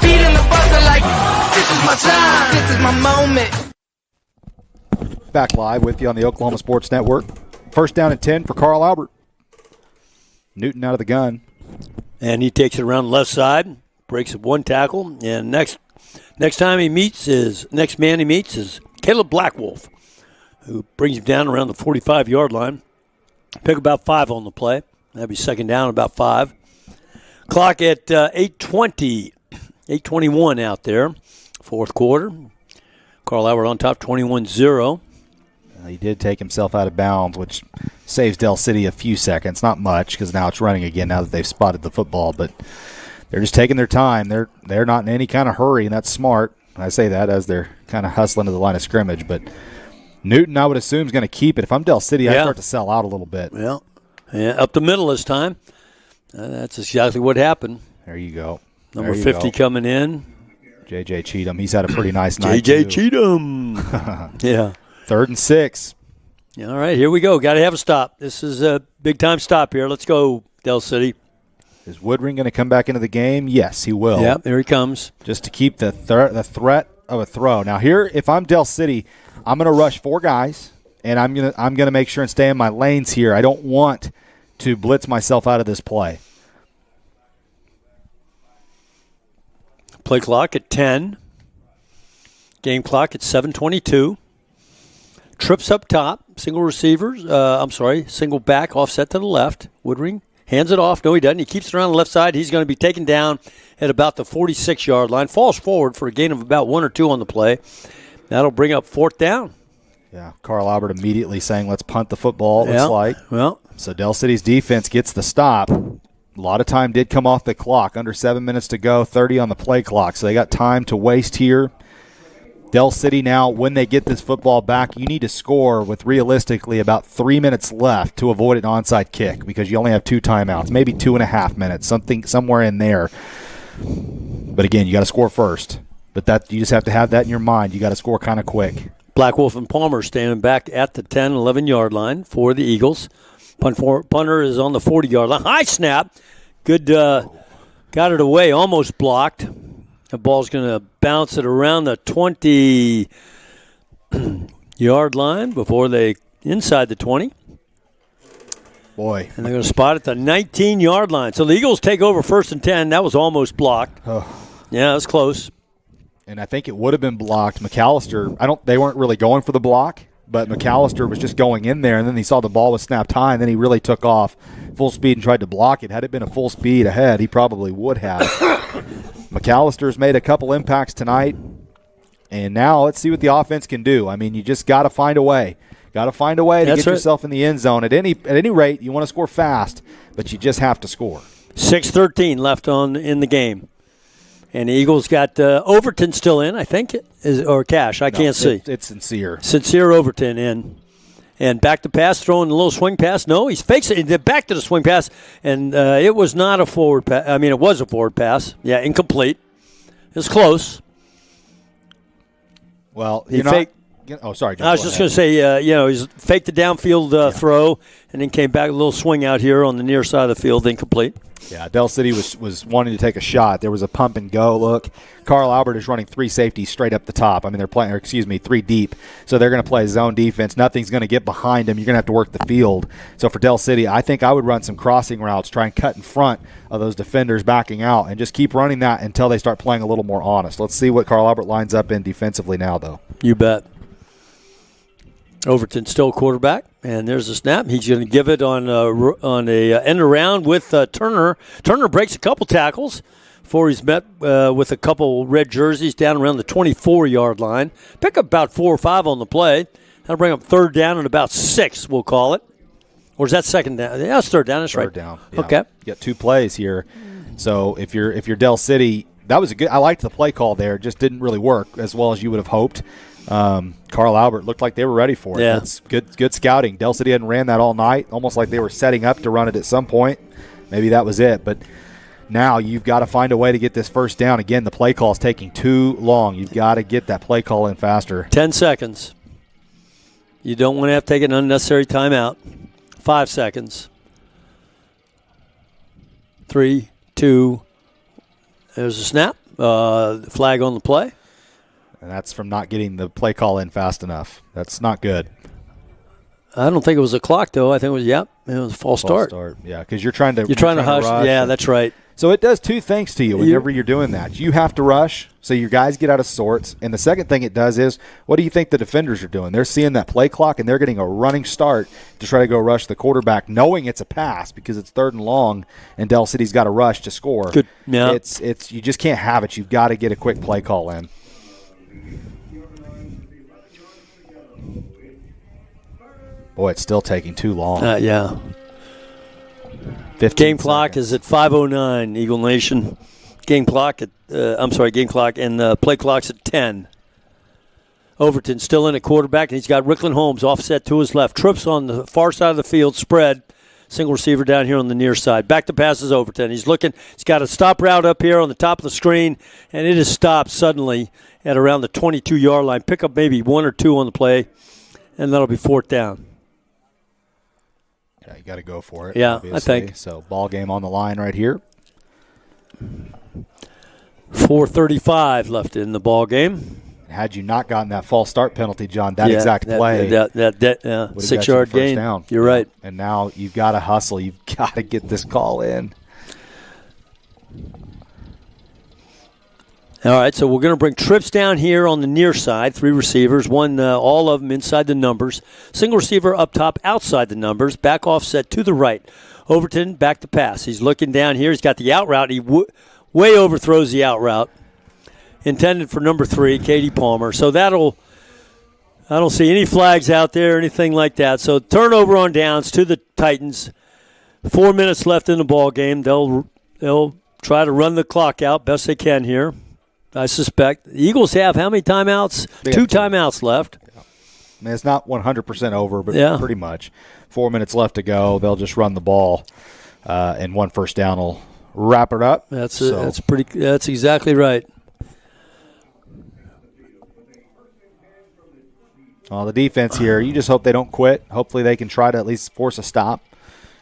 Beating the buzzer like, this is my time. This is my moment. Back live with you on the Oklahoma Sports Network. 1st down and 10 for Carl Albert. Newton out of the gun. And he takes it around the left side. Breaks 1 tackle, and next man he meets is Caleb Blackwolf, who brings him down around the 45-yard line. Pick about 5 on the play. That'd be 2nd down, about 5. Clock at 8:21 out there, 4th quarter. Carl Albert on top, 21-0. He did take himself out of bounds, which saves Del City a few seconds. Not much, because now it's running again now that they've spotted the football, but they're just taking their time. They're not in any kind of hurry, and that's smart. I say that as they're kind of hustling to the line of scrimmage. But Newton, I would assume, is going to keep it. If I'm Del City, I start to sell out a little bit. Yeah, up the middle this time. That's exactly what happened. There you go. Number 50 coming in. J.J. Cheatham. He's had a pretty nice night, J.J. Cheatham. Yeah. 3rd and 6. All right, here we go. Got to have a stop. This is a big-time stop here. Let's go, Del City. Is Woodring going to come back into the game? Yes, he will. Yeah, there he comes. Just to keep the threat of a throw. Now here, if I'm Del City, I'm going to rush 4 guys, and I'm going to make sure and stay in my lanes here. I don't want to blitz myself out of this play. Play clock at 10. Game clock at 7:22. Trips up top. Single back, offset to the left. Woodring hands it off. No, he doesn't. He keeps it around the left side. He's going to be taken down at about the 46-yard line. Falls forward for a gain of about 1 or 2 on the play. That'll bring up 4th down. Yeah, Carl Albert immediately saying, let's punt the football, it looks like. Well, so Del City's defense gets the stop. A lot of time did come off the clock. Under 7 minutes to go, 30 on the play clock. So they got time to waste here. Del City now, when they get this football back, you need to score with realistically about 3 minutes left to avoid an onside kick because you only have 2 timeouts, maybe 2.5 minutes, somewhere in there. But again, you got to score first. But you just have to have that in your mind. You got to score kind of quick. Blackwolf and Palmer standing back at the 10, 11-yard line for the Eagles. Punter is on the 40-yard line. High snap. Good. Got it away, almost blocked. The ball's going to bounce it around the 20. Yard line before they inside the 20. Boy. And they're going to spot at the 19-yard line. So the Eagles take over 1st and 10. That was almost blocked. Oh. Yeah, it was close. And I think it would have been blocked. McAllister, they weren't really going for the block, but McAllister was just going in there, and then he saw the ball was snapped high, and then he really took off full speed and tried to block it. Had it been a full speed ahead, he probably would have. McAllister's made a couple impacts tonight, and now let's see what the offense can do. I mean, you just got to find a way. Got to find a way to get yourself in the end zone. At any rate, you want to score fast, but you just have to score. 6:13 left in the game. And the Eagles got Overton still in, I think, or Cash. I can't see. It's Sincere. Sincere Overton in. And back to pass, throwing a little swing pass. No, he fakes it. Back to the swing pass. And it was not a forward pass. I mean, it was a forward pass. Yeah, incomplete. It was close. Well, sorry, John, I was just going to say, he's faked the downfield throw and then came back a little swing out here on the near side of the field, incomplete. Yeah, Del City was wanting to take a shot. There was a pump and go look. Carl Albert is running 3 safeties straight up the top. I mean, they're playing, 3 deep. So they're going to play zone defense. Nothing's going to get behind them. You're going to have to work the field. So for Del City, I think I would run some crossing routes, try and cut in front of those defenders backing out, and just keep running that until they start playing a little more honest. Let's see what Carl Albert lines up in defensively now, though. You bet. Overton still quarterback, and there's a snap. He's going to give it on a end around with Turner. Turner breaks a couple tackles before he's met with a couple red jerseys down around the 24-yard line. Pick up about 4 or 5 on the play. That'll bring up 3rd down and about 6, we'll call it. Or is that 2nd down? Yeah, it's 3rd down. That's right. 3rd down. Yeah. Okay. You got 2 plays here. So if you're Del City, that was I liked the play call there. It just didn't really work as well as you would have hoped. Carl Albert looked like they were ready for it. Yeah. That's good scouting. Del City hadn't ran that all night, almost like they were setting up to run it at some point. Maybe that was it. But now you've got to find a way to get this 1st down. Again, the play call is taking too long. You've got to get that play call in faster. 10 seconds. You don't want to have to take an unnecessary timeout. 5 seconds. 3, 2. There's a snap. Flag on the play. And that's from not getting the play call in fast enough. That's not good. I don't think it was a clock, though. I think it was a false start. Yeah, because you're trying to hush. Yeah, that's right. So it does 2 things to you whenever you're doing that. You have to rush, so your guys get out of sorts. And the second thing it does is, what do you think the defenders are doing? They're seeing that play clock, and they're getting a running start to try to go rush the quarterback, knowing it's a pass because it's 3rd and long, and Del City's got to rush to score. Good. Yeah. It's you just can't have it. You've got to get a quick play call in. Boy, it's still taking too long. Yeah. 15 game clock is at 5:09. Eagle Nation. Game clock and the play clock's at 10. Overton still in at quarterback, and he's got Rickland Holmes offset to his left. Trips on the far side of the field, spread. Single receiver down here on the near side. Back to passes Overton. He's looking. He's got a stop route up here on the top of the screen, and it is stopped suddenly at around the 22-yard line. Pick up maybe 1 or 2 on the play, and that'll be 4th down. Yeah, you got to go for it. Yeah, obviously. I think. So ball game on the line right here. 4:35 left in the ball game. Had you not gotten that false start penalty, John, exact play, that 6-yard gain. Down. You're right. And now you've got to hustle. You've got to get this call in. All right, so we're going to bring trips down here on the near side. 3 receivers, all of them inside the numbers. Single receiver up top, outside the numbers. Back offset to the right. Overton back to pass. He's looking down here. He's got the out route. He way overthrows the out route. Intended for number 3, Katie Palmer. So I don't see any flags out there, anything like that. So turnover on downs to the Titans. 4 minutes left in the ball game. They'll try to run the clock out best they can here, I suspect. The Eagles have how many timeouts? 2 timeouts left. Yeah. I mean, it's not 100% over, but pretty much. 4 minutes left to go. They'll just run the ball, and 1 first down will wrap it up. That's exactly right. Well, the defense here, you just hope they don't quit. Hopefully they can try to at least force a stop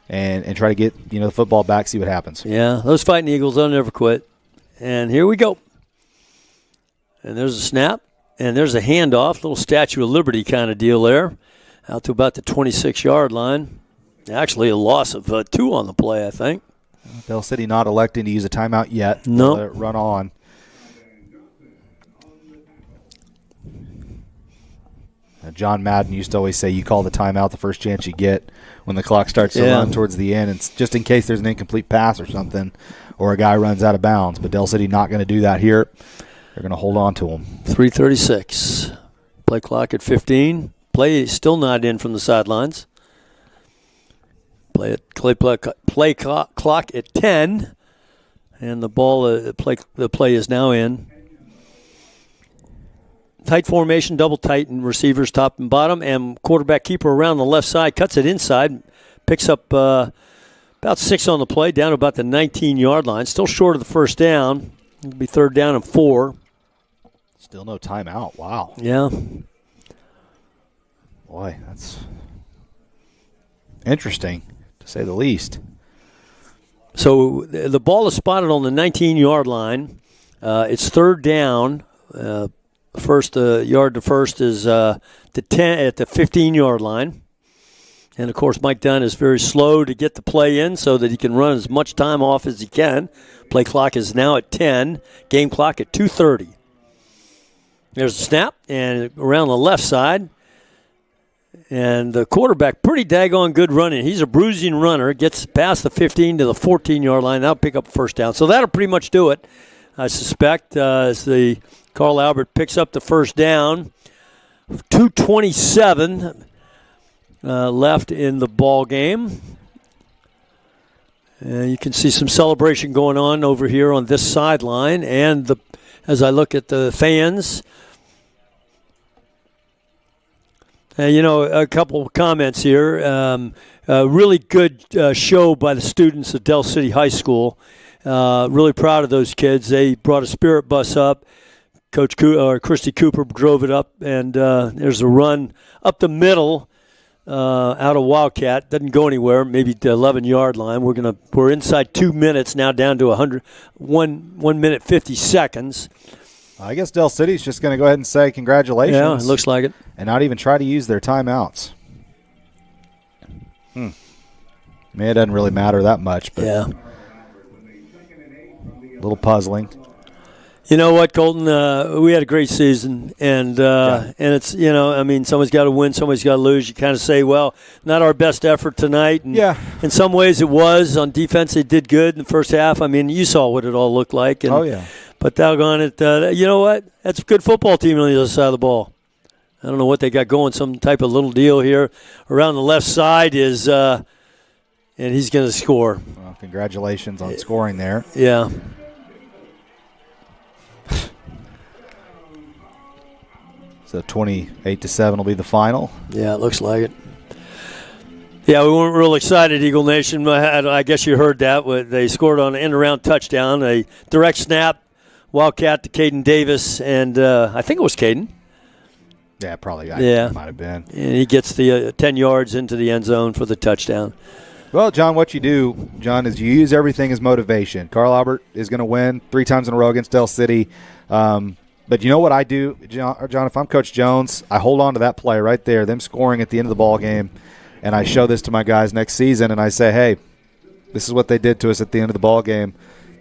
and try to get the football back, see what happens. Yeah, those Fighting Eagles, they'll never quit. And here we go. And there's a snap. And there's a handoff, little Statue of Liberty kind of deal there, out to about the 26-yard line. Actually, a loss of 2 on the play, I think. Del City not electing to use a timeout yet. No. Let it run on. Now, John Madden used to always say you call the timeout the first chance you get when the clock starts to run towards the end. It's just in case there's an incomplete pass or something or a guy runs out of bounds. But Del City not going to do that here. They're going to hold on to him. 3:36. Play clock at 15. Play still not in from the sidelines. Play clock at 10. And the ball, the play is now in. Tight formation, double tight, and receivers top and bottom. And quarterback keeper around the left side, cuts it inside, picks up about 6 on the play, down to about the 19-yard line. Still short of the first down. It'll be 3rd down and 4. Still no timeout. Wow. Yeah. Boy, that's interesting, to say the least. So the ball is spotted on the 19-yard line. It's 3rd down. First yard to first is the 10 at the 15-yard line. And, of course, Mike Dunn is very slow to get the play in so that he can run as much time off as he can. Play clock is now at 10. Game clock at 2:30. There's a snap, and around the left side. And the quarterback, pretty daggone good running. He's a bruising runner. Gets past the 15 to the 14-yard line. That'll pick up a first down. So that'll pretty much do it, I suspect, as the Carl Albert picks up the first down. 2:27 left in the ball game. You can see some celebration going on over here on this sideline. And as I look at the fans, a couple of comments here. Really good show by the students at Del City High School. Really proud of those kids. They brought a spirit bus up. Coach Christy Cooper drove it up, and there's a run up the middle out of Wildcat. Doesn't go anywhere. Maybe the 11-yard line. We're inside 2 minutes now, down to 1 minute 50 seconds. I guess Del City's just going to go ahead and say congratulations. Yeah, it looks like it. And not even try to use their timeouts. I mean, it doesn't really matter that much, but yeah, a little puzzling. You know what, Colton? We had a great season, and it's someone's got to win, somebody's got to lose. You kind of say, well, not our best effort tonight. And in some ways, it was on defense. They did good in the first half. I mean, you saw what it all looked like. And, but doggone it, you know what? That's a good football team on the other side of the ball. I don't know what they got going. Some type of little deal here around the left side is, and he's going to score. Well, congratulations on scoring there. Yeah. So 28-7 will be the final. Yeah, it looks like it. Yeah, we weren't real excited, Eagle Nation. I guess you heard that. They scored on an end-around touchdown, a direct snap, Wildcat to Caden Davis, and I think it was Caden. Yeah, probably. Might have been. And he gets the 10 yards into the end zone for the touchdown. Well, John, what you do, John, is you use everything as motivation. Carl Albert is going to win 3 times in a row against Del City. But you know what I do, John, if I'm Coach Jones, I hold on to that play right there, them scoring at the end of the ball game, and I show this to my guys next season, and I say, hey, this is what they did to us at the end of the ball game.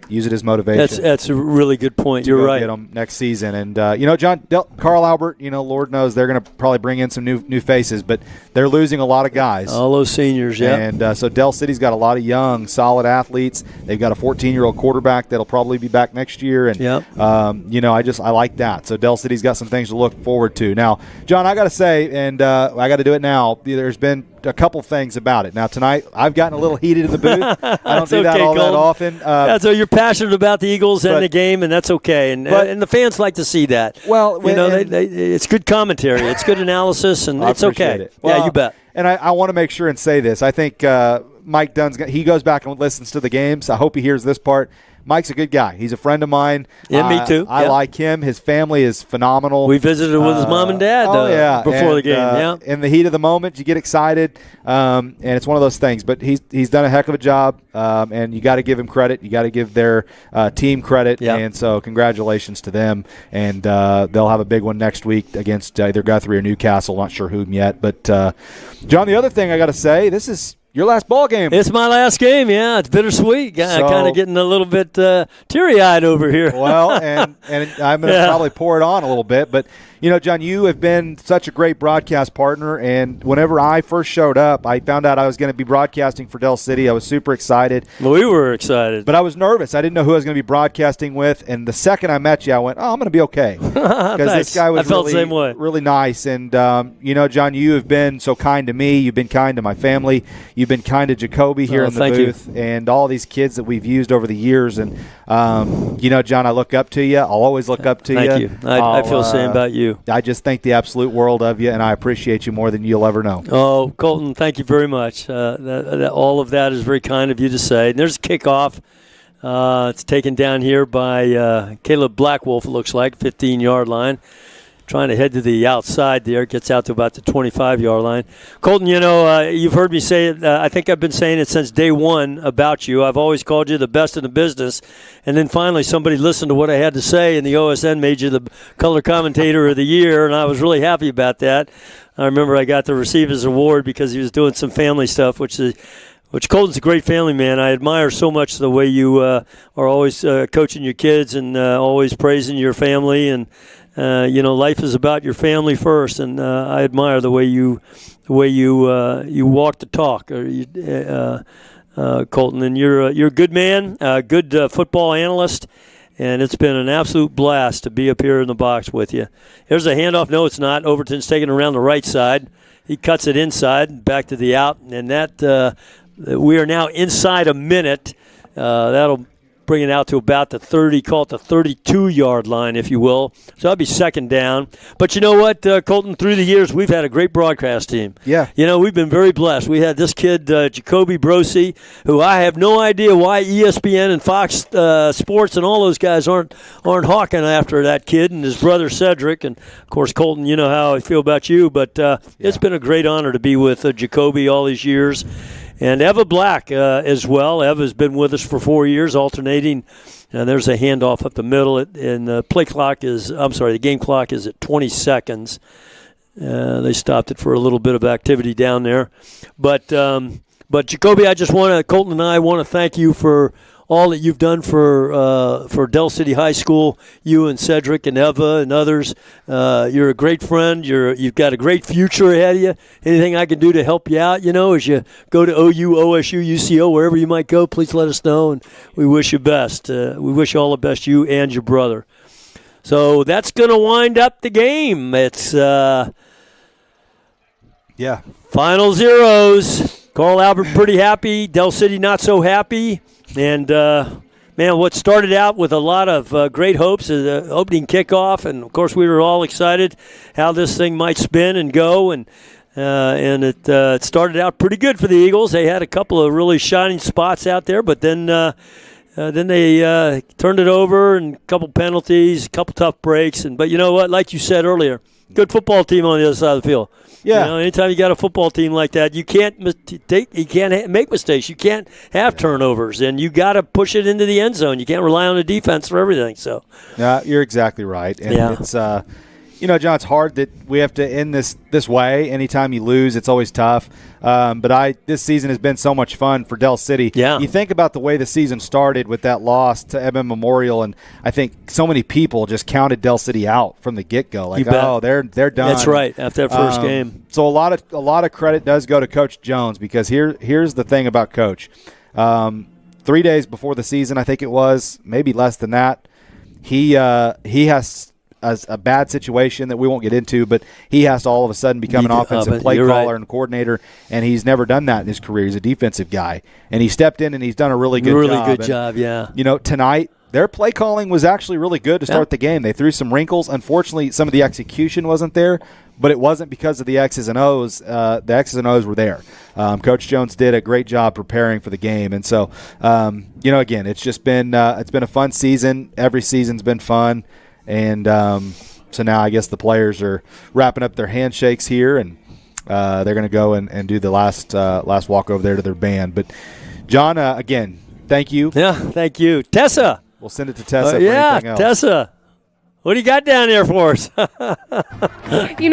Use it as motivation. That's a really good point. You're right. Get them next season. And, John, Carl Albert, Lord knows they're going to probably bring in some new faces, but they're losing a lot of guys. All those seniors, yeah. And so Del City's got a lot of young, solid athletes. They've got a 14-year-old quarterback that'll probably be back next year. And, I like that. So Del City's got some things to look forward to. Now, John, I got to say, and I got to do it now, there's been a couple things about it. Now, tonight, I've gotten a little heated in the booth. I don't do that all that often. So you're passionate about the Eagles and the game, and that's okay. And the fans like to see that. Well, it's good commentary. It's good analysis, and it's okay. Well, yeah, you bet. And I want to make sure and say this. I think Mike Dunn's he goes back and listens to the games. I hope he hears this part. Mike's a good guy. He's a friend of mine. Yeah, me too. I like him. His family is phenomenal. We visited with his mom and dad before the game. In the heat of the moment, you get excited, and it's one of those things. But he's done a heck of a job, and you got to give him credit. You got to give their team credit, and so congratulations to them. And they'll have a big one next week against either Guthrie or Newcastle. Not sure whom yet. But, John, the other thing I got to say, this is your last ball game. It's my last game, yeah. It's bittersweet. Kind of getting a little bit teary-eyed over here. Well, and I'm going to probably pour it on a little bit. But, John, you have been such a great broadcast partner. And whenever I first showed up, I found out I was going to be broadcasting for Del City. I was super excited. Well, we were excited. But I was nervous. I didn't know who I was going to be broadcasting with. And the second I met you, I went, I'm going to be okay. Because this guy was really nice. And, John, you have been so kind to me. You've been kind to my family. You've been kind to Jacoby here in the booth. And all these kids that we've used over the years. And, John, I look up to you. I'll always look up to you. Thank you. I feel the same about you. I just think the absolute world of you, and I appreciate you more than you'll ever know. Oh, Colton, thank you very much. All of that is very kind of you to say. And there's a kickoff. It's taken down here by Caleb Blackwolf, it looks like, 15-yard line. Trying to head to the outside there. Gets out to about the 25-yard line. Colton, you've heard me say it. I think I've been saying it since day one about you. I've always called you the best in the business. And then finally somebody listened to what I had to say, and the OSN made you the color commentator of the year, and I was really happy about that. I remember I got the Receivers Award because he was doing some family stuff, which Colton's a great family man. I admire so much the way you are always coaching your kids and always praising your family. And life is about your family first. And I admire the way you walk the talk, Colton. And you're a good man, a good football analyst. And it's been an absolute blast to be up here in the box with you. Here's a handoff. No, it's not. Overton's taking it around the right side. He cuts it inside, back to the out. And that we are now inside a minute. That'll bring it out to about the 30, call it the 32-yard line, if you will. So that'll be second down. But you know what, Colton, through the years, we've had a great broadcast team. Yeah. We've been very blessed. We had this kid, Jacoby Brosi, who I have no idea why ESPN and Fox Sports and all those guys aren't hawking after that kid, and his brother Cedric. And, of course, Colton, you know how I feel about you. But it's been a great honor to be with Jacoby all these years. And Eva Black as well. Eva's been with us for 4 years, alternating. And there's a handoff up the middle. And the game clock is at 20 seconds. They stopped it for a little bit of activity down there. But Jacoby, Colton and I want to thank you for all that you've done for Del City High School, you and Cedric and Eva and others. You're a great friend. You've got a great future ahead of you. Anything I can do to help you out, as you go to OU, OSU, UCO, wherever you might go, please let us know, and we wish you best. We wish you all the best, you and your brother. So that's going to wind up the game. It's final zeros. Carl Albert pretty happy. Del City not so happy. And, what started out with a lot of great hopes is the opening kickoff. And, of course, we were all excited how this thing might spin and go. And it started out pretty good for the Eagles. They had a couple of really shining spots out there. But then they turned it over, and a couple penalties, a couple tough breaks. But you know what? Like you said earlier, good football team on the other side of the field. Yeah. Anytime you got a football team like that, you can't make mistakes. You can't have turnovers, and you got to push it into the end zone. You can't rely on the defense for everything. So, you're exactly right. And it's John, it's hard that we have to end this way. Anytime you lose, it's always tough. But this season has been so much fun for Del City. Yeah. You think about the way the season started with that loss to Edmond Memorial, and I think so many people just counted Del City out from the get-go. Like, they're done. That's right, after that first game. So a lot of credit does go to Coach Jones, because here's the thing about Coach. 3 days before the season, I think it was, maybe less than that, he has a bad situation that we won't get into, but he has to all of a sudden become an offensive play caller and coordinator, and he's never done that in his career. He's a defensive guy, and he stepped in and he's done a really good job. Good job, yeah. Tonight their play calling was actually really good to start the game. They threw some wrinkles. Unfortunately, some of the execution wasn't there, but it wasn't because of the X's and O's. The X's and O's were there. Coach Jones did a great job preparing for the game. And so, again, it's just been it's been a fun season. Every season's been fun. And so now I guess the players are wrapping up their handshakes here, and they're going to go and do the last walk over there to their band. But, John, again, thank you. Yeah, thank you. Tessa. We'll send it to Tessa for anything else. Tessa. What do you got down there for us? Nothing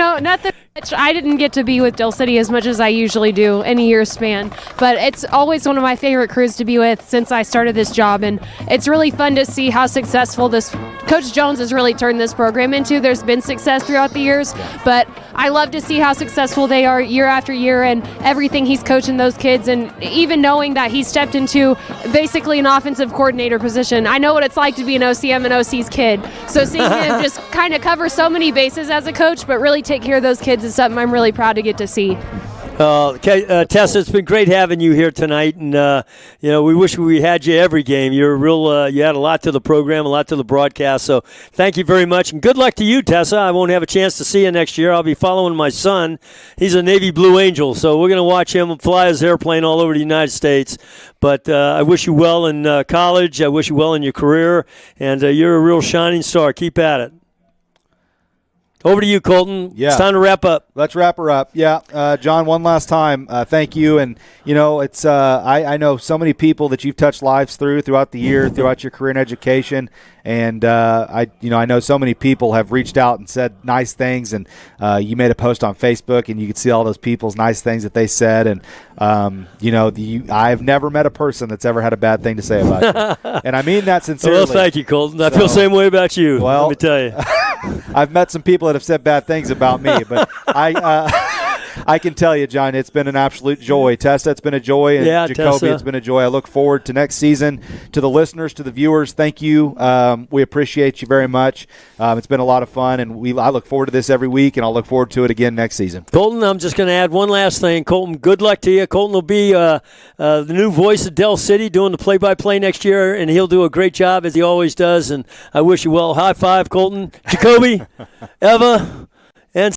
much. I didn't get to be with Del City as much as I usually do in a year's span, but it's always one of my favorite crews to be with since I started this job, and it's really fun to see how successful Coach Jones has really turned this program into. There's been success throughout the years, but I love to see how successful they are year after year and everything he's coaching those kids, and even knowing that he stepped into basically an offensive coordinator position. I know what it's like to be an OCM and OC's kid, so seeing him just kind of cover so many bases as a coach, but really take care of those kids is something I'm really proud to get to see. Tessa, it's been great having you here tonight, and we wish we had you every game. You're you had a lot to the program, a lot to the broadcast. So thank you very much, and good luck to you, Tessa. I won't have a chance to see you next year. I'll be following my son. He's a Navy Blue Angel, so we're going to watch him fly his airplane all over the United States. But I wish you well in college. I wish you well in your career, and you're a real shining star. Keep at it. Over to you, Colton. Yeah. It's time to wrap up. Let's wrap her up. Yeah, John, one last time, thank you. And, it's I know so many people that you've touched lives throughout the year, throughout your career in education. And, I know so many people have reached out and said nice things. And you made a post on Facebook, and you could see all those people's nice things that they said. And, I've never met a person that's ever had a bad thing to say about you. And I mean that sincerely. Well, thank you, Colton. I feel the same way about you, let me tell you. I've met some people that have said bad things about me, but I can tell you, John, it's been an absolute joy. Tessa, it's been a joy, and Jacoby, Tessa. It's been a joy. I look forward to next season. To the listeners, to the viewers, thank you. We appreciate you very much. It's been a lot of fun, and I look forward to this every week, and I'll look forward to it again next season. Colton, I'm just going to add one last thing. Colton, good luck to you. Colton will be the new voice of Del City doing the play-by-play next year, and he'll do a great job as he always does, and I wish you well. High five, Colton. Jacoby, Eva,